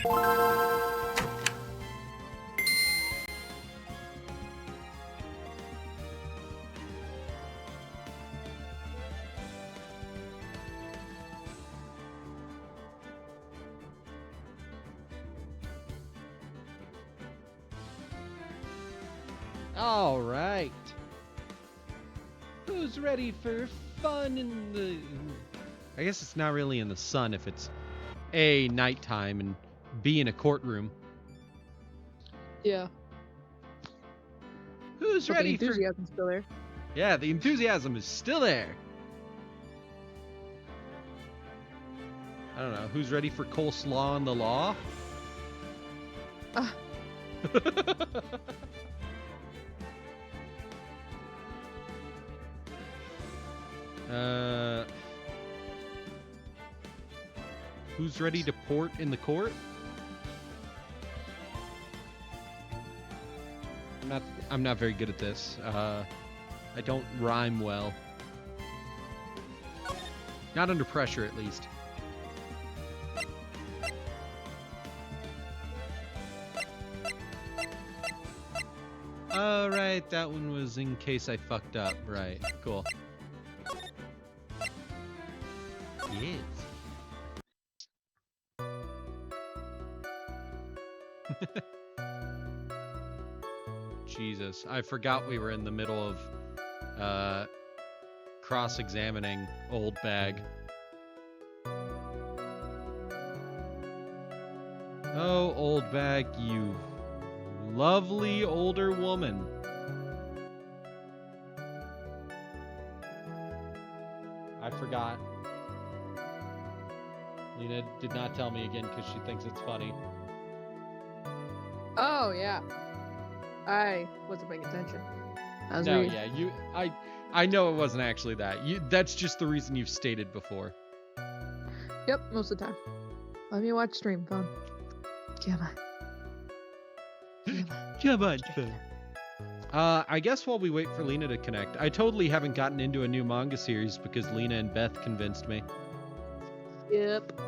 All right. Who's ready for fun in the... I guess it's not really in the sun if it's A, nighttime, and B, in a courtroom. Yeah. Who's But ready the enthusiasm's still there. Yeah, the enthusiasm is still there. I don't know. Who's ready for coleslaw and the law? Who's ready to port in the court? I'm not very good at this. I don't rhyme well. Not under pressure, at least. Oh, right. That one was in case I fucked up. Right. Cool. Yes. Jesus. I forgot we were in the middle of cross-examining Old Bag. Oh, Old Bag, you lovely older woman. I forgot. Lena did not tell me again because she thinks it's funny. Oh, yeah. I wasn't paying attention. I was No, reading. yeah, I know it wasn't actually that. That's just the reason you've stated before. Yep, most of the time. Let me watch stream phone. Come on. Come on, phone. I guess while we wait for Lena to connect, I totally haven't gotten into a new manga series because Lena and Beth convinced me. Yep.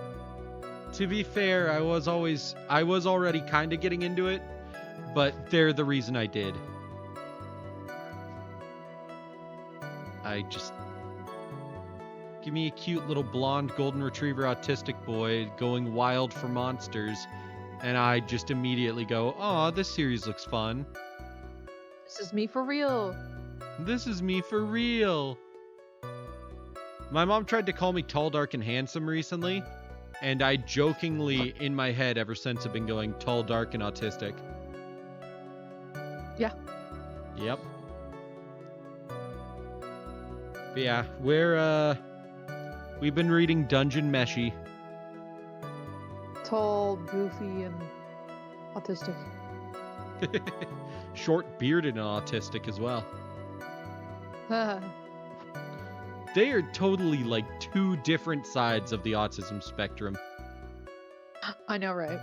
To be fair, I was already kind of getting into it, but they're the reason I did. Give me a cute little blonde golden retriever autistic boy going wild for monsters, and I just immediately go, "Aw, this series looks fun. This is me for real." This is me for real." My mom tried to call me tall, dark, and handsome recently, and I jokingly, in my head, ever since have been going tall, dark, and autistic. Yeah. Yep. But yeah, we've been reading Dungeon Meshi. Tall, goofy, and autistic. Short, bearded, and autistic as well. Haha. They are totally like two different sides of the autism spectrum. I know, right?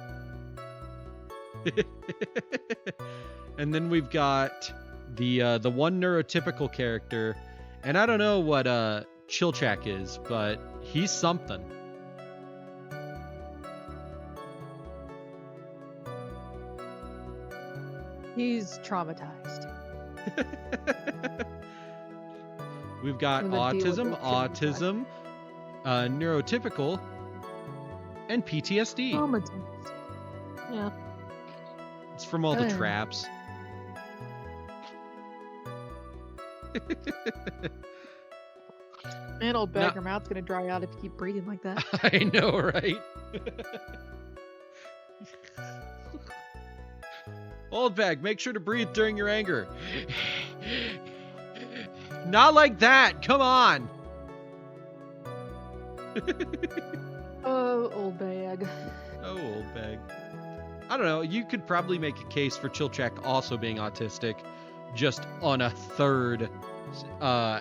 And then we've got the one neurotypical character, and I don't know what Chilchak is, but he's something. He's traumatized. We've got I'm gonna deal with autism, neurotypical, and PTSD. Traumatized. Yeah. It's from all the traps. Man, old bag, your mouth's gonna dry out if you keep breathing like that. I know, right? Old Bag, make sure to breathe during your anger. Not like that. Come on. Oh, old bag. Oh, Old Bag. I don't know. You could probably make a case for Chilchak also being autistic, just on a third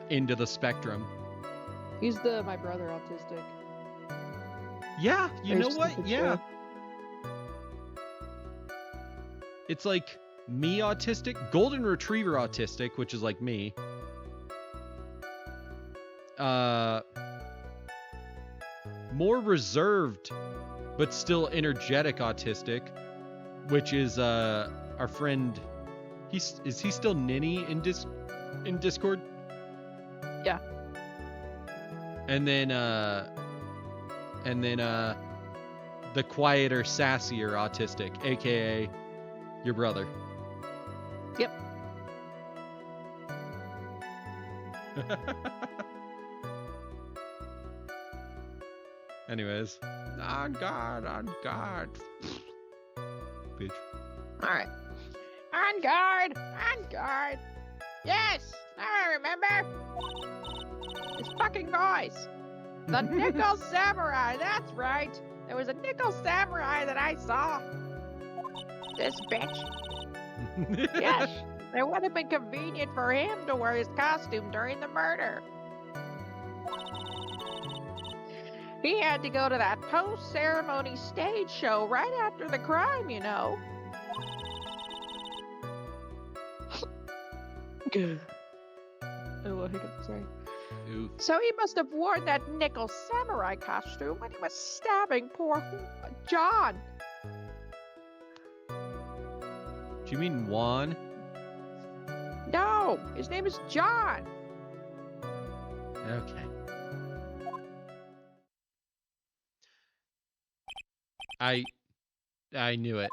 end of the spectrum. He's my brother autistic. Yeah, you know Based what? on the Yeah. show. It's like me autistic, golden retriever autistic, which is like me. More reserved but still energetic autistic, which is our friend. Is he still Ninny in Discord? Yeah. And then the quieter, sassier autistic, aka your brother. Yep. Anyways, on guard. Bitch. All right. On guard. Yes, I remember. His fucking voice. The Nickel Samurai, that's right. There was a Nickel Samurai that I saw. This bitch. Yes, it would have been convenient for him to wear his costume during the murder. He had to go to that post-ceremony stage show right after the crime, you know. Oh, I hiccup, sorry. Oof. So he must have worn that Nickel Samurai costume when he was stabbing poor John. Do you mean Juan? No, his name is John. Okay. I knew it.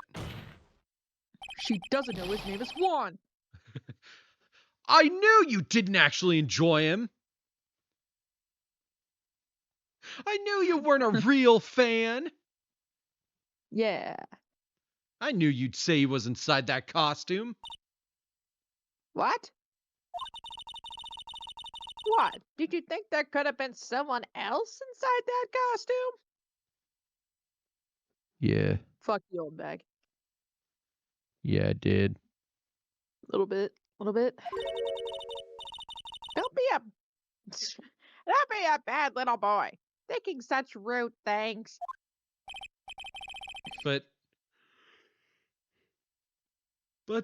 She doesn't know his name is Juan. I knew you didn't actually enjoy him. I knew you weren't a real fan. Yeah. I knew you'd say he was inside that costume. What? What? Did you think there could have been someone else inside that costume? Yeah. Fuck you, old bag. Yeah, I did. Little bit. Don't be a bad little boy. Thinking such rude things. But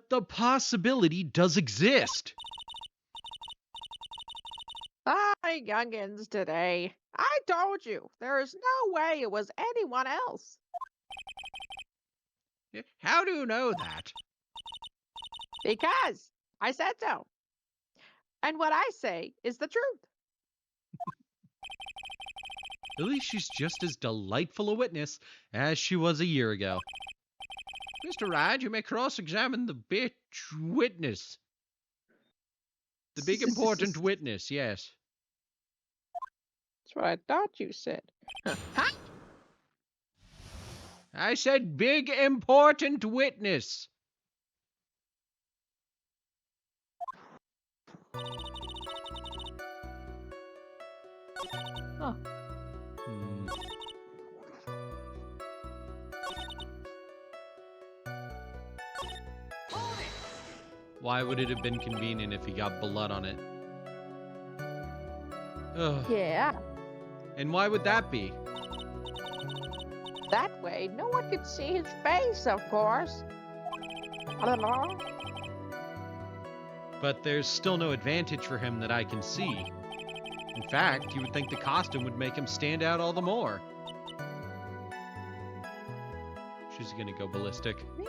the possibility does exist. Ah, youngins today. I told you, there is no way it was anyone else. How do you know that? Because I said so. And what I say is the truth. At least she's just as delightful a witness as she was a year ago. Mr. Wright, you may cross-examine the bitch witness. The big important witness, yes. That's what I thought you said. Huh? I said big important witness. Huh. Why would it have been convenient if he got blood on it? Ugh. Yeah. And why would that be? That way, no one could see his face, of course. I don't know. But there's still no advantage for him that I can see. In fact, you would think the costume would make him stand out all the more. She's gonna go ballistic. Man,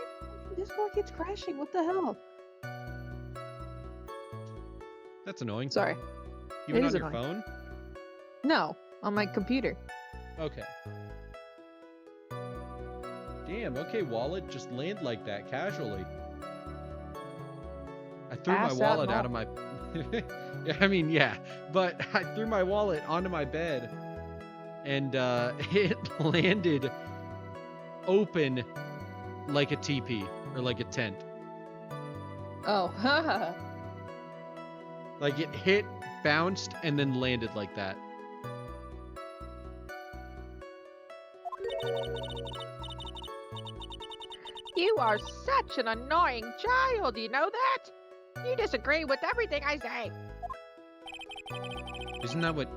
Discord keeps crashing. What the hell? That's annoying. Sorry. Even It on is your annoying. phone? No, on my computer. Okay. Damn, okay, wallet, just land like that, casually. I threw my Pass out wallet out of my... Yeah, I mean, yeah. But I threw my wallet onto my bed, and it landed open like a teepee, or like a tent. Oh, haha. Like, it hit, bounced, and then landed like that. You are such an annoying child, you know that? You disagree with everything I say. Isn't that what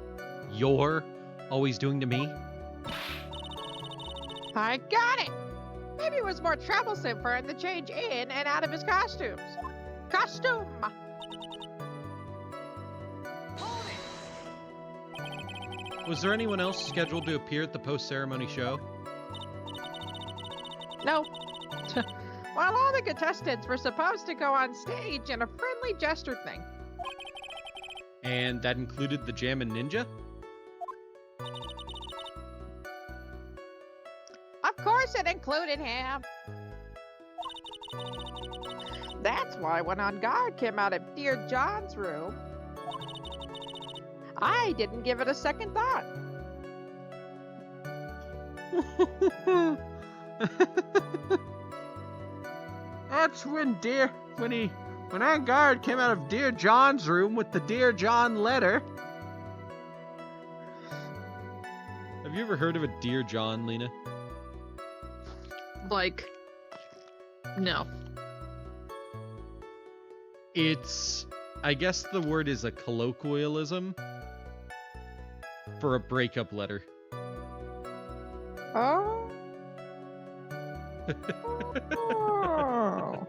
you're always doing to me? I got it! Maybe it was more troublesome for him to change in and out of his costumes. Costume! Was there anyone else scheduled to appear at the post-ceremony show? No. Well, all the contestants were supposed to go on stage in a friendly gesture thing. And that included the Jammin' Ninja? Of course it included him. That's why when On Guard came out of Dear John's room, I didn't give it a second thought. That's when On Guard came out of Dear John's room with the Dear John letter. Have you ever heard of a Dear John, Lena? Like, no. It's, I guess the word is a colloquialism for a breakup letter. Oh. Oh.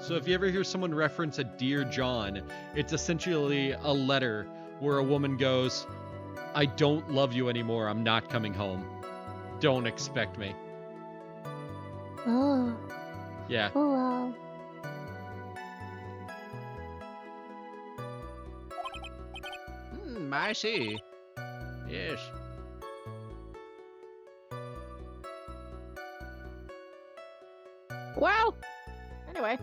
So if you ever hear someone reference a Dear John, it's essentially a letter where a woman goes, I don't love you anymore, I'm not coming home. Don't expect me. Oh. Yeah. Oh, wow. I see. Yes. Well, anyway.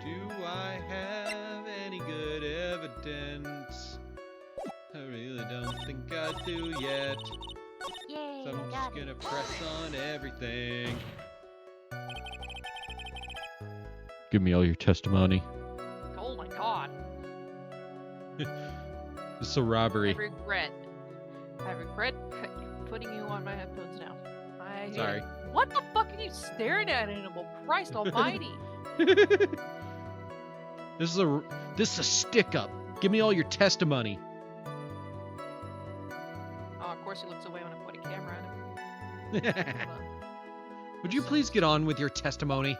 Do I have any good evidence? I really don't think I do yet. Yay, So I'm just gonna press on everything. Give me all your testimony. Oh my god. This is a robbery. I regret putting you on my headphones now. I hate Sorry. it. What the fuck are you staring at, animal? Christ almighty. This is a stick up. Give me all your testimony. Oh, of course he looks away when I put a camera on him. Hold on. Would you please get on with your testimony?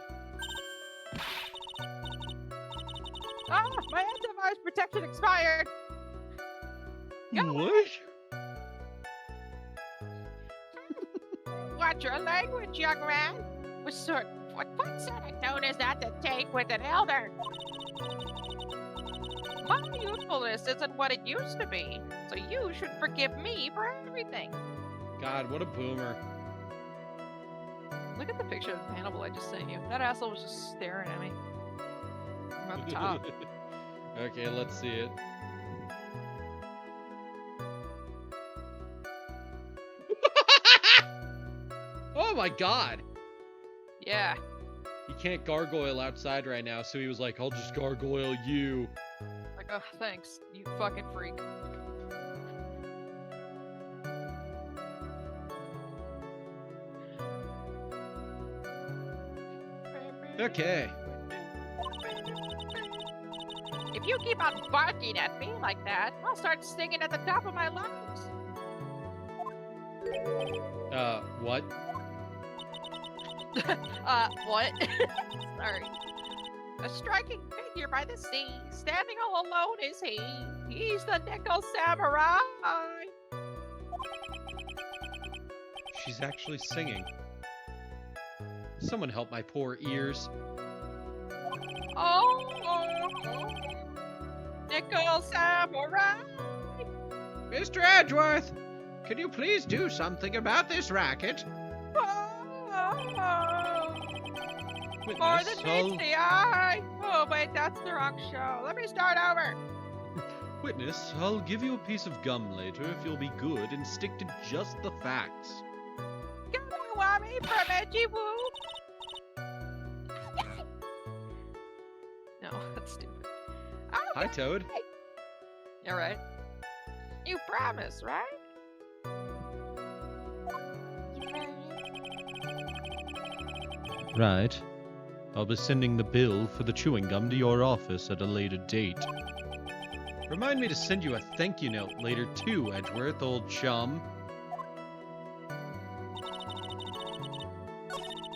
Ah, my antivirus protection expired. Go. What? Watch your language, young man. What sort of tone is that to take with an elder? My youthfulness isn't what it used to be, so you should forgive me for everything. God, what a boomer. Look at the picture of Hannibal I just sent you. That asshole was just staring at me. I'm up top. Okay, let's see it. Oh my god! Yeah. He can't gargoyle outside right now, so he was like, I'll just gargoyle you. Like, oh, thanks, you fucking freak. Okay. If you keep on barking at me like that, I'll start singing at the top of my lungs. What? What? Sorry. A striking figure by the sea, standing all alone is he. He's the Nickel Samurai. She's actually singing. Someone help my poor ears. Oh, Nickel Samurai. Mr. Edgeworth, could you please do something about this racket? More than meets the eye. Oh, wait, that's the wrong show. Let me start over. Witness, I'll give you a piece of gum later if you'll be good and stick to just the facts. Gummy from Edgy Woo. No, that's stupid. Hi, Toad. All right. You promise, right? Right. I'll be sending the bill for the chewing gum to your office at a later date. Remind me to send you a thank you note later too, Edgeworth, old chum.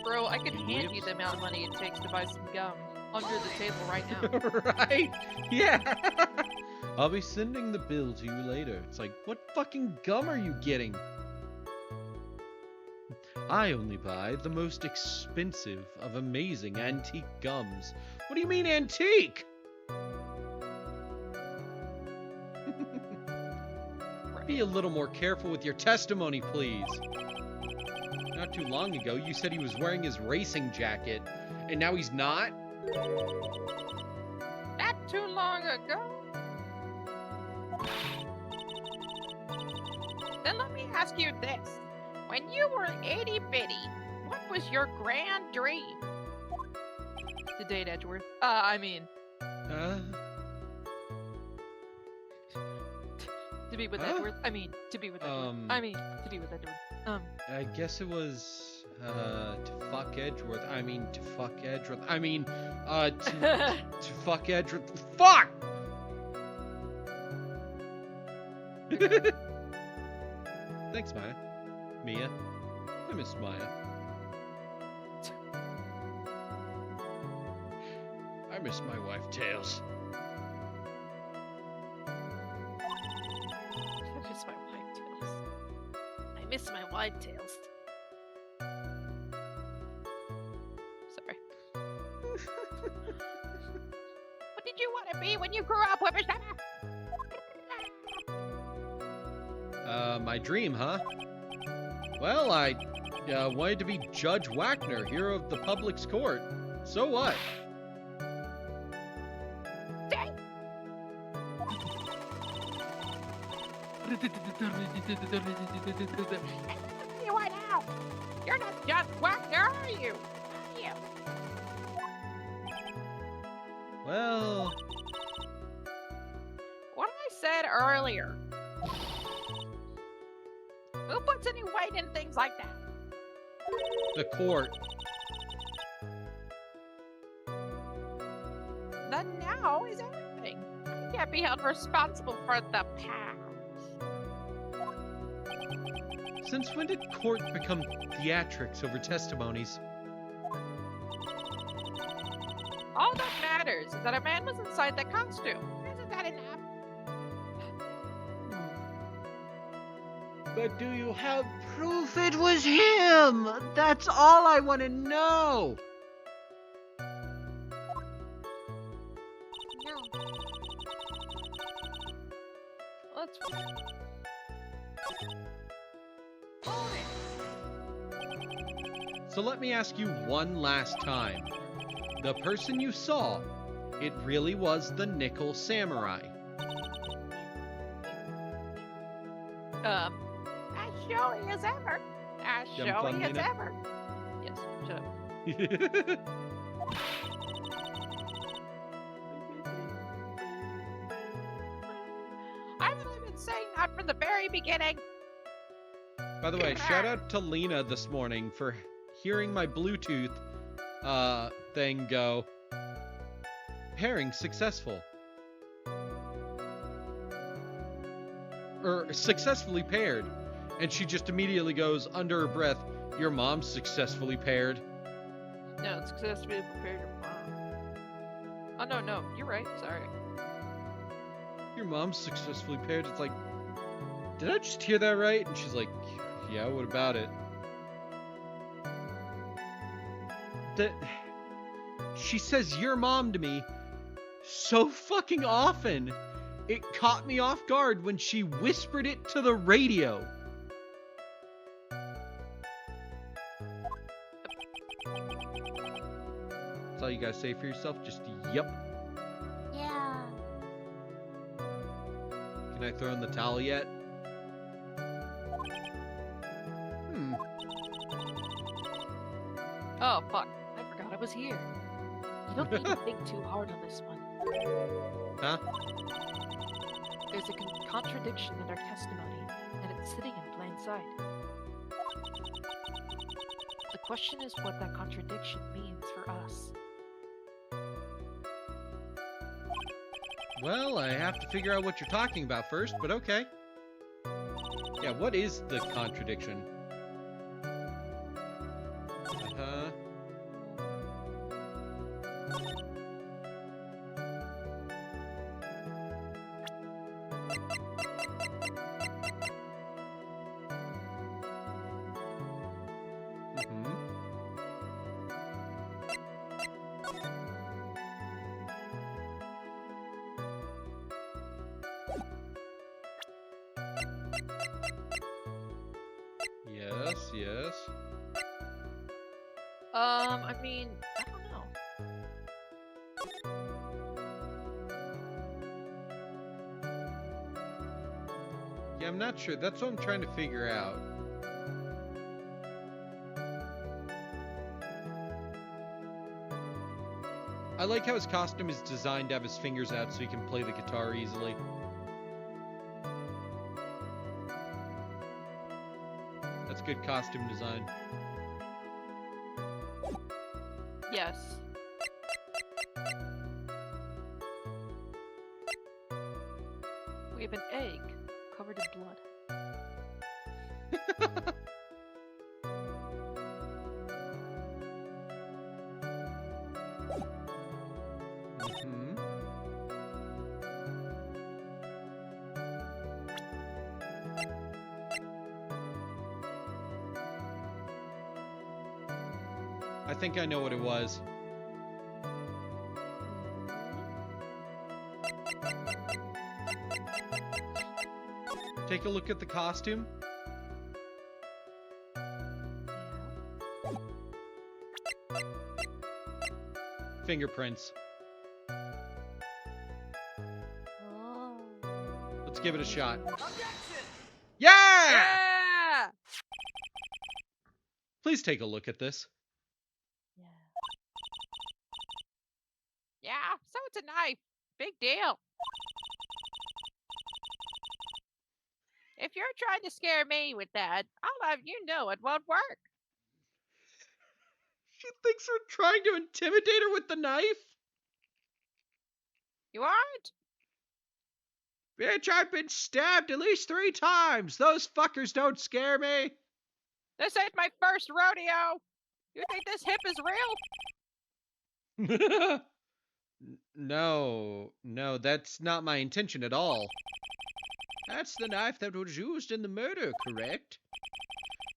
Bro, I could hand you the amount of money it takes to buy some gum under the table right now. Right? Yeah. I'll be sending the bill to you later. It's like, what fucking gum are you getting? I only buy the most expensive of amazing antique gums. What do you mean antique? Be a little more careful with your testimony, please. Not too long ago, you said he was wearing his racing jacket, and now he's not? Not too long ago. Then let me ask you this. When you were itty-bitty, what was your grand dream? To date Edgeworth. To be with Edgeworth. To be with Edgeworth. To be with Edgeworth. I guess it was, to fuck Edgeworth. To fuck Edgeworth. To fuck Edgeworth. Fuck! Thanks, Mia. I miss Maya. I miss my wife, Tails. I miss my wide tails. Sorry. What did you want to be when you grew up, whippersnapper? My dream, huh? Well, I wanted to be Judge Wagner, hero of the public's court. So what? You are now. You're not Judge Wagner, are you? Well... What I said earlier. Who puts any weight in things like that? The court. The now is everything. You can't be held responsible for the past. Since when did court become theatrics over testimonies? All that matters is that a man was inside the costume. Isn't that enough? But do you have proof it was him? That's all I want to know. No. Let's. So let me ask you one last time. The person you saw, it really was the Nickel Samurai. As showy as ever. As You having showy fun, as Nina? ever. Yes, shut up. I've only been saying that from the very beginning. By the way, shout out to Lena this morning for hearing my Bluetooth thing go. Pairing successful. Or successfully paired. And she just immediately goes under her breath, your mom's successfully paired. No, it's successfully prepared your mom. Oh, no, you're right. Sorry. Your mom's successfully paired. It's like, did I just hear that right? And she's like, yeah, what about it? She says your mom to me so fucking often. It caught me off guard when she whispered it to the radio. That's all you gotta say for yourself? Just, yep. Yeah. Can I throw in the towel yet? Oh, fuck. I forgot I was here. You don't need to think too hard on this one. Huh? There's a contradiction in our testimony, and it's sitting in plain sight. The question is what that contradiction means for us. Well, I have to figure out what you're talking about first, but okay. Yeah, what is the contradiction? Uh-huh. Mm-hmm. Yes, yes. I mean, I don't know. Yeah, I'm not sure. That's what I'm trying to figure out. I like how his costume is designed to have his fingers out so he can play the guitar easily. That's good costume design. Yes. We have an egg covered in blood. Mm-hmm. I think I know what it was. Take a look at the costume. Fingerprints. Oh. Let's give it a shot. Yeah! Yeah! Please take a look at this. Yeah. Yeah, so it's a knife. Big deal. If you're trying to scare me with that, I'll have you know it won't work. She thinks we're trying to intimidate her with the knife? You aren't? Bitch, I've been stabbed at least 3 times. Those fuckers don't scare me. This ain't my first rodeo. You think this hip is real? No, that's not my intention at all. That's the knife that was used in the murder, correct?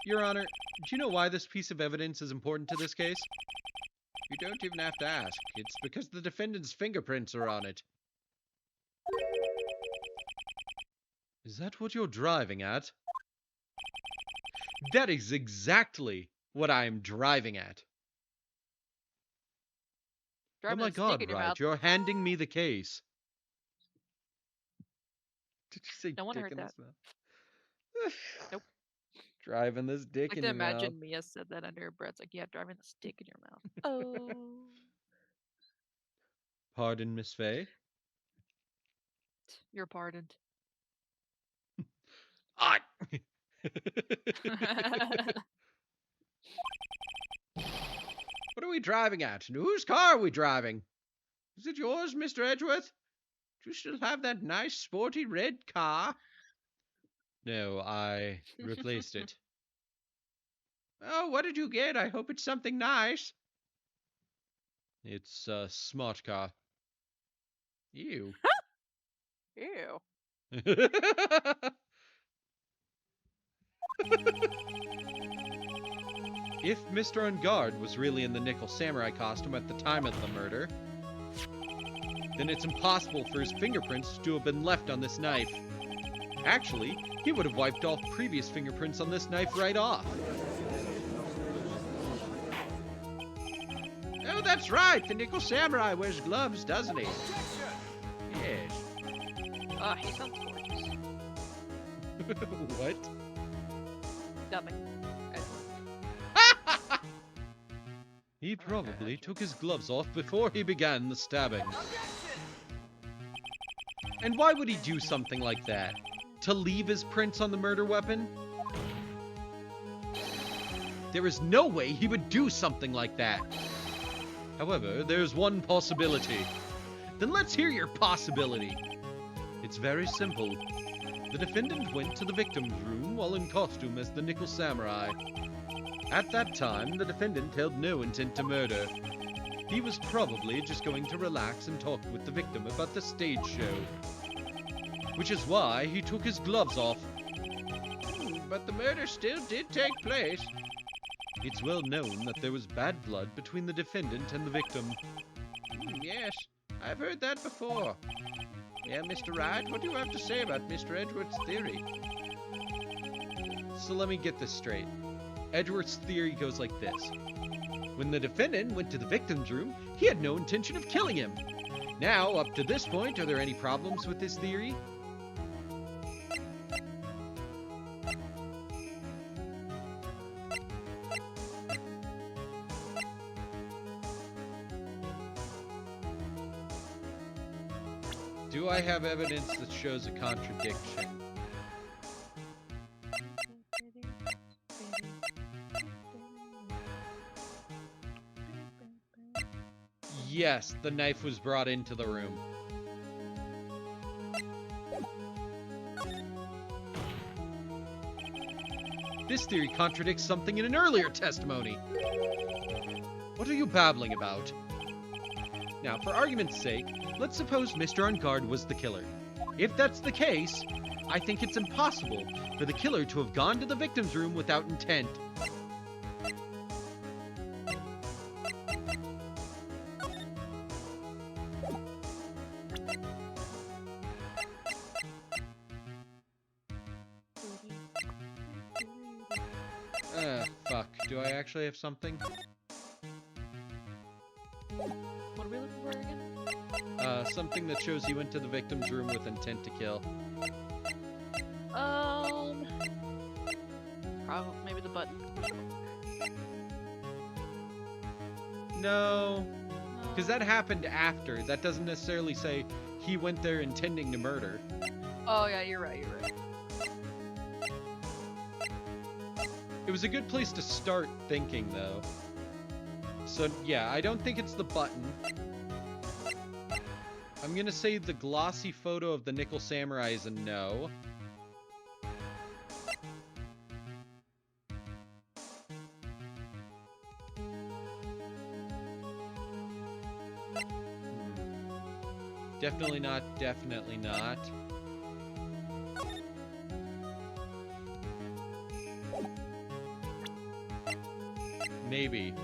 Your Honor, do you know why this piece of evidence is important to this case? You don't even have to ask. It's because the defendant's fingerprints are on it. Is that what you're driving at? That is exactly what I am driving at. Driving oh my a stick god, in your Wright, mouth. you're handing me the case. Did you say No one dick heard in that. this mouth? Nope. Driving this dick Like in to your imagine mouth. Mia said that under her breath. Like, yeah, driving the stick in your mouth. Oh. Pardon, Miss Faye? You're pardoned. Ah! What are we driving at? And whose car are we driving? Is it yours, Mr. Edgeworth? Do you still have that nice, sporty red car? No, I replaced it. Oh, what did you get? I hope it's something nice. It's a smart car. Ew. Ew. If Mr. Ungard was really in the Nickel Samurai costume at the time of the murder, then it's impossible for his fingerprints to have been left on this knife. Actually, he would have wiped all previous fingerprints on this knife right off. Oh, that's right! The Nickel Samurai wears gloves, doesn't he? Yes. Oh, he sounds gorgeous. What? Nothing. He probably took his gloves off before he began the stabbing. And why would he do something like that? To leave his prints on the murder weapon? There is no way he would do something like that. However, there's one possibility. Then let's hear your possibility. It's very simple. The defendant went to the victim's room while in costume as the Nickel Samurai. At that time, the defendant held no intent to murder. He was probably just going to relax and talk with the victim about the stage show. Which is why he took his gloves off. But the murder still did take place. It's well known that there was bad blood between the defendant and the victim. Yes, I've heard that before. Yeah, Mr. Wright, what do you have to say about Mr. Edwards' theory? So let me get this straight. Edwards' theory goes like this. When the defendant went to the victim's room, he had no intention of killing him. Now, up to this point, are there any problems with this theory? Do I have evidence that shows a contradiction? Yes, the knife was brought into the room. This theory contradicts something in an earlier testimony. What are you babbling about? Now, for argument's sake, let's suppose Mr. On Guard was the killer. If that's the case, I think it's impossible for the killer to have gone to the victim's room without intent. Fuck. Do I actually have something? What are we looking for again? Something that shows he went to the victim's room with intent to kill. Probably maybe the button. No, because that happened after. That doesn't necessarily say he went there intending to murder. Oh yeah, you're right. It was a good place to start thinking, though. So, yeah, I don't think it's the button. I'm gonna say the glossy photo of the Nickel Samurai is a no. Definitely not, definitely not. Maybe.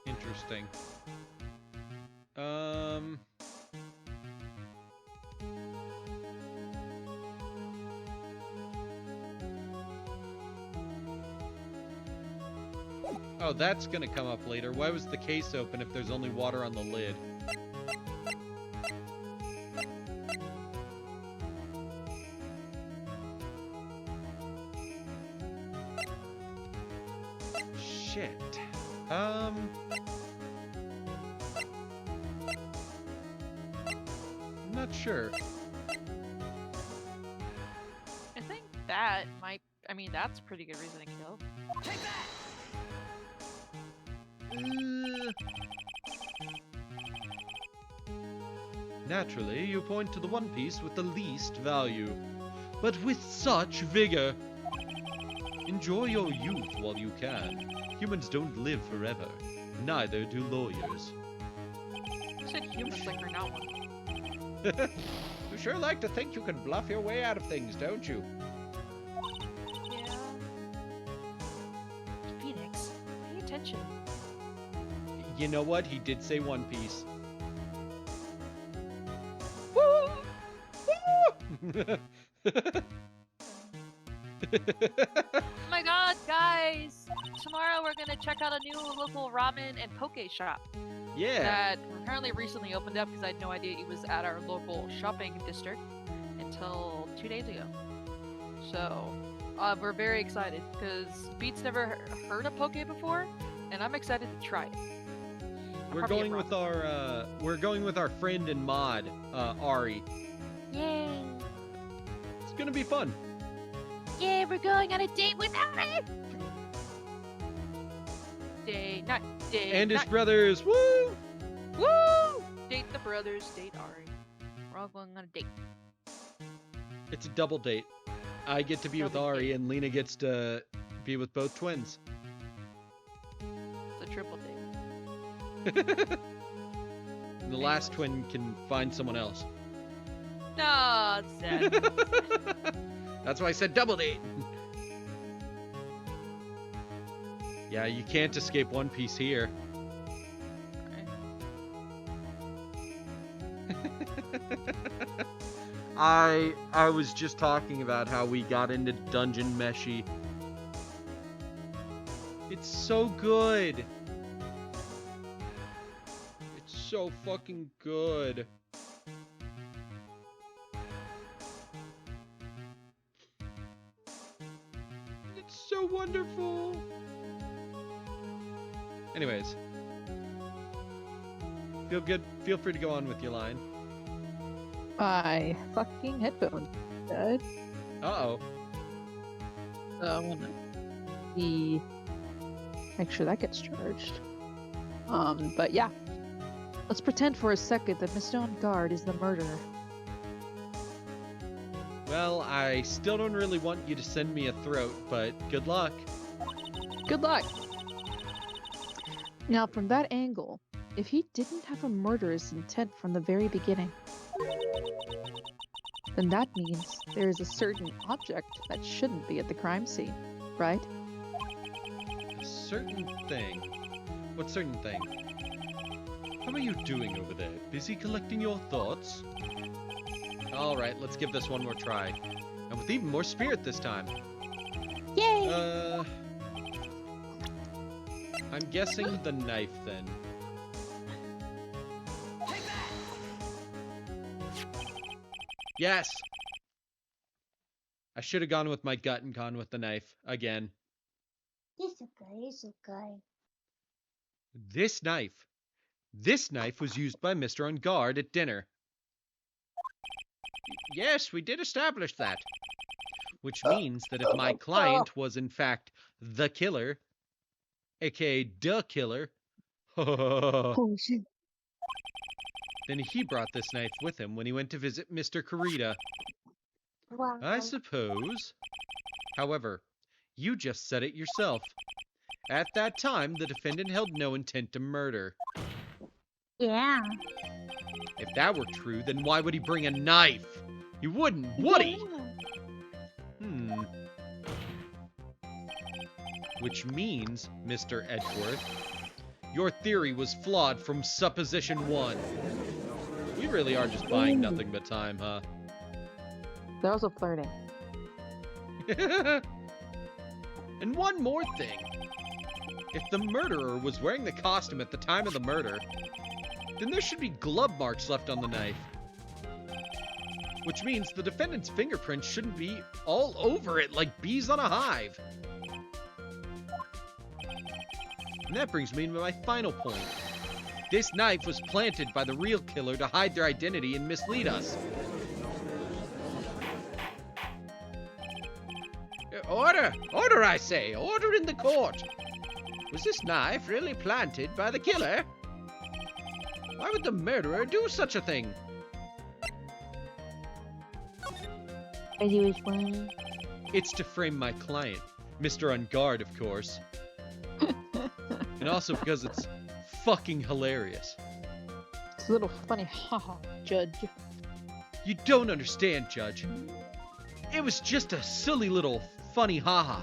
Interesting. Oh, that's gonna come up later. Why was the case open if there's only water on the lid? Shit. I'm not sure. I think that might. I mean, that's a pretty good reason to kill. Take that. Naturally, you point to the one piece with the least value, but with such vigor. Enjoy your youth while you can. Humans don't live forever. Neither do lawyers. You said humans like we're not one. You sure like to think you can bluff your way out of things, don't you? Yeah. Phoenix, pay attention. You know what? He did say One Piece. Woo! Woo! Oh my god, guys! Tomorrow we're gonna check out a new local ramen and poke shop. Yeah. That apparently recently opened up because I had no idea it was at our local shopping district until 2 days ago. So, We're very excited because Beats never heard of Poke before, and I'm excited to try it. We're going with our friend and mod, Ari. Yay! It's gonna be fun. Yay! We're going on a date with Ari. Date night. Date And his night. brothers. Woo! Woo! Date the brothers. Date Ari. We're all going on a date. It's a double date. I get to be with Double Ari, date. and Lena gets to be with both twins. It's a triple date. And the last twin can find someone else. No, it's sad. That's why I said double date. Yeah, you can't escape One Piece here. I was just talking about how we got into Dungeon Meshi. It's so good. It's so fucking good. It's so wonderful. Anyways. Feel free to go on with your line. My fucking headphone died. Uh-oh. So I wanna make sure that gets charged. But yeah. Let's pretend for a second that Mr. On Guard is the murderer. Well, I still don't really want you to send me a throat, but good luck. Good luck! Now, from that angle, if he didn't have a murderous intent from the very beginning, then that means there is a certain object that shouldn't be at the crime scene, right? A certain thing. What certain thing? How are you doing over there? Busy collecting your thoughts? Alright, let's give this one more try. And with even more spirit this time. Yay! I'm guessing the knife then. Yes! I should have gone with my gut and gone with the knife again. It's okay, it's okay. This knife was used by Mr. On Guard at dinner. Yes, we did establish that. Which means that if my client was in fact the killer, aka the killer, Oh shit. then he brought this knife with him when he went to visit Mr. Kurita. Wow. I suppose. However, you just said it yourself. At that time, the defendant held no intent to murder. Yeah. If that were true, then why would he bring a knife? He wouldn't, would he? Which means, Mr. Edgeworth, your theory was flawed from supposition 1. We really are just buying nothing but time, huh? They're also flirting. And one more thing. If the murderer was wearing the costume at the time of the murder, then there should be glove marks left on the knife. Which means the defendant's fingerprints shouldn't be all over it like bees on a hive. And that brings me to my final point. This knife was planted by the real killer to hide their identity and mislead us. Order! Order, I say! Order in the court! Was this knife really planted by the killer? Why would the murderer do such a thing? Are you funny? It's to frame my client, Mr. On Guard, of course. And also because it's fucking hilarious. It's a little funny, haha, Judge. You don't understand, Judge. It was just a silly little funny haha.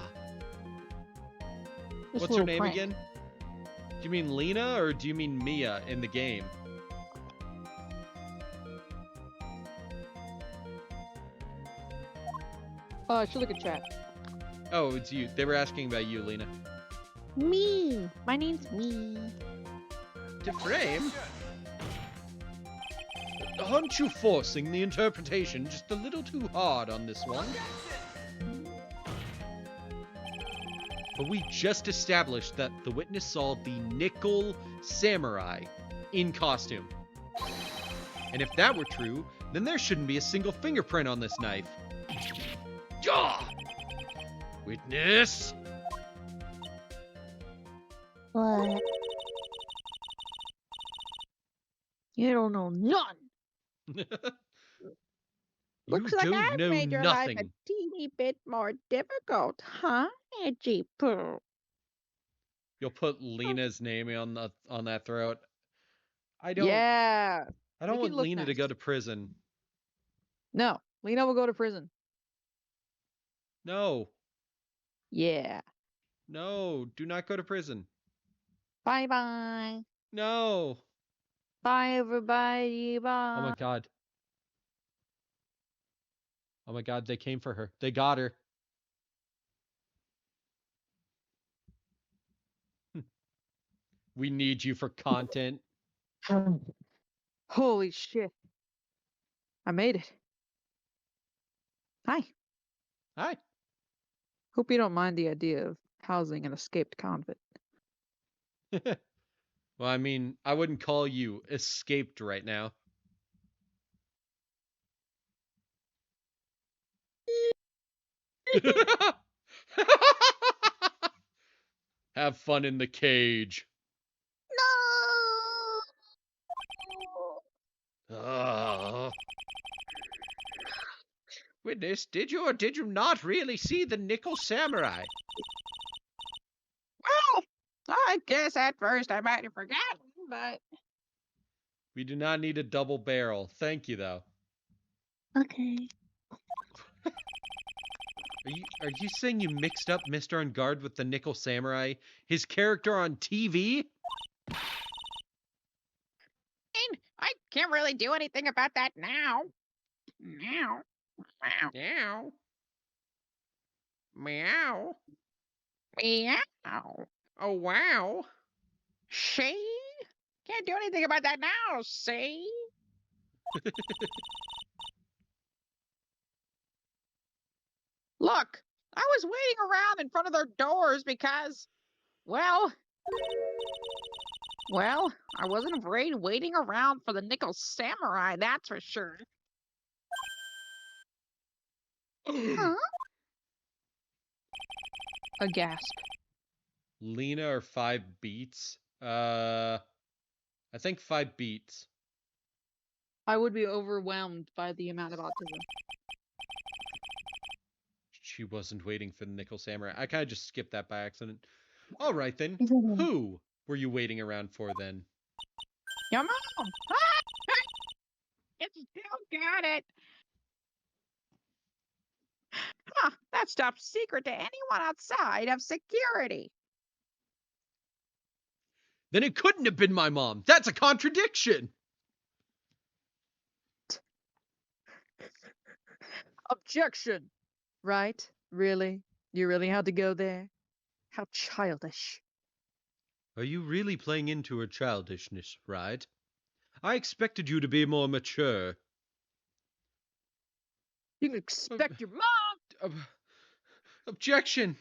Just a What's her little name prank. again? Do you mean Lena or do you mean Mia in the game? I should look at chat. Oh, it's you. They were asking about you, Lena. Me. My name's Me. To frame? Aren't you forcing the interpretation just a little too hard on this one? But we just established that the witness saw the nickel samurai in costume. And if that were true, then there shouldn't be a single fingerprint on this knife. Gah! Witness! What? You don't know none. Looks You like don't I've know made your life a nothing. teeny bit more difficult, huh, Edgy Poo? You'll put Lena's name on that throat. I don't Yeah. I don't Make it want look Lena to nice. go to prison. No, Lena will go to prison. No. Yeah. No, do not go to prison. Bye bye. No. Bye everybody. Oh my Bye. god. Oh my god, they came for her. They got her. We need you for content. Holy shit. I made it. Hi. Hi. Hope you don't mind the idea of housing an escaped convict. Well, I mean, I wouldn't call you escaped right now. Have fun in the cage. No. Ugh. Witness, did you or did you not really see the nickel samurai? Well, I guess at first I might have forgotten, but We do not need a double barrel. Thank you, though. Okay. Are you saying you mixed up Mr. On Guard with the nickel samurai? His character on TV? I can't really do anything about that now. Meow. Meow. Meow. Meow. Meow. Oh, wow. See? Can't do anything about that now, see? Look, I was waiting around in front of their doors because, well, I wasn't afraid waiting around for the nickel samurai, that's for sure. Huh? A gasp. Lena or 5 beats? I think 5 beats. I would be overwhelmed by the amount of autism. She wasn't waiting for the nickel samurai. I kind of just skipped that by accident. All right, then. Is it a- Who were you waiting around for then? Your mom! Ah! It still got it! Huh, that's top secret to anyone outside of security. Then it couldn't have been my mom. That's a contradiction. Objection! Right? Really? You really had to go there? How childish. Are you really playing into her childishness, right? I expected you to be more mature. You can expect your mom! Objection!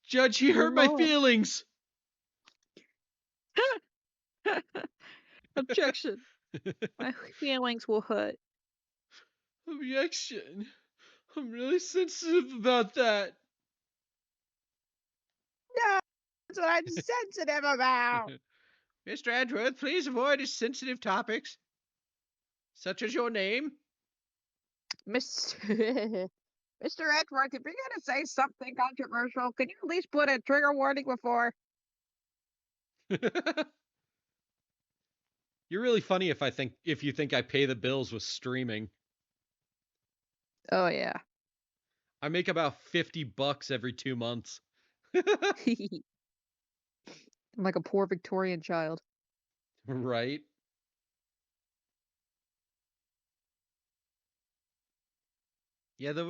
Judge, he Your hurt my mom. feelings. Objection. My feelings will hurt. Objection. I'm really sensitive about that. No, that's what I'm sensitive about. Mr. Edgeworth, please avoid sensitive topics, such as your name. Mr. Edgeworth, if you're gonna say something controversial, can you at least put a trigger warning before? You're really funny if you think I pay the bills with streaming. Oh, yeah. I make about $50 every 2 months. I'm like a poor Victorian child. Right? Yeah, that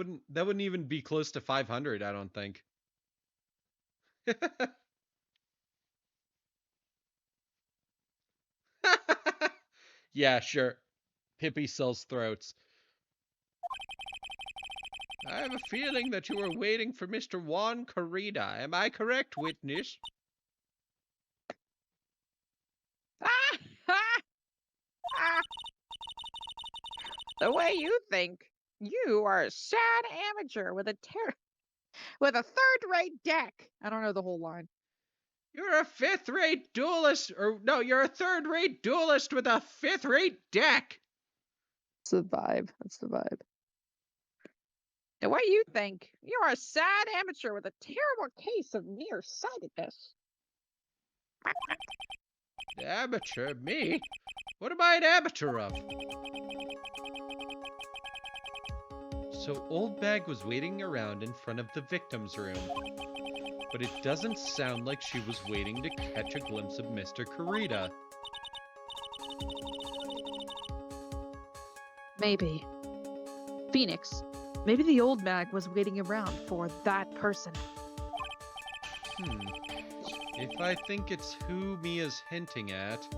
wouldn't even be close to 500, I don't think. Yeah, sure. Pippi sells throats. I have a feeling that you were waiting for Mr. Juan Corrida. Am I correct, witness? Ah! Ha! Ah! The way you think, you are a sad amateur with a third-rate deck. I don't know the whole line. You're a fifth-rate duelist, or no, you're a third-rate duelist with a fifth-rate deck. That's the vibe. That's the vibe. The way you think, you are a sad amateur with a terrible case of nearsightedness. Amateur? Me? What am I an amateur of? So Old Bag was waiting around in front of the victim's room. But it doesn't sound like she was waiting to catch a glimpse of Mr. Corrida. Maybe. Phoenix. Maybe the old bag was waiting around for that person. If I think it's who Mia's hinting at,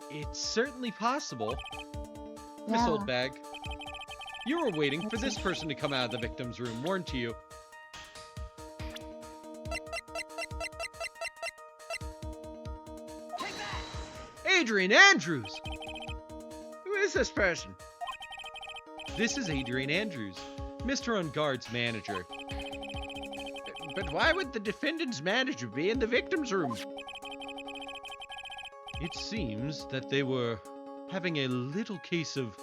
it's certainly possible. Miss Yeah. Old Bag, you were waiting for this person to come out of the victim's room, weren't you? Adrian Andrews! Who is this person? This is Adrian Andrews, Mr. On Guard's manager. But why would the defendant's manager be in the victim's room? It seems that they were having a little case of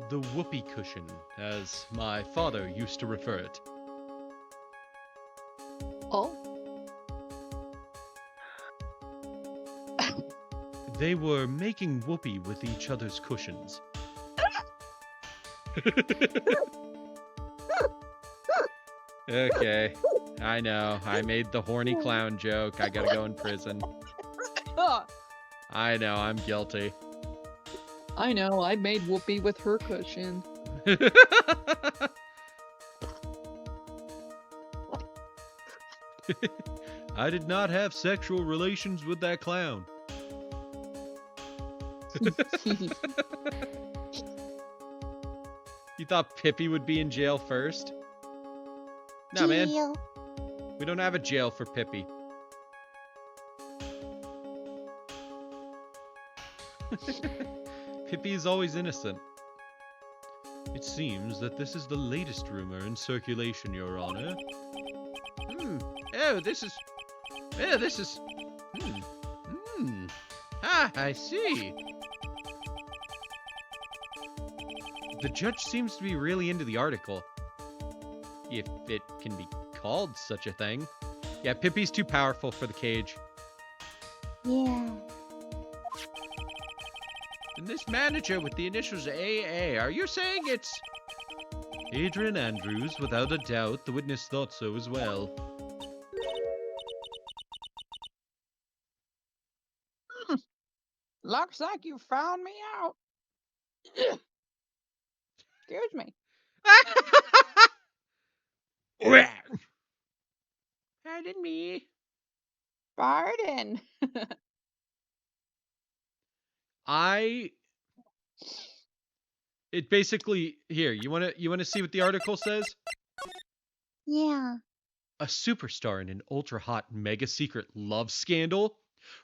the whoopee cushion, as my father used to refer it. Oh? They were making whoopee with each other's cushions. Okay, I know. I made the horny clown joke. I gotta go in prison. I know, I'm guilty. I know, I made Whoopi with her cushion. I did not have sexual relations with that clown. You thought Pippi would be in jail first? No, man. Deal. We don't have a jail for Pippi. Pippi is always innocent. It seems that this is the latest rumor in circulation, Your Honor. Oh, this is... Ah, I see. The judge seems to be really into the article. If it can be called such a thing. Yeah, Pippi's too powerful for the cage. Yeah. And this manager with the initials AA, are you saying it's... Adrian Andrews, without a doubt, the witness thought so as well. Looks like you found me out. Excuse me. Pardon me. Pardon. It basically... Here, you wanna see what the article says? Yeah. A superstar in an ultra-hot mega-secret love scandal?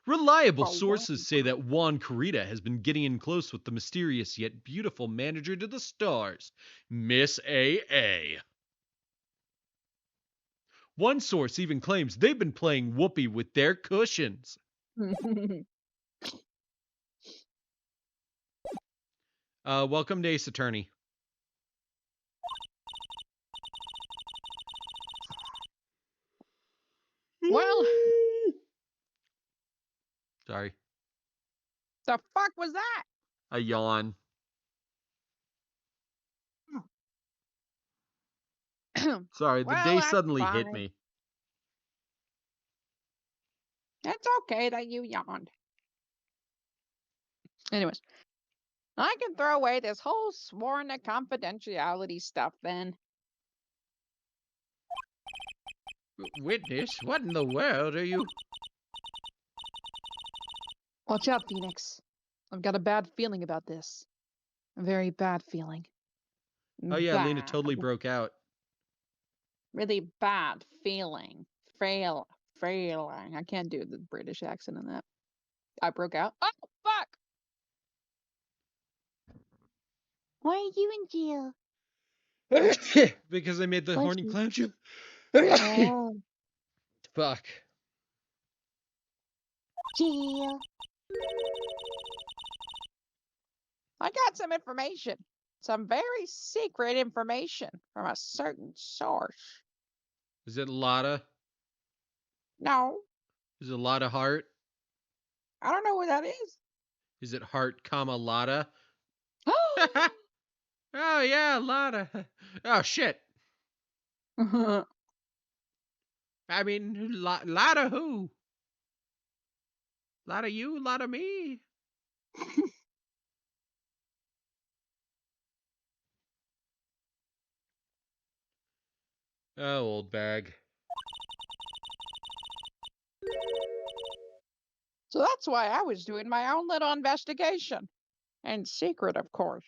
Reliable Oh, sources say that Juan Corrida has been getting in close with the mysterious yet beautiful manager to the stars, Miss AA. One source even claims they've been playing whoopee with their cushions. Welcome to Ace Attorney. Well, Sorry. the fuck was that? A yawn. Sorry, the Well, day that's suddenly hit fine. me. It's okay that you yawned. Anyways, I can throw away this whole sworn to confidentiality stuff then. Witness, what in the world are you... Watch out, Phoenix. I've got a bad feeling about this. A very bad feeling. Oh yeah, Lena bad. totally broke out. Really bad feeling. Failing. I can't do the British accent in that. I broke out. Oh, fuck! Why are you in jail? Because I made the Bless horny you. clown joke. Oh, Fuck. jail. I got some information. Some very secret information from a certain source. Is it Lotta? No, Is it Lotta Heart? I don't know who that is. Is it Heart, comma Lotta? Oh! Oh yeah, Lotta. Oh shit. I mean, Lotta who? Lotta you, Lotta me. Oh, old bag. So that's why I was doing my own little investigation. In secret, of course.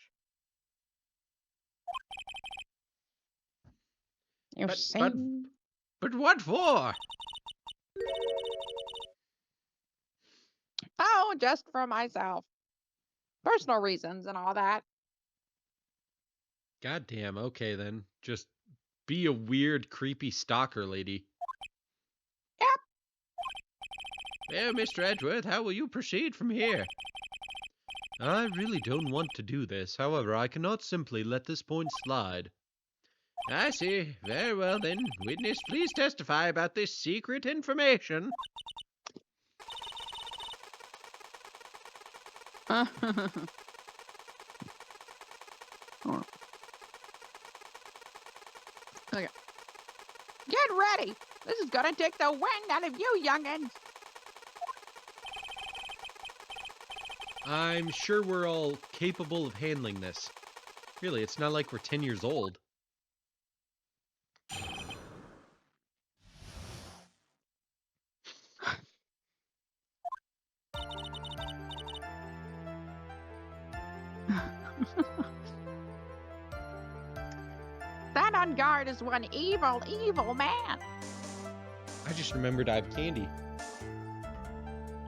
You But- see? but- But what for? Oh, just for myself. Personal reasons and all that. Goddamn, okay then. Just be a weird, creepy stalker lady. Yep. Well, Mr. Edgeworth, how will you proceed from here? I really don't want to do this. However, I cannot simply let this point slide. I see. Very well then. Witness, please testify about this secret information. Get ready. This is gonna take the wind out of you, youngins. I'm sure we're all capable of handling this. Really, it's not like we're 10 years old. That on guard is one evil, evil man. I just remembered I have candy.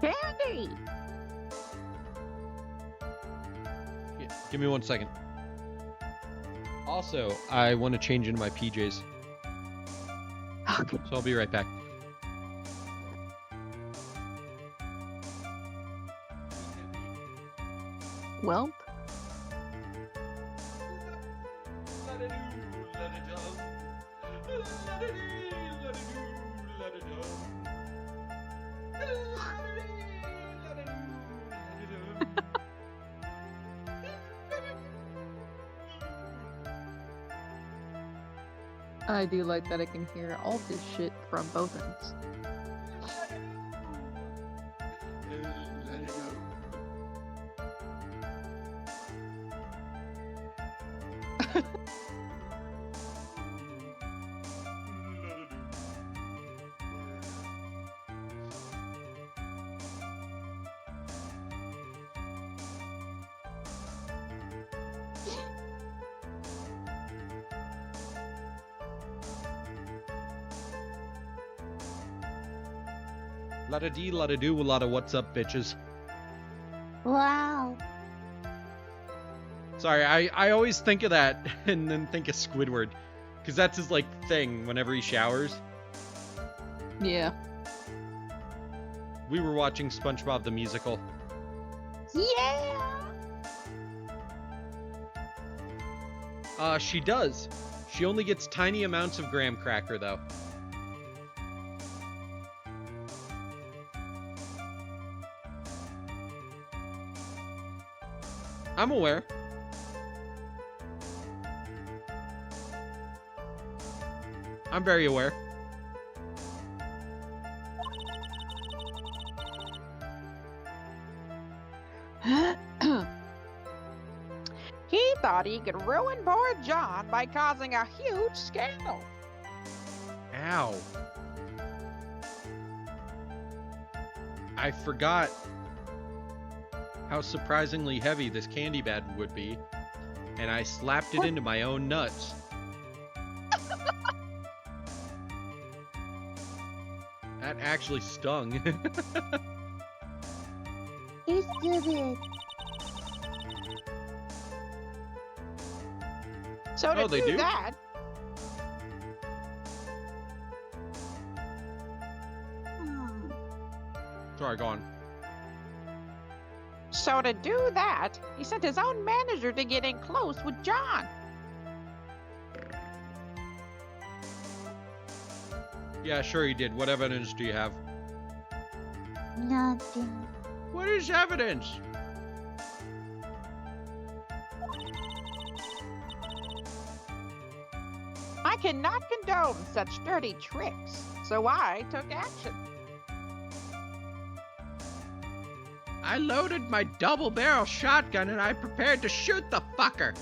Candy. Yeah, give me 1 second. Also, I want to change into my PJs. Okay. So I'll be right back. Well, I do like that I can hear all this shit from both ends. Lotta dee, lotta do, a lot of what's up, bitches. Wow. Sorry, I always think of that and then think of Squidward. Because that's his, like, thing whenever he showers. Yeah. We were watching SpongeBob the Musical. Yeah. She does. She only gets tiny amounts of graham cracker, though. I'm aware. I'm very aware. He thought he could ruin poor John by causing a huge scandal. Ow. I forgot how surprisingly heavy this candy bag would be. and I slapped it into my own nuts. That actually stung. You still did. So to Oh, they do? that, Hmm. Sorry, go on. so to do that, he sent his own manager to get in close with John. Yeah, sure he did. What evidence do you have? Nothing. What is evidence? I cannot condone such dirty tricks, so I took action. I loaded my double-barrel shotgun and I prepared to shoot the fucker.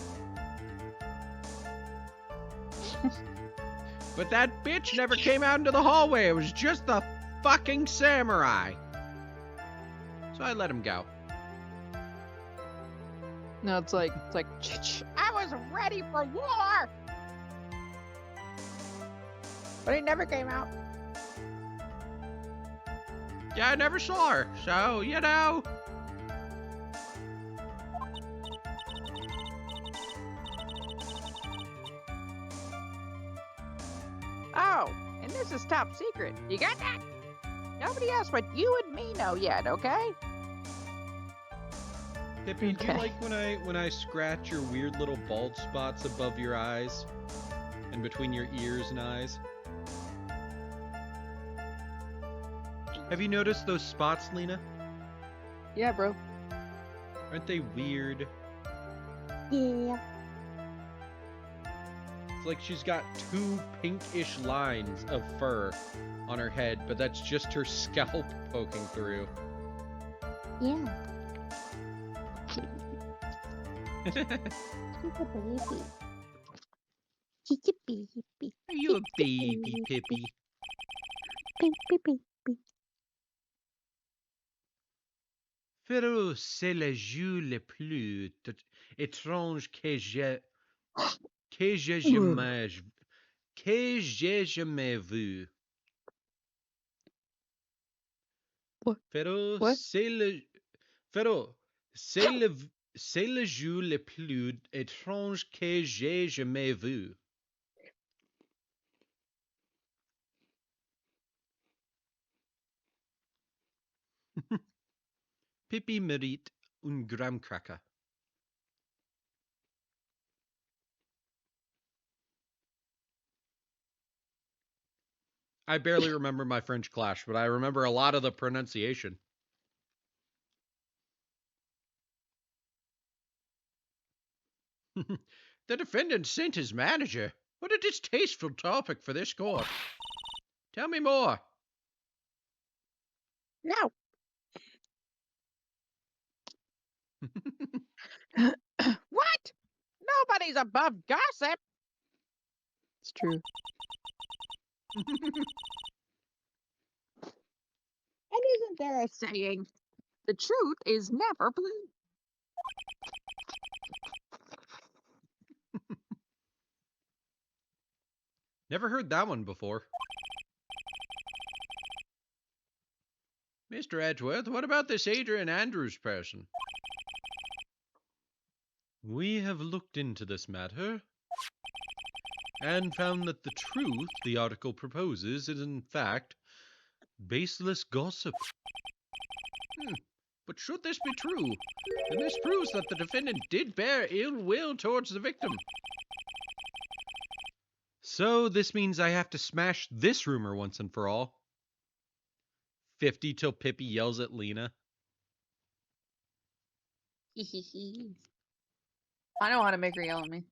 But that bitch never came out into the hallway. It was just the fucking samurai. So I let him go. No, it's like, I was ready for war. But he never came out. Yeah, I never saw her, so, you know. Oh, and this is top secret. You got that? Nobody else but you and me know yet, okay? Pippi, do you Okay. like when I scratch your weird little bald spots above your eyes? And between your ears and eyes? Have you noticed those spots, Lena? yeah, bro. Aren't they weird? Yeah. It's like she's got two pinkish lines of fur on her head, but that's just her scalp poking through. Yeah. She's a baby. She's a baby. Are you a baby, Pippi? Baby. Pharaoh, c'est le jeu le plus étrange que j'ai jamais vu. What? Pharaoh, What? Pharaoh, c'est le jeu le plus étrange que j'ai jamais vu. Pippi mérite un graham cracker. I barely remember my French clash, but I remember a lot of the pronunciation. The defendant sent his manager. What a distasteful topic for this court. Tell me more. No. What? Nobody's above gossip. It's true. And isn't there a saying? The truth is never blue. Never heard that one before. Mr. Edgeworth, what about this Adrian Andrews person? We have looked into this matter and found that the truth the article proposes is in fact baseless gossip. But should this be true, then this proves that the defendant did bear ill will towards the victim. So this means I have to smash this rumor once and for all. 50 till Pippi yells at Lena. I know how to make her yell at me.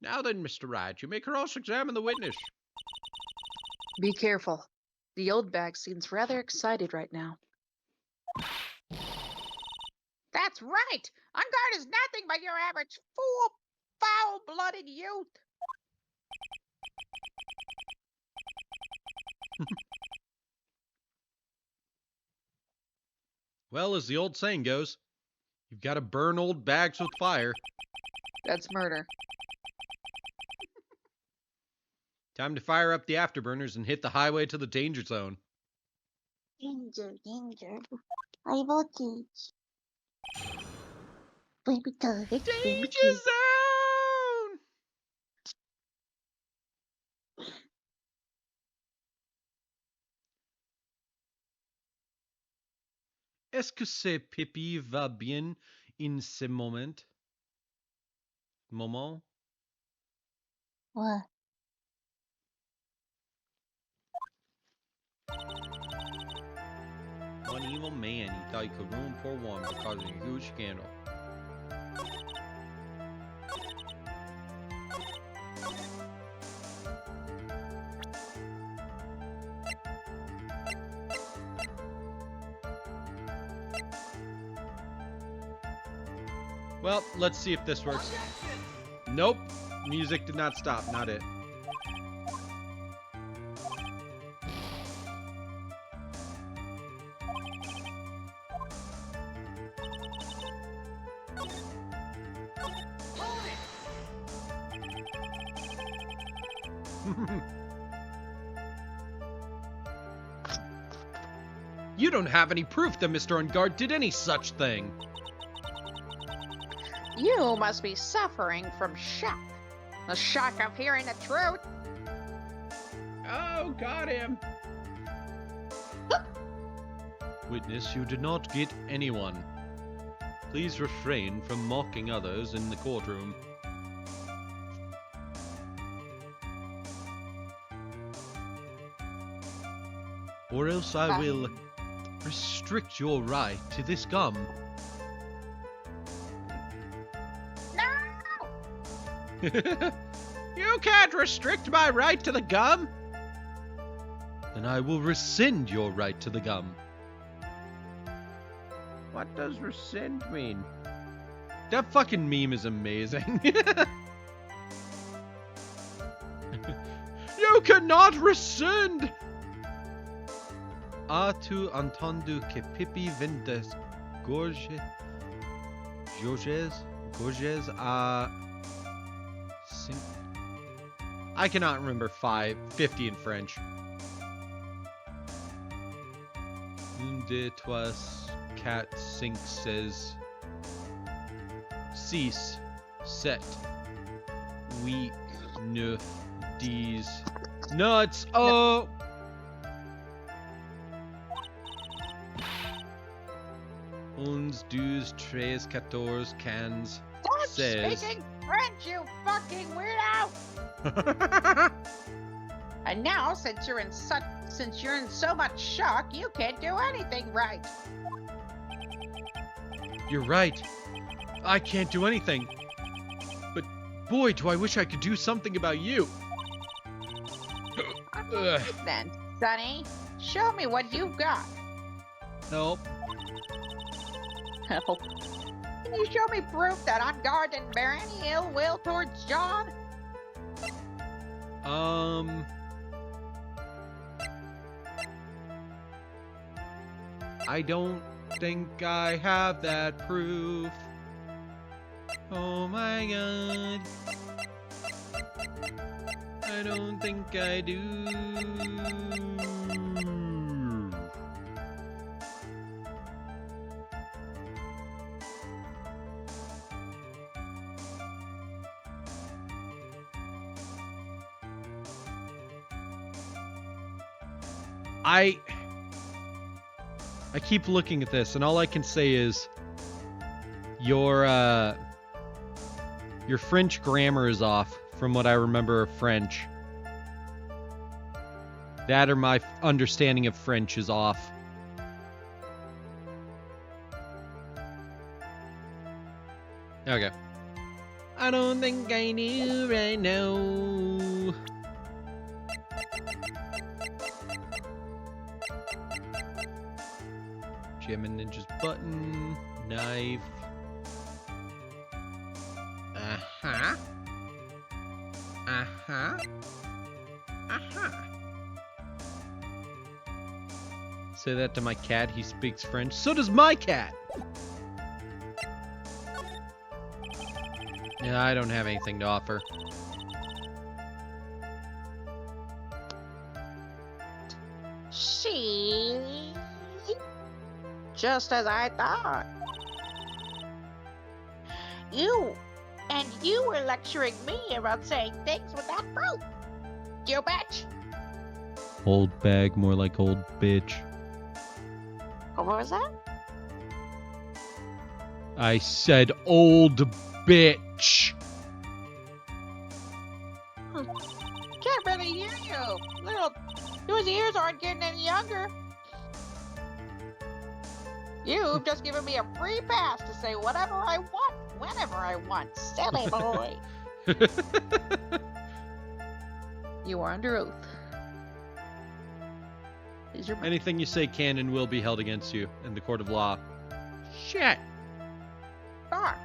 Now then, Mr. Wright, you may cross-examine the witness. Be careful. The old bag seems rather excited right now. That's right. Ungard is nothing but your average fool, foul-blooded youth. Well, as the old saying goes, You've got to burn old bags with fire. That's murder. Time to fire up the afterburners and hit the highway to the danger zone. Danger, danger. High voltage. Baby target, baby Danger target. zone! Est-ce que c'est Pippi va bien in ce moment? Moment? What? One evil man, he thought he could ruin poor one because of a huge scandal. Well, let's see if this works. Nope. Music did not stop. Not it. You don't have any proof that Mr. Ungard did any such thing. You must be suffering from shock. The shock of hearing the truth. Oh, got him. Witness, you did not get anyone. Please refrain from mocking others in the courtroom. Or else I will restrict your right to this gum. No! You can't restrict my right to the gum. Then I will rescind your right to the gum. What does rescind mean? That fucking meme is amazing. You cannot rescind! As-tu entendu que Pippi vint des gorges à... I cannot remember 50 in French. Un, deux, trois, quatre, cinq, six, six, sept, huit, neuf, dix. Nuts! Oh! Uns, deux, tres, quatorze, quinze, Stop seize. speaking French, you fucking weirdo! And now, since you're in so much shock, you can't do anything right. You're right. I can't do anything. But boy, do I wish I could do something about you. Ugh. Then, Sonny, show me what you've got. Help. Help. Can you show me proof that Ungard didn't bear any ill will towards John? I don't think I have that proof. Oh my god. I don't think I do. I keep looking at this, and all I can say is your French grammar is off from what I remember of French. That or my understanding of French is off. Okay. I don't think I do right now. Jamming Ninja's button, knife. Uh-huh. Uh-huh. Uh-huh. Say that to my cat, he speaks French. So does my cat! Yeah, I don't have anything to offer. See? Just as I thought. You were lecturing me about saying things without proof. You bitch. Old bag, more like old bitch. What was that? I said old bitch. Can't really hear you. Those ears aren't getting any younger. You've just given me a free pass to say whatever I want, whenever I want. Silly boy. You are under oath. These are mine. Anything you say can and will be held against you in the court of law. Shit. Fuck.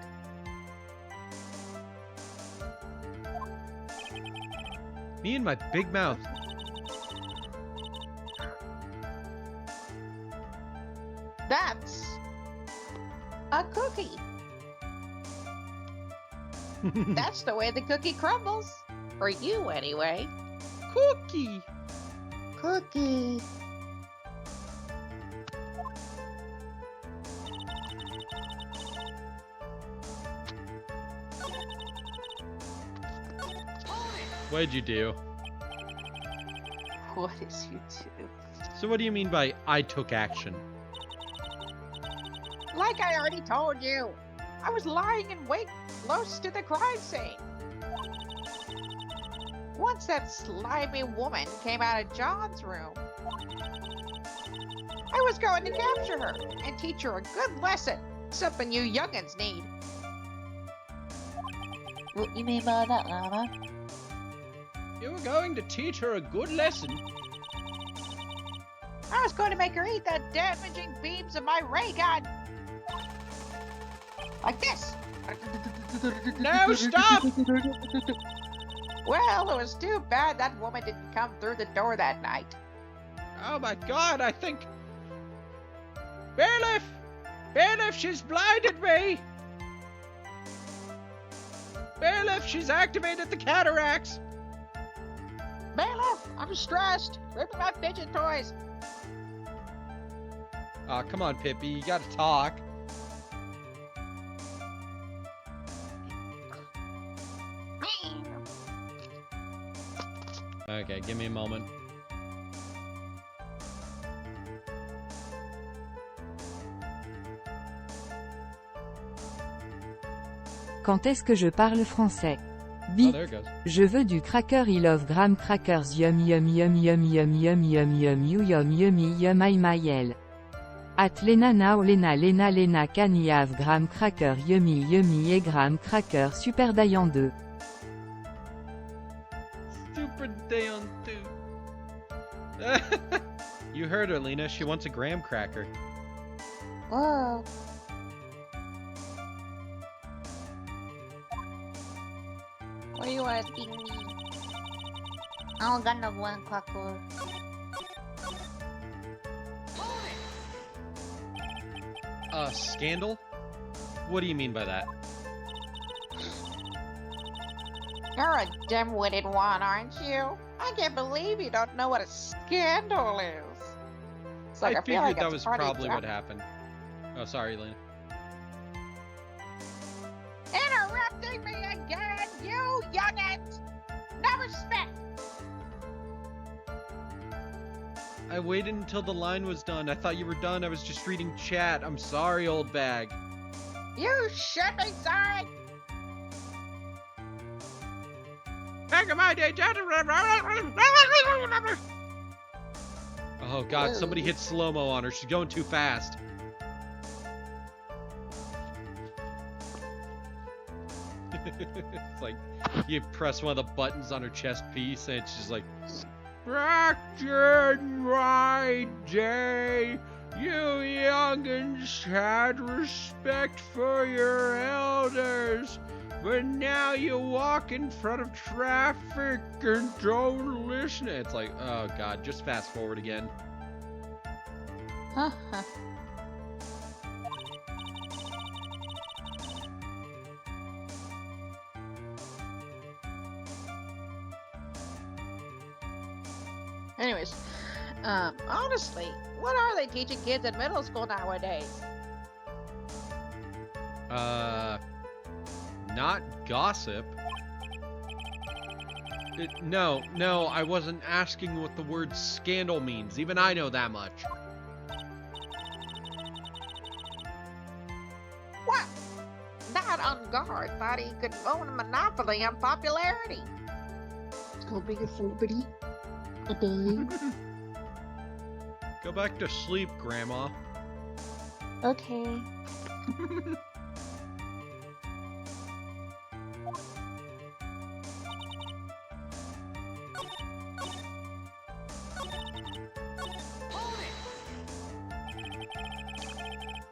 Me and my big mouth. That's a cookie. That's the way the cookie crumbles. For you, anyway. Cookie. Cookie. What'd you do? What is you do? So what do you mean by I took action? Like I already told you, I was lying in wait close to the crime scene. Once that slimy woman came out of John's room, I was going to capture her and teach her a good lesson, something you youngins need. What you mean by that, Llama? You were going to teach her a good lesson. I was going to make her eat the damaging beams of my ray gun. Like this. No, stop! Well, it was too bad that woman didn't come through the door that night. Oh my god, I think... Bailiff! Bailiff, she's blinded me! Bailiff, she's activated the cataracts! Bailiff, I'm stressed. Give me my fidget toys. Aw, come on, Pippi, you gotta talk. Okay, give me a moment. Quand est-ce que je parle français? Oh, Bip. there it goes. Je veux du cracker I love graham crackers yum yum yum yum yum yum yum yum you yum yummy yum I myel. At Lena now Lena Lena Lena can I have graham cracker yummy yummy et graham cracker super dayan 2. Super day on two. You heard her, Lena. She wants a graham cracker. Whoa. What are you asking me? I don't got no one cracker. Scandal? What do you mean by that? You're a dim-witted one, aren't you? I can't believe you don't know what a scandal is. It's like I I feel figured like that it's was pretty probably dra- what happened. Oh, sorry, Lena. Interrupting me again, you youngins! No respect! I waited until the line was done. I thought you were done. I was just reading chat. I'm sorry, old bag. You should be sorry! Back in my day, oh god, somebody hit slow-mo on her. She's going too fast. It's like you press one of the buttons on her chest piece and she's like, back in my day, you youngins had respect for your elders. But now you walk in front of traffic and don't listen. It's like, oh god, just fast forward again. Anyways, honestly, what are they teaching kids in middle school nowadays? Not gossip. No, I wasn't asking what the word scandal means. Even I know that much. What? That on guard thought he could own a monopoly on popularity. Go bigger celebrity. A day. Go back to sleep, Grandma. Okay.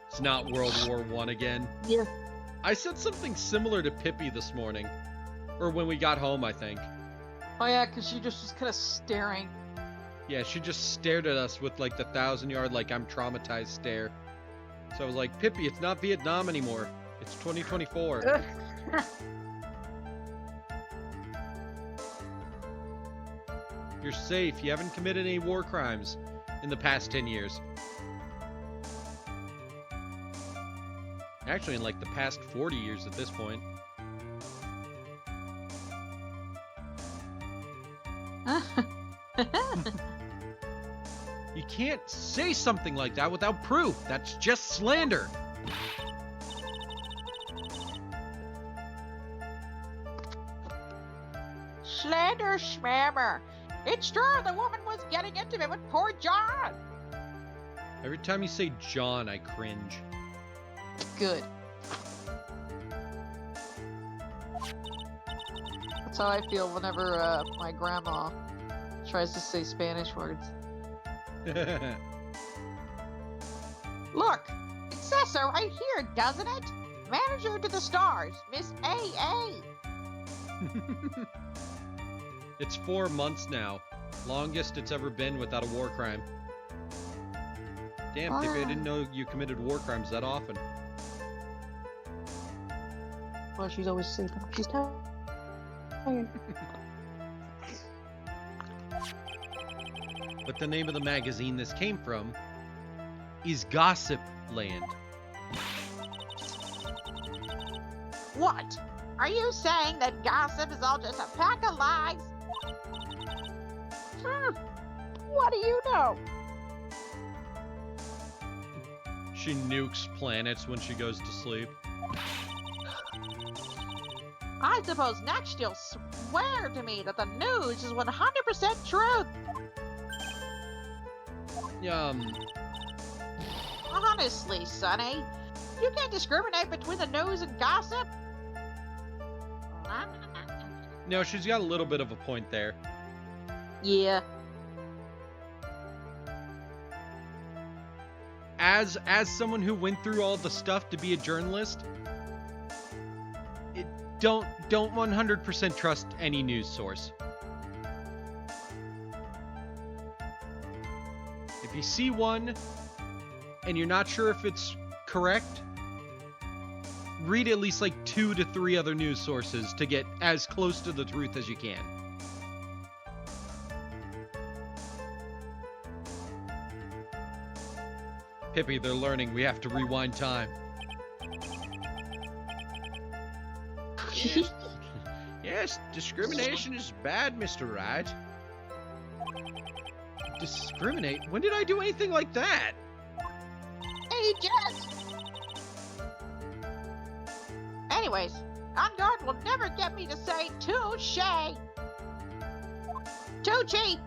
It's not World War I again. Yeah. I said something similar to Pippi this morning. Or when we got home, I think. Oh yeah, because she just was kind of staring. Yeah, she just stared at us with like the 1,000-yard, like I'm traumatized stare. So I was like, Pippi, it's not Vietnam anymore. It's 2024. You're safe. You haven't committed any war crimes in the past 10 years. Actually, in like the past 40 years at this point. You can't say something like that without proof. That's just slander. Slander schmammer. It's true, the woman was getting intimate with poor John. Every time you say John, I cringe. Good. That's how I feel whenever my grandma tries to say Spanish words. Look, it says so right here, doesn't it? Manager to the stars, Miss AA. It's 4 months now. Longest it's ever been without a war crime. Damn, Pippi, I didn't know you committed war crimes that often. Well, she's always sleeping. She's tired. But the name of the magazine this came from is Gossip Land. What? Are you saying that gossip is all just a pack of lies? What do you know? She nukes planets when she goes to sleep. I suppose next you'll swear to me that the news is 100% truth. Honestly, Sonny, you can't discriminate between the news and gossip? No, she's got a little bit of a point there. Yeah. As someone who went through all the stuff to be a journalist, don't 100% trust any news source. If you see one and you're not sure if it's correct, read at least like 2 to 3 other news sources to get as close to the truth as you can. Pippi, they're learning we have to rewind time. Yes, discrimination is bad, Mr. Wright. Discriminate? When did I do anything like that? Ages! Anyways, On Guard will never get me to say touche. Tucci!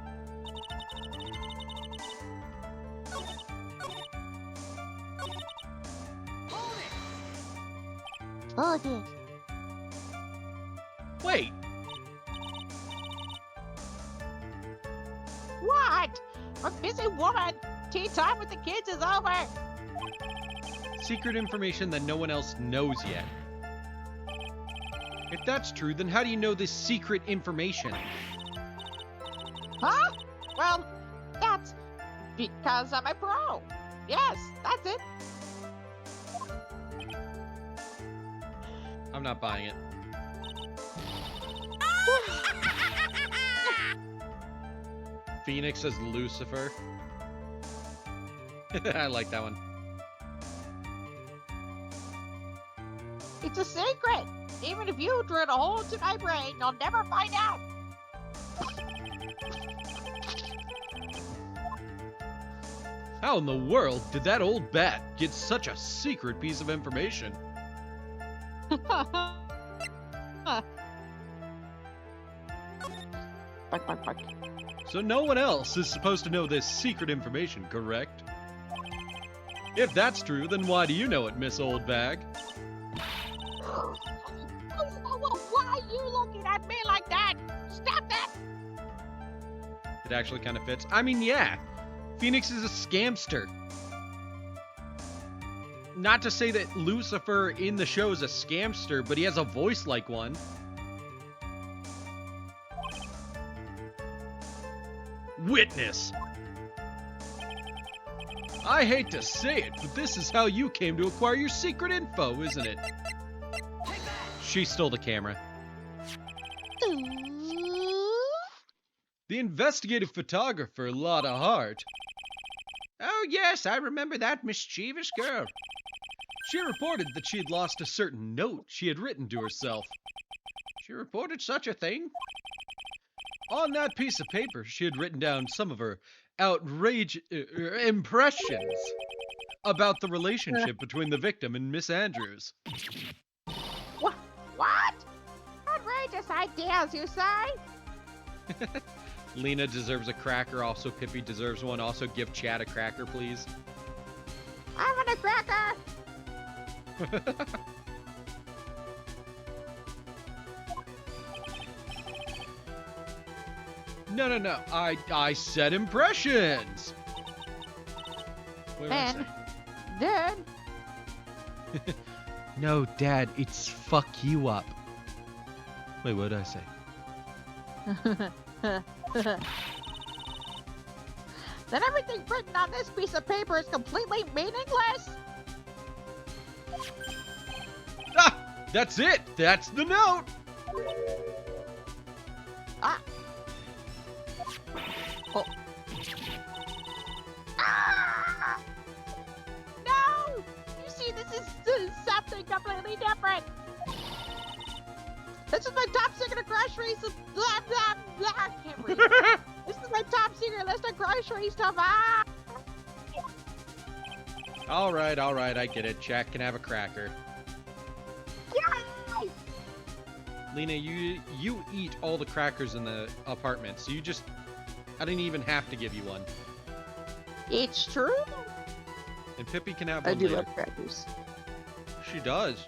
Hold it. Wait, What? I'm a busy woman. Tea time with the kids is over. secret information that no one else knows yet. If that's true, then how do you know this secret information? Huh? Well, that's because I'm a pro. Yes, that's it. I'm not buying it. Phoenix as Lucifer. I like that one. It's a secret. Even if you drill a hole into my brain, you'll never find out. How in the world did that old bat get such a secret piece of information? So no one else is supposed to know this secret information, correct? If that's true, then why do you know it, Miss Old Bag? Why are you looking at me like that? Stop that! It actually kind of fits. I mean, yeah, Phoenix is a scamster. Not to say that Lucifer in the show is a scamster, but he has a voice like one. Witness. I hate to say it, but this is how you came to acquire your secret info, isn't it? She stole the camera. The investigative photographer, Lotta Hart. Oh yes, I remember that mischievous girl. She reported that she had lost a certain note she had written to herself. She reported such a thing? On that piece of paper, she had written down some of her outrageous impressions about the relationship between the victim and Miss Andrews. What? Outrageous ideas, you say? Lena deserves a cracker. Also, Pippi deserves one. Also, give Chad a cracker, please. I want a cracker! No. I said impressions. Wait, what did I say? Then, No, Dad, it's fuck you up. Wait, what did I say? then everything written on this piece of paper is completely meaningless? Ah! That's it! That's the note! Ah! Oh. Ah! No! You see, this is something completely different! This is my top secret groceries. Blah, blah, blah. I can't read. This is my top secret list of grocery stuff. Ah! All right, I get it. Jack can have a cracker. Yay! Lena, you eat all the crackers in the apartment, so I didn't even have to give you one. It's true. And Pippi can have I one do later. love crackers. She does.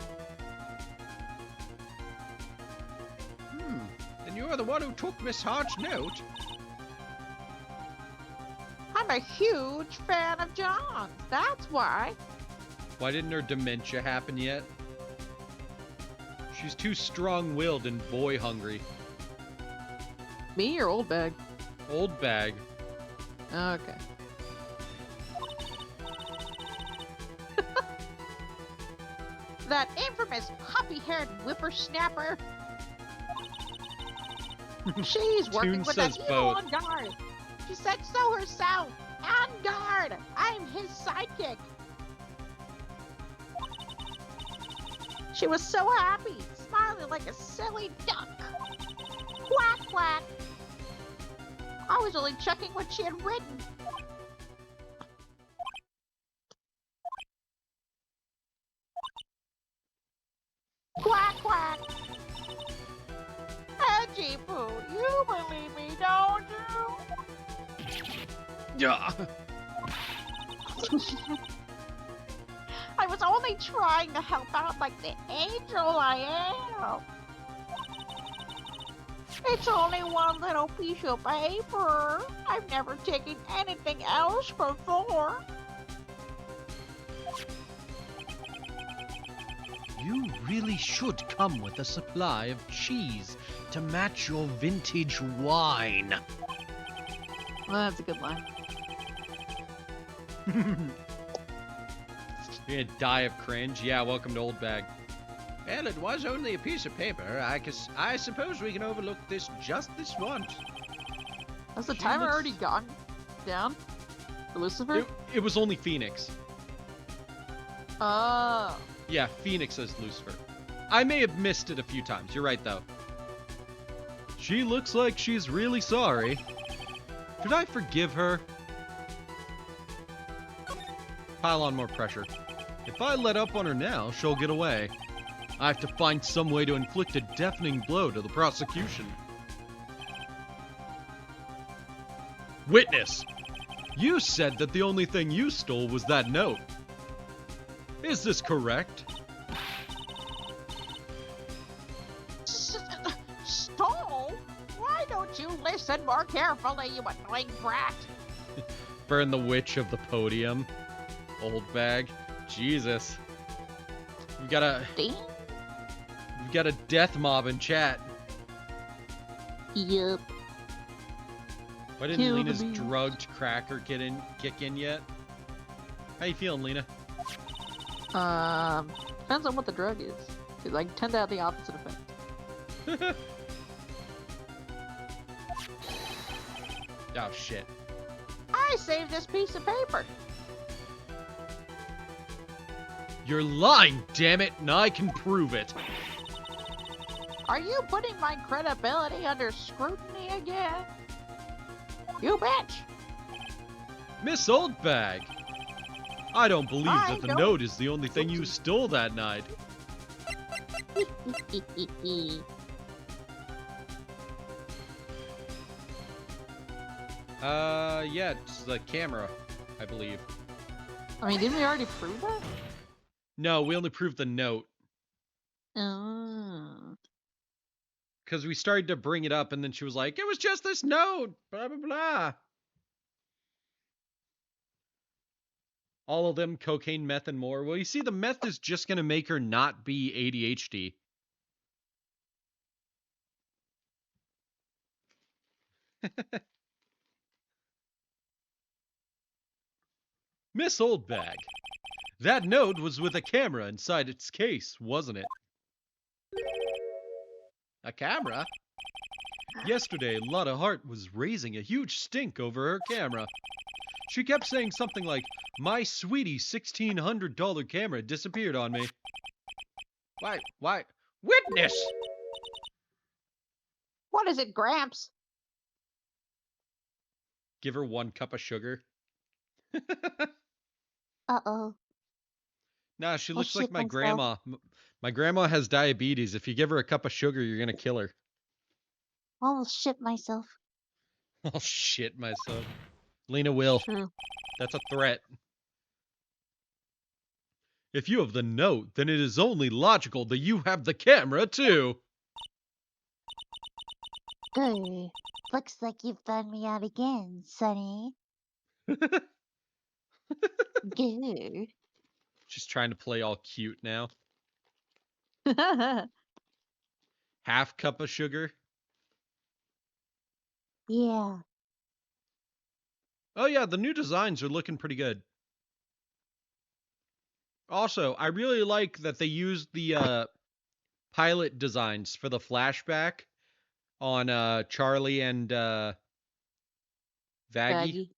And you're the one who took Miss Hart's note. I'm a huge fan of John's. That's why. Why didn't her dementia happen yet? She's too strong-willed and boy-hungry. Me or old bag? Old bag. Okay. That infamous puppy-haired whippersnapper. She's working Toon with says that evil both. on guard. She said so herself. On guard. I'm his sidekick. She was so happy, smiling like a silly duck. Quack, quack. I was only checking what she had written. Quack, quack. Edgy Poo, you believe me, don't you? Yeah. I was only trying to help out like the angel I am. It's only one little piece of paper. I've never taken anything else before. You really should come with a supply of cheese to match your vintage wine. Well, that's a good line. You're gonna die of cringe? Yeah, welcome to Old Bag. Well, it was only a piece of paper. I suppose we can overlook this just this once. Has the She timer looks- already gone down? For Lucifer? It was only Phoenix. Oh. Yeah, Phoenix as Lucifer. I may have missed it a few times. You're right, though. She looks like she's really sorry. Should I forgive her? Pile on more pressure. If I let up on her now, she'll get away. I have to find some way to inflict a deafening blow to the prosecution. Witness! You said that the only thing you stole was that note. Is this correct? Stole? Why don't you listen more carefully, you annoying brat? Burn the witch of the podium. Old bag. Jesus. We've got a death mob in chat. Yup. Why didn't Kill the Lena's beast. drugged cracker kick in yet? How you feeling, Lena? Depends on what the drug is. Cause I tend to have the opposite effect. Oh shit. I saved this piece of paper. You're lying, damn it, and I can prove it. Are you putting my credibility under scrutiny again? You bitch! Miss Oldbag. I don't believe I that the don't- note is the only thing you stole that night. Yeah, it's the camera, I believe. I mean, didn't we already prove that? No, we only proved the note. Oh. Because we started to bring it up, and then she was like, it was just this note, blah, blah, blah. All of them, cocaine, meth, and more. Well, you see, the meth is just going to make her not be ADHD. Miss Oldbag, that note was with a camera inside its case, wasn't it? A camera? Yesterday, Lotta Hart was raising a huge stink over her camera. She kept saying something like, my sweetie $1,600 camera disappeared on me. Why? Witness! What is it, Gramps? Give her 1 cup of sugar. Uh-oh. Nah, she I'll looks like shit my myself. grandma. My grandma has diabetes. If you give her a cup of sugar, you're gonna kill her. I'll shit myself. I'll shit myself. Lena will. True. That's a threat. If you have the note, then it is only logical that you have the camera, too. Good. Looks like you've found me out again, Sonny. Good. She's trying to play all cute now. Half cup of sugar. Yeah. Oh yeah, the new designs are looking pretty good. Also, I really like that they used the pilot designs for the flashback on Charlie and Vaggie. Baggy.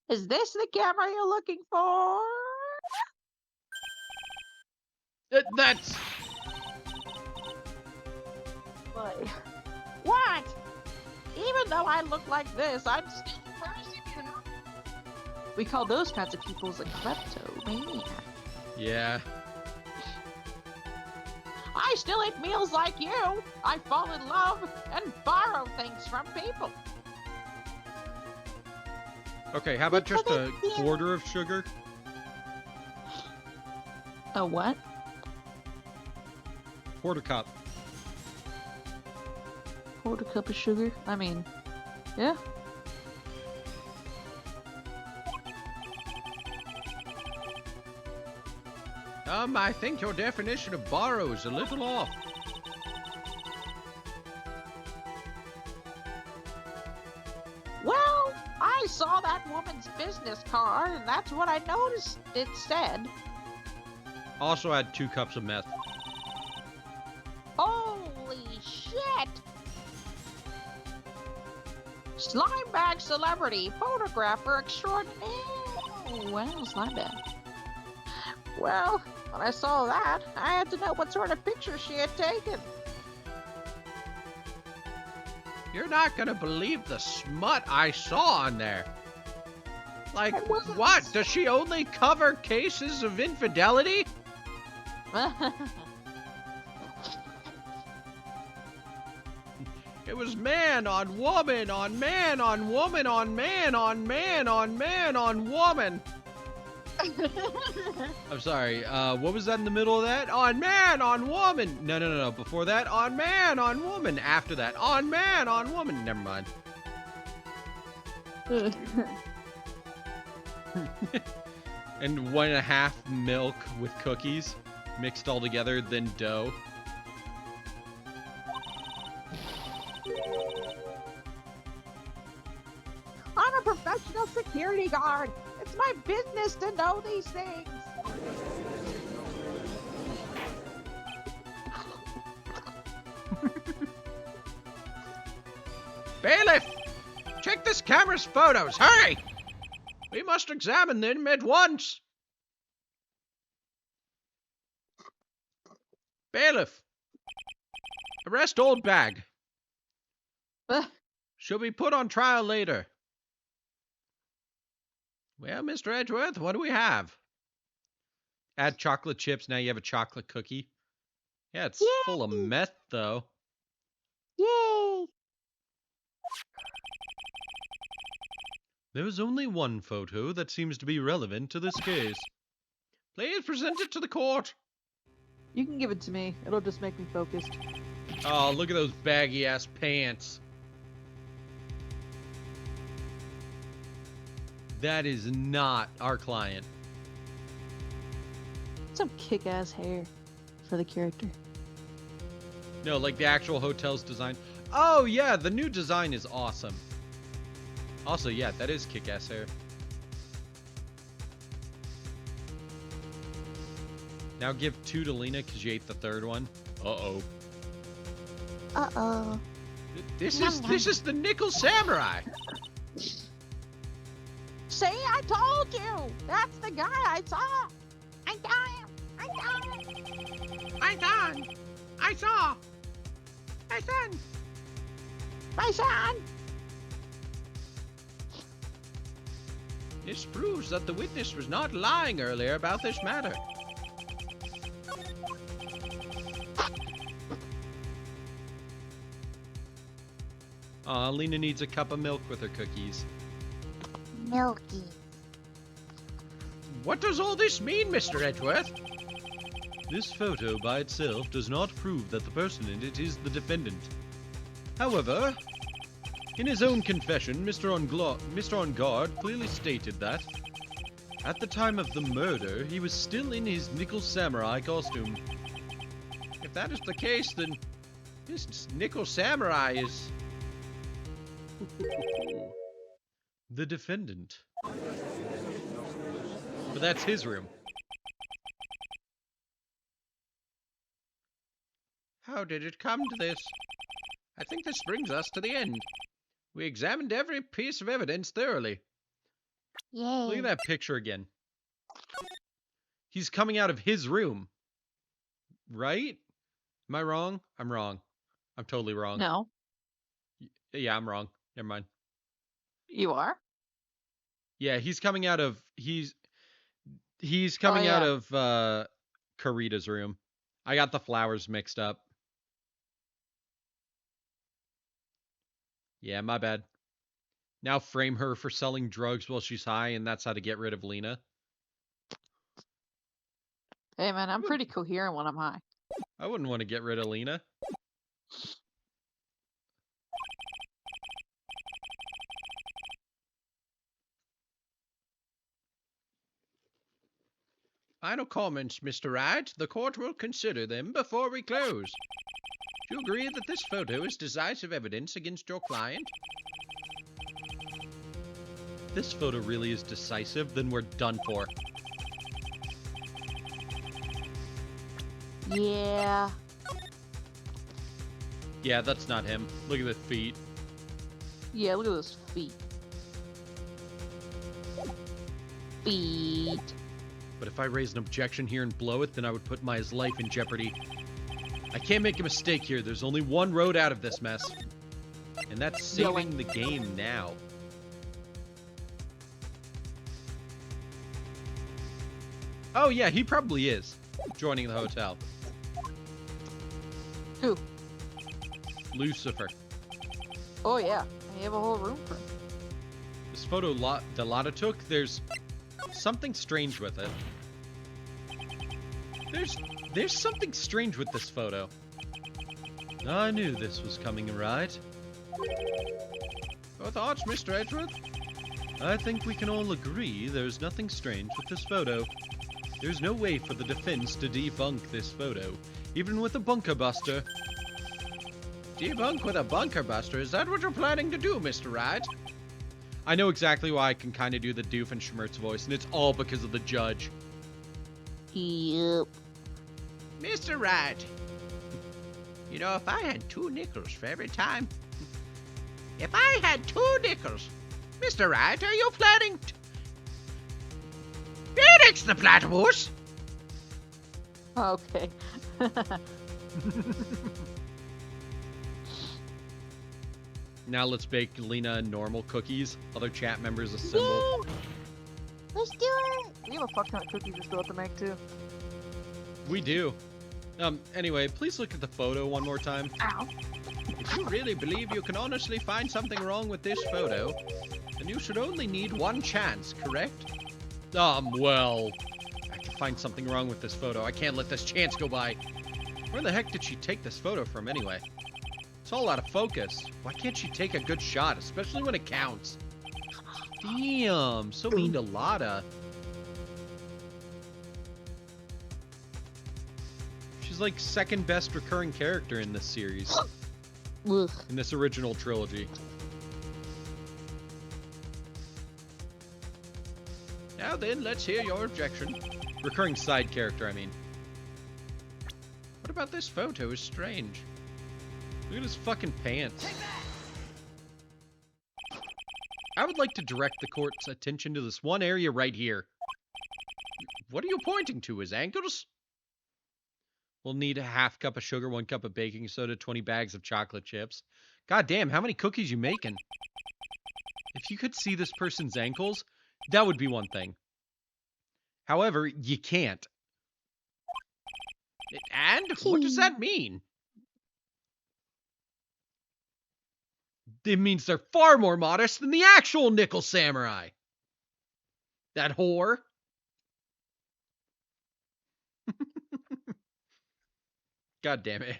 Is this the camera you're looking for? That's What? Even though I look like this, I'm still a person, you know? We call those kinds of people a kleptomaniac. yeah. I still eat meals like you. I fall in love and borrow things from people. Okay, how about Because just a it's the- quarter of sugar? A what? Quarter cup. Quarter cup of sugar? I mean, yeah. I think your definition of borrow is a little off. Well, I saw that woman's business card, and that's what I noticed it said. Also had 2 cups of meth. Holy shit! Slime bag celebrity, photographer extraordinaire. Oh, well, slime bag. Well, when I saw that, I had to know what sort of picture she had taken. You're not gonna believe the smut I saw on there. Like, I wasn't- what? Does she only cover cases of infidelity? It was man on woman on man on woman on man on man on man on woman. I'm sorry, what was that in the middle of that? On man on woman. No. Before that, on man on woman. After that, on man on woman. Never mind. And 1.5 milk with cookies mixed all together, then dough. I'm a professional security guard. It's my business to know these things. Bailiff! Check this camera's photos, hurry! We must examine them at once. Bailiff! Arrest old bag. She'll be put on trial later. Well, Mr. Edgeworth, what do we have? Add chocolate chips, now you have a chocolate cookie. Yeah, it's full of meth, though. Yay! There is only one photo that seems to be relevant to this case. Please present it to the court. You can give it to me. It'll just make me focused. Oh, look at those baggy-ass pants. That is not our client. Some kick-ass hair for the character. No, like the actual hotel's design. Oh, yeah, the new design is awesome. Also, yeah, that is kick-ass hair. Now give 2 to Lena because you ate the 3rd one. Uh-oh. Uh-oh. This is the Nickel Samurai. See, I told you. That's the guy I saw. I saw him. I saw him. I done. I saw. My son. My son. This proves that the witness was not lying earlier about this matter. Lena needs a cup of milk with her cookies. Milky. What does all this mean, Mr. Edgeworth? This photo by itself does not prove that the person in it is the defendant. However, in his own confession, Mr. On Guard clearly stated that, at the time of the murder, he was still in his Nickel Samurai costume. If that is the case, then this Nickel Samurai is... the defendant. But that's his room. How did it come to this? I think this brings us to the end. We examined every piece of evidence thoroughly. Yay. Look at that picture again. He's coming out of his room. Right? Am I wrong? I'm wrong. I'm totally wrong. No, Yeah, I'm wrong. Never mind. you are. Yeah, he's coming out of coming out yeah. of Karita's room. I got the flowers mixed up. Yeah, my bad. Now frame her for selling drugs while she's high, and that's how to get rid of Lena. Hey man, I'm pretty coherent when I'm high. I wouldn't want to get rid of Lena. Final comments, Mr. Wright. The court will consider them before we close. Do you agree that this photo is decisive evidence against your client? this photo really is decisive, then we're done for. Yeah. Yeah, that's not him. Look at the feet. Yeah, look at those feet. Feet. But if I raise an objection here and blow it, then I would put Maya's life in jeopardy. I can't make a mistake here. There's only one road out of this mess. And that's saving the game now. Oh yeah, he probably is. Joining the hotel. Who? Lucifer. Oh yeah, I have a whole room for him. This photo Lotta took, there's something strange with it. There's something strange with this photo. I knew this was coming, right? Your thoughts, Mr. Edgeworth? I think we can all agree there's nothing strange with this photo. There's no way for the defense to debunk this photo, even with a bunker buster. Debunk with a bunker buster? Is that what you're planning to do, Mr. Wright? I know exactly why I can kind of do the Doofenshmirtz voice, and it's all because of the judge. Yep. Mr. Wright, you know, if I had 2 nickels for every time... If I had 2 nickels... Mr. Wright, are you planning to... Phoenix the Platypus! Okay. Now let's bake Lena normal cookies. Other chat members assemble. Yay! Let's do it! We have a fuck ton of cookies we still have to make too. We do. Anyway, please look at the photo one more time. Ow. If you really believe you can honestly find something wrong with this photo, then you should only need 1 chance, correct? Well, I have to find something wrong with this photo. I can't let this chance go by. Where the heck did she take this photo from anyway? It's all out of focus. Why can't she take a good shot, especially when it counts? Damn, so mean to Lotta. She's like second best recurring character in this series. Ugh. In this original trilogy. Now then, let's hear your objection. Recurring side character, I mean. What about this photo is strange? Look at his fucking pants. I would like to direct the court's attention to this one area right here. What are you pointing to? His ankles? We'll need a half cup of sugar, 1 cup of baking soda, 20 bags of chocolate chips. God damn, how many cookies you making? If you could see this person's ankles, that would be one thing. However, you can't. And what does that mean? It means they're far more modest than the actual Nickel Samurai. That whore. God damn it.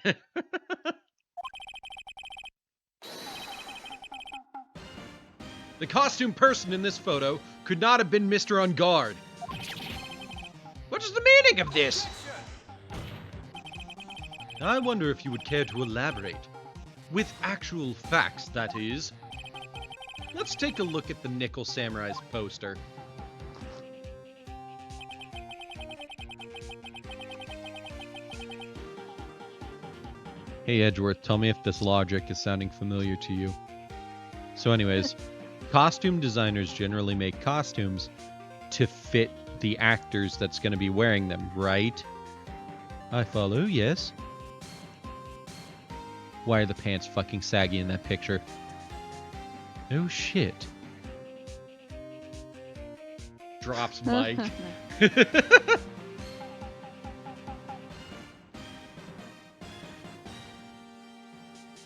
The costume person in this photo could not have been Mr. On Guard. What is the meaning of this? I wonder if you would care to elaborate. With actual facts, that is. Let's take a look at the Nickel Samurai's poster. Hey Edgeworth, tell me if this logic is sounding familiar to you. So anyways, costume designers generally make costumes to fit the actors that's going to be wearing them, right? I follow, yes. Why are the pants fucking saggy in that picture? Oh shit. Drops mic.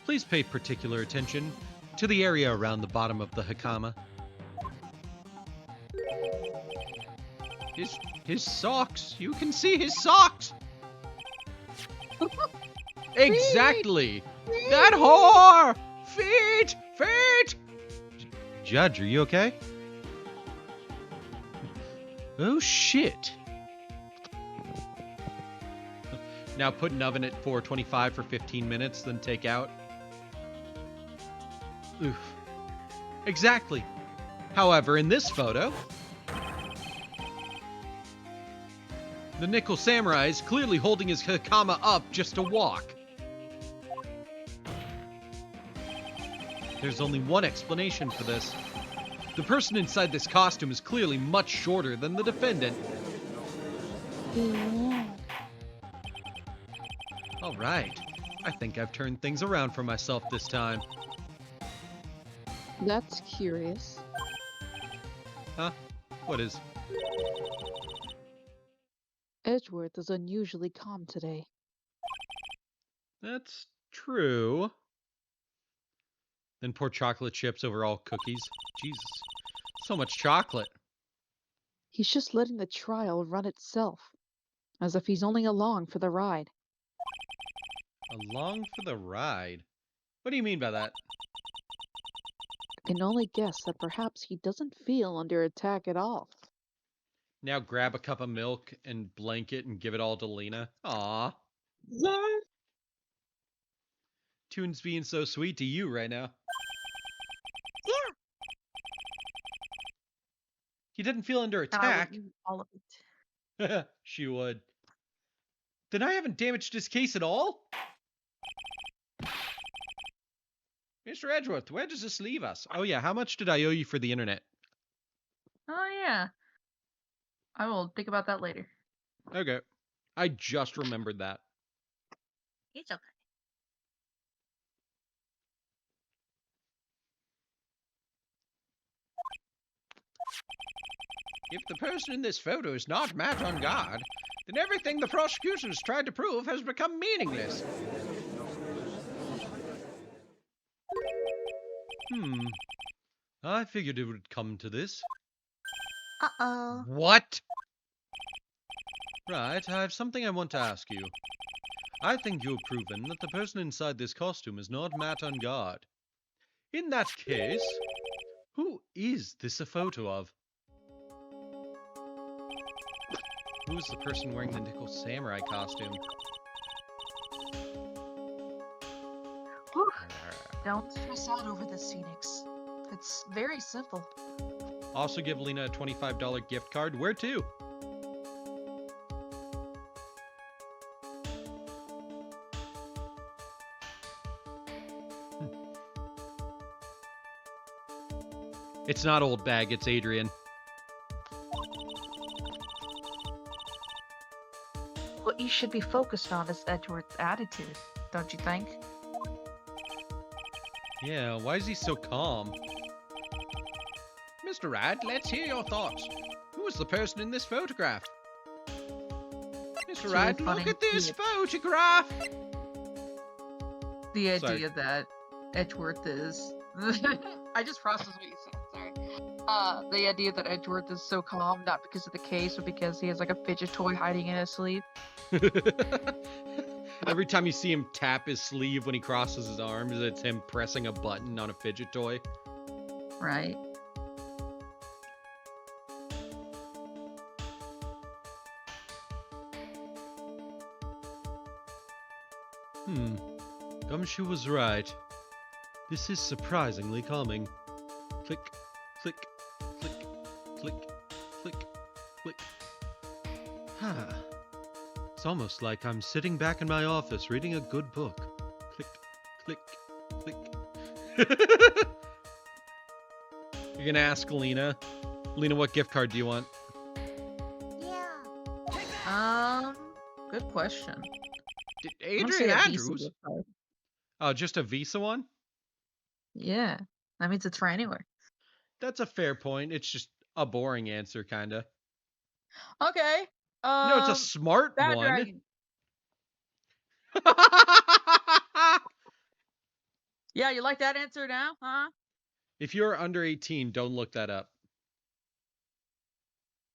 Please pay particular attention to the area around the bottom of the hakama. His socks. You can see his socks. Exactly. That whore. Feet. Feet. Judge, are you okay? Oh shit. Now put an oven at 425 for 15 minutes, then take out. Oof. Exactly. However, in this photo, the Nickel Samurai is clearly holding his Hakama up just to walk. There's only one explanation for this. The person inside this costume is clearly much shorter than the defendant. All right. I think I've turned things around for myself this time. That's curious. Huh? What is? Edgeworth is unusually calm today. That's true. Then pour chocolate chips over all cookies. Jesus. So much chocolate. He's just letting the trial run itself, as if he's only along for the ride. Along for the ride? What do you mean by that? I can only guess that perhaps he doesn't feel under attack at all. Now grab a cup of milk and blanket and give it all to Lena. Aw. Yeah. Toon's being so sweet to you right now. Yeah. He didn't feel under I would attack. eat all of it. She would. Then I haven't damaged his case at all? Mr. Edgeworth, where does this leave us? Oh yeah, how much did I owe you for the internet? Oh yeah. I will think about that later. Okay. I just remembered that. It's okay. If the person in this photo is not Matt on guard, then everything the prosecutors tried to prove has become meaningless. I figured it would come to this. Uh-oh. What? Right, I have something I want to ask you. I think you've proven that the person inside this costume is not Matt on guard. In that case, who is this a photo of? Who is the person wearing the Nickel Samurai costume? Whew. Don't stress out over this, Phoenix. It's very simple. Also give Lena a $25 gift card. Where to? It's not Old Bag, it's Adrian. What you should be focused on is Edgeworth's attitude, don't you think? Yeah, why is he so calm? Mr. Wright, let's hear your thoughts. Who is the person in this photograph? Mr. Too Wright, funny. look at this Yeah. photograph! The Sorry. idea that Edgeworth is... I just processed what you said, sorry. The idea that Edgeworth is so calm, not because of the case, but because he has like a fidget toy hiding in his sleeve. Every time you see him tap his sleeve when he crosses his arms, it's him pressing a button on a fidget toy. Right. Gumshoe was right. This is surprisingly calming. Click, click, click, click, click, click. It's almost like I'm sitting back in my office reading a good book. Click, click, click. You're gonna ask Lena. Lena, what gift card do you want? Yeah. Good question. Adrian I wanna say a Visa Andrews? gift card. Oh, just a Visa one? Yeah, that means it's for anywhere. That's a fair point. It's just a boring answer, kinda. Okay. No, it's a smart Bad one. Dragon. Yeah, you like that answer now, huh? If you're under 18, don't look that up.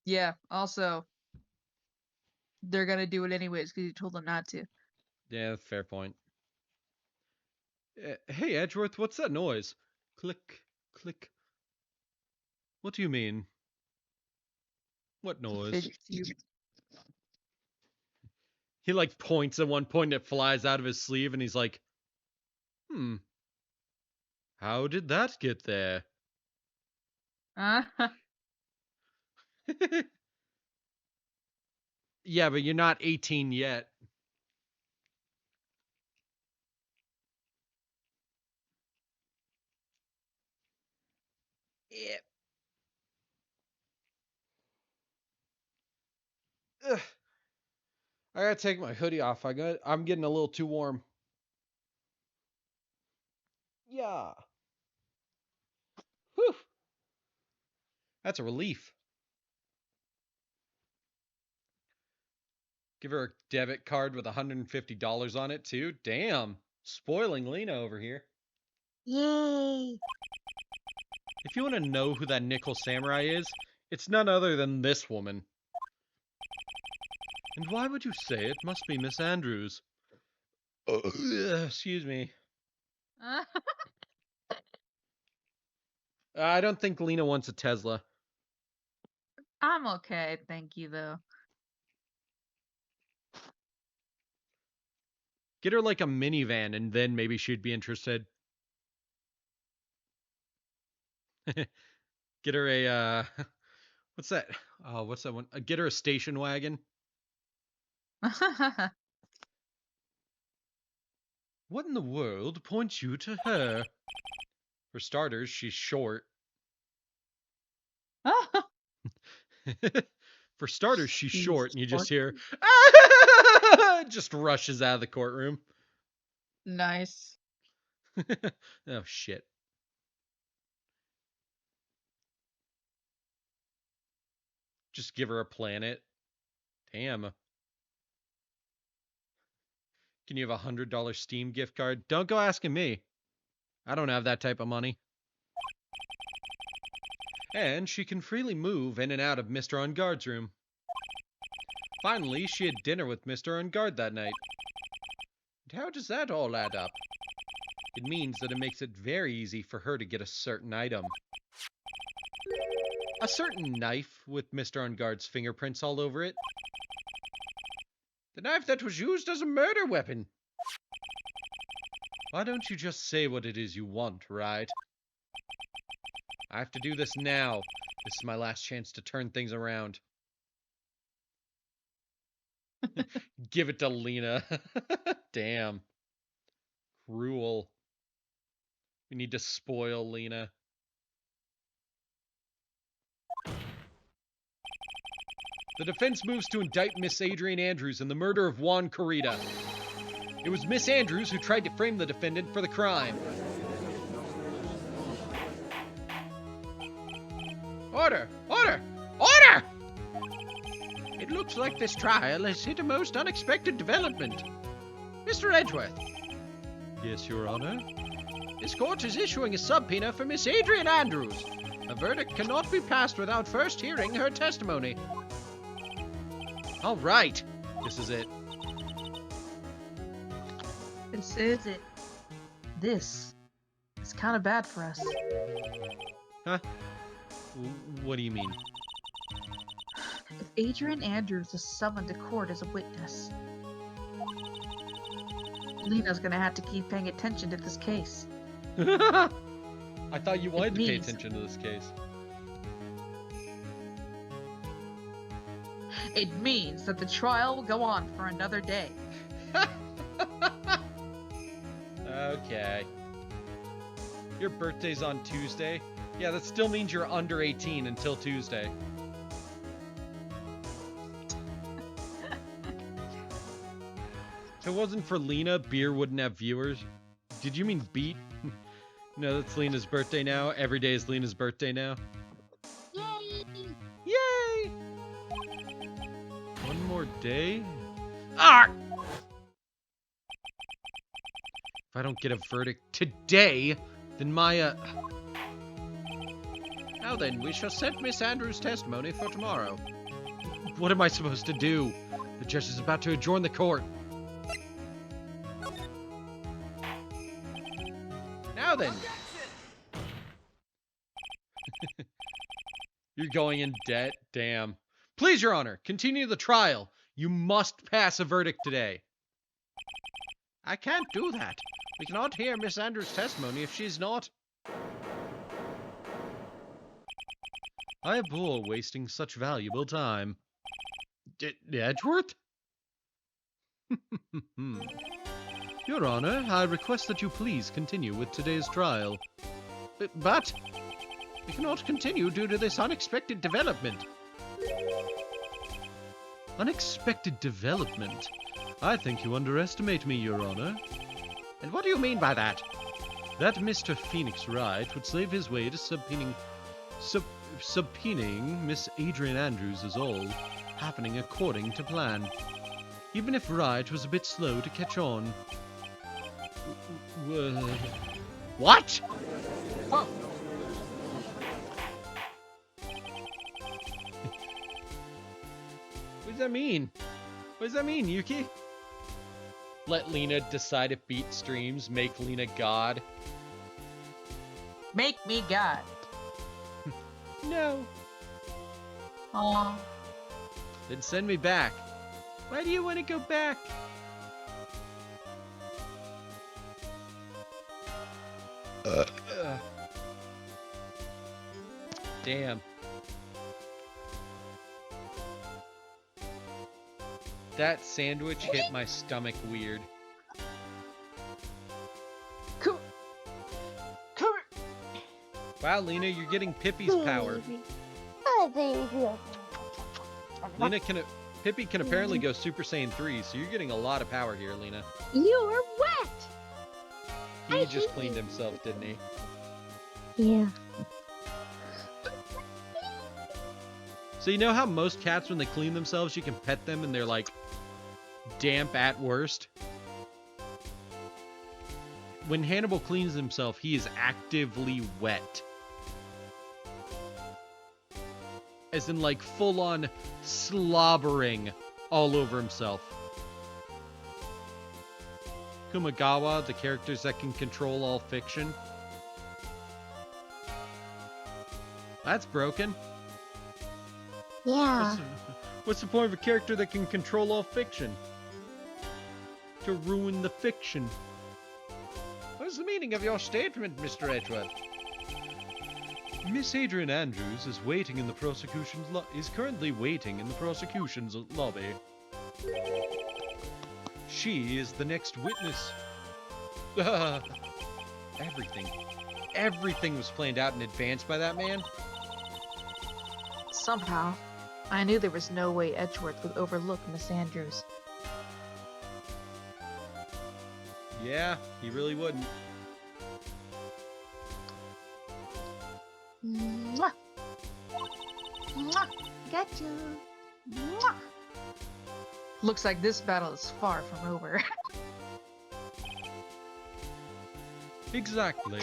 Yeah. Also, they're gonna do it anyways because you told them not to. Yeah, fair point. Hey, Edgeworth, what's that noise? Click, click. What do you mean? What noise? Fidget cube. He like points at one point and it flies out of his sleeve and he's like, how did that get there? Yeah, but you're not 18 yet. Yeah. Ugh. I gotta take my hoodie off. I'm getting a little too warm. Yeah. Whew. That's a relief. Give her a debit card with $150 on it, too. Damn. Spoiling Lena over here. Yay! If you want to know who that nickel samurai is, it's none other than this woman. And why would you say it must be Miss Andrews? Excuse me. I don't think Lena wants a Tesla. I'm okay, thank you, though. Get her like a minivan and then maybe she'd be interested. Get her a, what's that? Oh, what's that one? Get her a station wagon. What in the world points you to her? For starters, she's short. For starters, she's short, and you just hear, just rushes out of the courtroom. Nice. Oh, shit. Just give her a planet. Damn. Can you have $100 Steam gift card? Don't go asking me. I don't have that type of money. And she can freely move in and out of Mr. On Guard's room. Finally, she had dinner with Mr. On Guard that night. And how does that all add up? It means that it makes it very easy for her to get a certain item. A certain knife with Mr. On Guard's fingerprints all over it. The knife that was used as a murder weapon. Why don't you just say what it is you want, Wright? I have to do this now. This is my last chance to turn things around. Give it to Lena. Damn. Cruel. We need to spoil Lena. The defense moves to indict Miss Adrian Andrews in the murder of Juan Corrida. It was Miss Andrews who tried to frame the defendant for the crime. Order! Order! Order! It looks like this trial has hit a most unexpected development. Mr. Edgeworth. Yes, Your Honor? This court is issuing a subpoena for Miss Adrian Andrews. A verdict cannot be passed without first hearing her testimony. All right. This is it. This is it. This is kind of bad for us. Huh? What do you mean? If Adrian Andrews is summoned to court as a witness, Lena's gonna have to keep paying attention to this case. I thought you wanted to pay means- attention to this case. It means that the trial will go on for another day. Okay. Your birthday's on Tuesday? Yeah, that still means you're under 18 until Tuesday. If it wasn't for Lena, beer wouldn't have viewers. Did you mean beat? No, that's Lena's birthday now. Every day is Lena's birthday now. Yay! Yay! One more day? Ah! If I don't get a verdict today, then my, Now then, we shall set Miss Andrews' testimony for tomorrow. What am I supposed to do? The judge is about to adjourn the court. Now then. You're going in debt? Damn. Please, Your Honor, continue the trial. You must pass a verdict today. I can't do that. We cannot hear Miss Andrews' testimony if she's not. I abhor wasting such valuable time. Edgeworth? Your Honor, I request that you please continue with today's trial. But we cannot continue due to this unexpected development. Unexpected development? I think you underestimate me, Your Honor. And what do you mean by that? That Mr. Phoenix Wright would slave his way to subpoenaing Miss Adrian Andrews is all happening according to plan. Even if Wright was a bit slow to catch on. What? Whoa. What does that mean? What does that mean, Yuki? Let Lena decide if beat streams make Lena God. Make me God. No. Aw. Then send me back. Why do you want to go back? Damn. That sandwich hit my stomach weird. Come. Come. Wow, Lena, you're getting Pippi's power. Oh, baby. Lena Pippi can apparently go Super Saiyan 3, so you're getting a lot of power here, Lena. You're wet. He just cleaned himself, didn't he? Yeah. So you know how most cats, when they clean themselves, you can pet them and they're like damp at worst? When Hannibal cleans himself, he is actively wet. As in like full-on slobbering all over himself. Kumagawa, the characters that can control all fiction. That's broken. Yeah. What's the point of a character that can control all fiction? To ruin the fiction. What is the meaning of your statement, Mr. Edgeworth? Miss Adrian Andrews is waiting in the prosecution's currently waiting in the prosecution's lobby. She is the next witness. Everything was planned out in advance by that man. Somehow, I knew there was no way Edgeworth would overlook Miss Andrews. Yeah, he really wouldn't. Mwah. Mwah. Got you. Mwah. Looks like this battle is far from over. Exactly.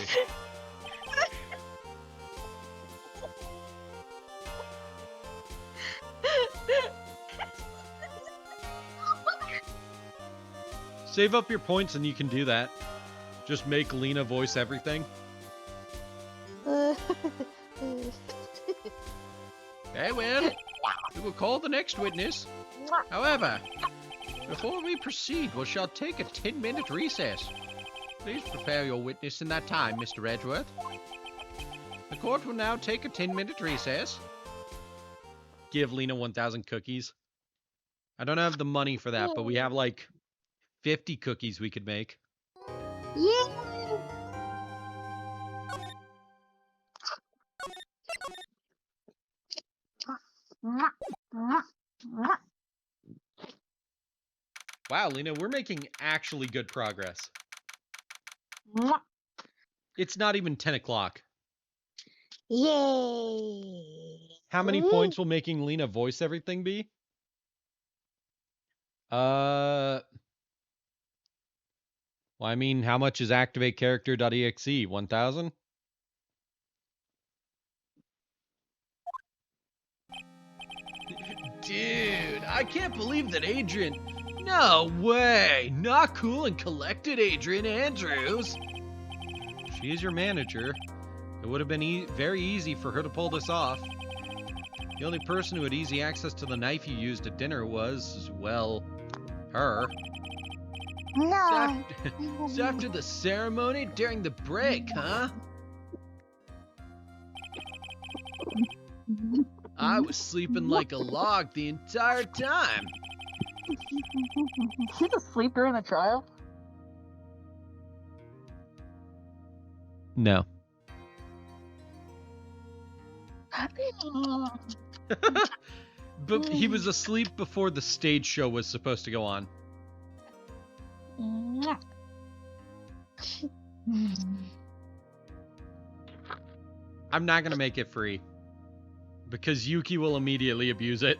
Save up your points and you can do that. Just make Lena voice everything. Very well. We will call the next witness. However, before we proceed, we shall take a 10-minute recess. Please prepare your witness in that time, Mr. Edgeworth. The court will now take a 10-minute recess. Give Lena 1,000 cookies. I don't have the money for that, but we have like 50 cookies we could make. Yeah. Wow, Lena, we're making actually good progress. It's not even 10 o'clock. Yay. How many points will making Lena voice everything be? Well, I mean, how much is activate character.exe? 1,000? Dude, I can't believe that Adrian... No way! Not cool and collected, Adrian Andrews! She is your manager. It would have been very easy for her to pull this off. The only person who had easy access to the knife you used at dinner was, well, her. No. So after the ceremony during the break, huh? I was sleeping like a log the entire time. She's asleep during the trial? No. But he was asleep before the stage show was supposed to go on. I'm not gonna make it free. Because Yuki will immediately abuse it.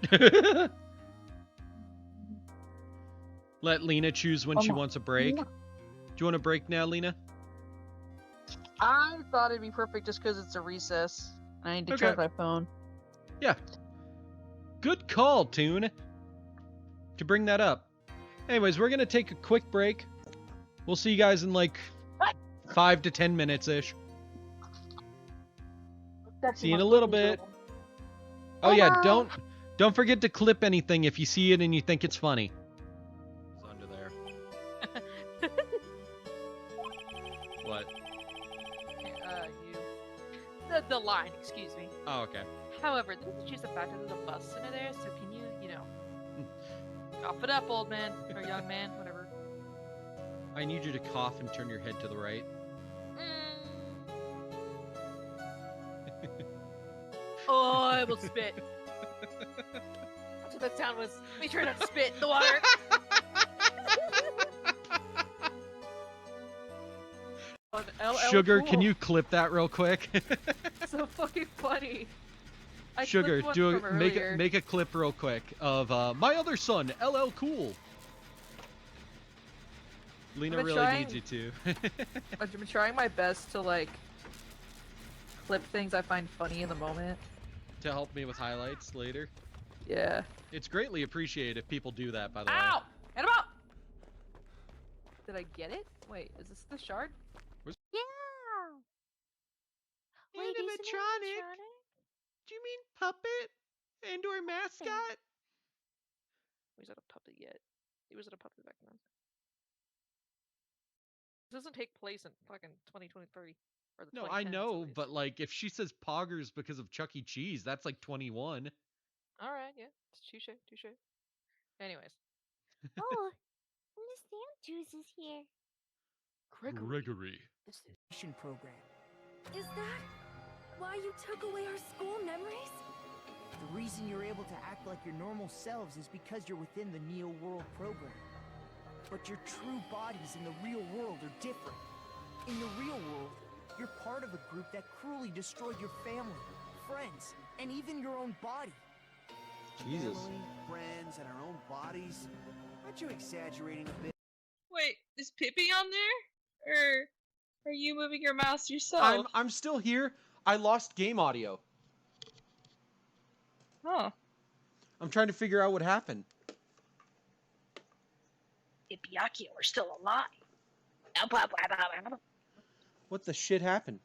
Let Lena choose when she wants a break. Do you want a break now, Lena? I thought it'd be perfect just because it's a recess. I need to Okay. charge my phone. Yeah. Good call, Toon. To bring that up. Anyways, we're gonna take a quick break. We'll see you guys in like 5 to 10 minutes-ish. See you in a little bit. Oh yeah, don't forget to clip anything if you see it and you think it's funny. It's under there. What? You. The line, excuse me. Oh, okay. However, there is just a fact that there's a bus center there, so can you know, cough it up, old man, or young man, whatever. I need you to cough and turn your head to the right. Oh, I will spit. That's what that sound was. Me trying not to spit in the water. Sugar, can you clip that real quick? So fucking funny. I Sugar, clipped one do from make earlier. make a clip real quick of my other son, LL Cool. Lena been really trying. needs you to. I've been trying my best to like clip things I find funny in the moment. To help me with highlights later. Yeah. It's greatly appreciated if people do that, by the way. Ow! Hit him up! Did I get it? Wait, is this the shard? Yeah. Wait, isn't it animatronic? Do you mean puppet? And or mascot? Was that a puppet yet? He was at a puppet back then. This doesn't take place in fucking 2023. Or the No, I 2010s, at know, least. but like if she says poggers because of Chuck E. Cheese, that's like 21. Alright, yeah. Touche, touche. Anyways. Oh, and the Sam Juice is here. Gregory. Program. Is that why you took away our school memories? The reason you're able to act like your normal selves is because you're within the Neo World program. But your true bodies in the real world are different. In the real world, you're part of a group that cruelly destroyed your family, friends, and even your own body. Jesus. Family, friends, and our own bodies? Aren't you exaggerating a bit? Wait, is Pippi on there? Or are you moving your mouse yourself? I'm still here. I lost game audio. Huh. I'm trying to figure out what happened. Pippi Akio are still alive. What the shit happened?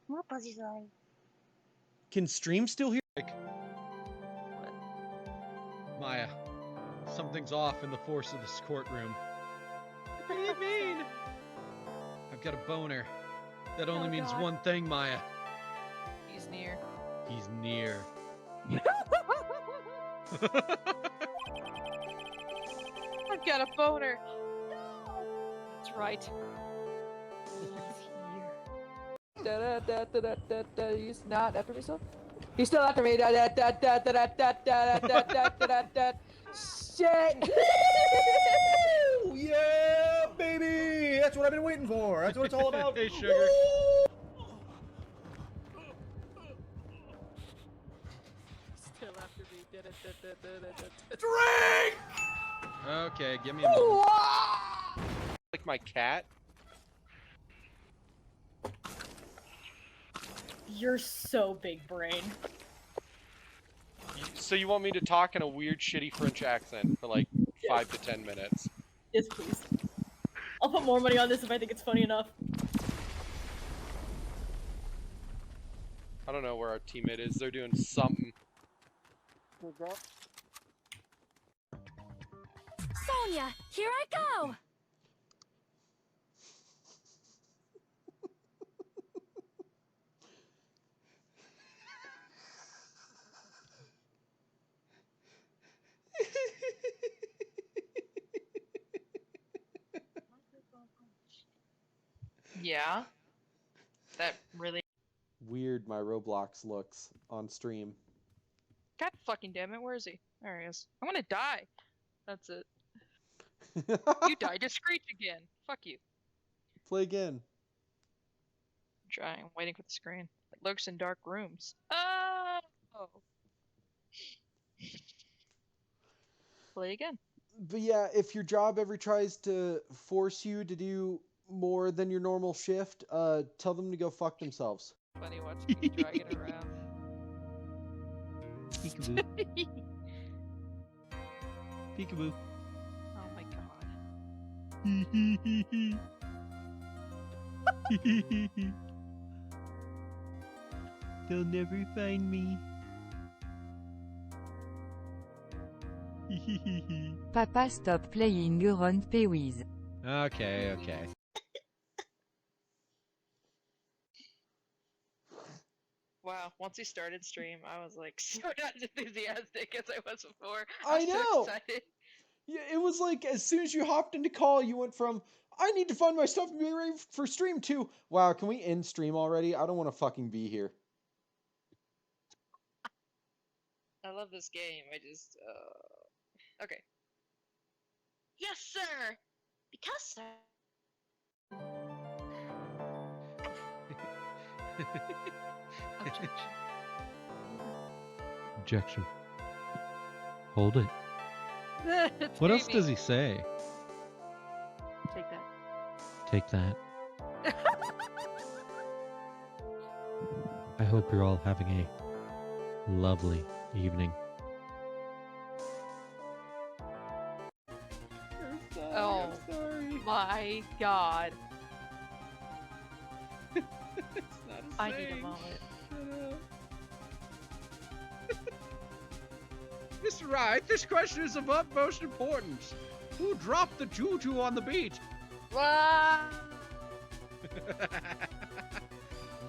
More Buzzy's alive. Can stream still hear? Maya, something's off in the force of this courtroom. What do you mean? I've got a boner. That only means God. one thing, Maya. He's near. He's near. I've got a boner. That's right. He's here. He's not after me still? He's still after me. Shit! Yeah, baby! That's what I've been waiting for. That's what it's all about. Hey, Sugar. Still after me. Drink! Okay, give me a moment. Like my cat? You're so big brain. So you want me to talk in a weird, shitty French accent for like 5 to 10 minutes? Yes, please. I'll put more money on this if I think it's funny enough. I don't know where our teammate is. They're doing something. Sonia, here I go! Yeah. That really. Weird my Roblox looks on stream. God fucking damn it, where is he? There he is. I'm gonna die. That's it. You died to Screech again. Fuck you. Play again. I'm trying. I'm waiting for the screen. It lurks in dark rooms. Oh! Play again. But yeah, if your job ever tries to force you to do more than your normal shift, tell them to go fuck themselves. Funny watching you drag it around. Peekaboo. Peekaboo. Oh my god. They'll never find me. Papa stop playing around pewees. Okay, okay. Wow, once he started stream, I was like so not as enthusiastic as I was before. I I'm know! so excited. Yeah, it was like as soon as you hopped into call, you went from I need to find my stuff and be ready for stream to wow, can we end stream already? I don't want to fucking be here. I love this game. I just okay. Yes, sir. Because, sir. Objection. Objection. Hold it. It's What else baby. does he say? Take that. Take that. I hope you're all having a lovely evening. Oh my god. I need a vomit. Mr. Wright, this question is of utmost importance. Who dropped the juju on the beat?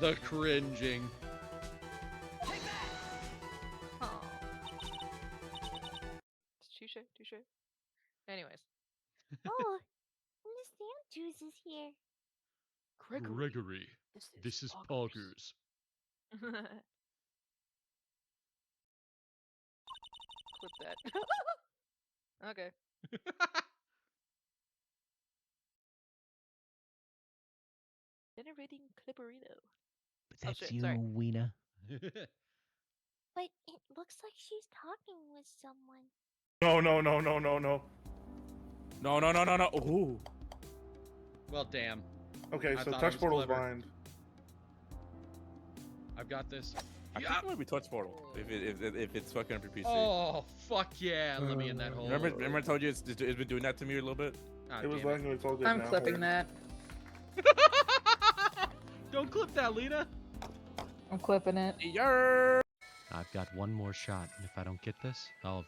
The cringing. Oh. Touche, touche. Anyways. Oh, Miss Sam Juice is here. Gregory, this is Poggers. Clip that. Okay. Generating clipperino. But that's shit, sorry. Wiener. But it looks like she's talking with someone. No, no, no, no, no, no. No, no, no, no, no. Ooh. Well, damn. Okay, I so thought I touch was portal's clever. behind. I've got this. I think it might be touch portal if it's fucking up your PC. Oh, fuck yeah. Let me in that hole. Remember I told you it's been doing that to me a little bit? Ah, It was damn lagging when I told you. I'm now. clipping that. Don't clip that, Lena. I'm clipping it. Yarr! I've got one more shot, and if I don't get this, I'll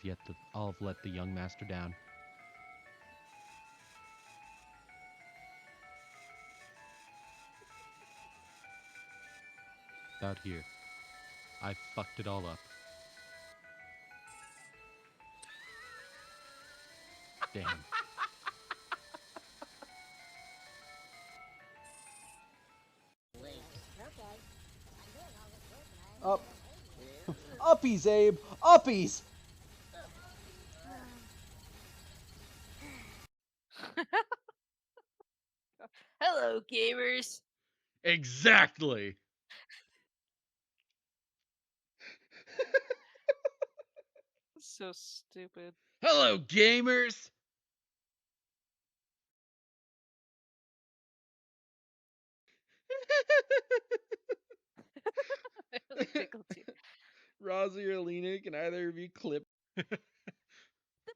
have let the young master down. About here. I fucked it all up. Damn. Up. Uppies, Abe. Uppies. Hello, gamers. Exactly. So stupid. Hello, gamers. I really tickled you. Rosie or Lena, can either of you clip? The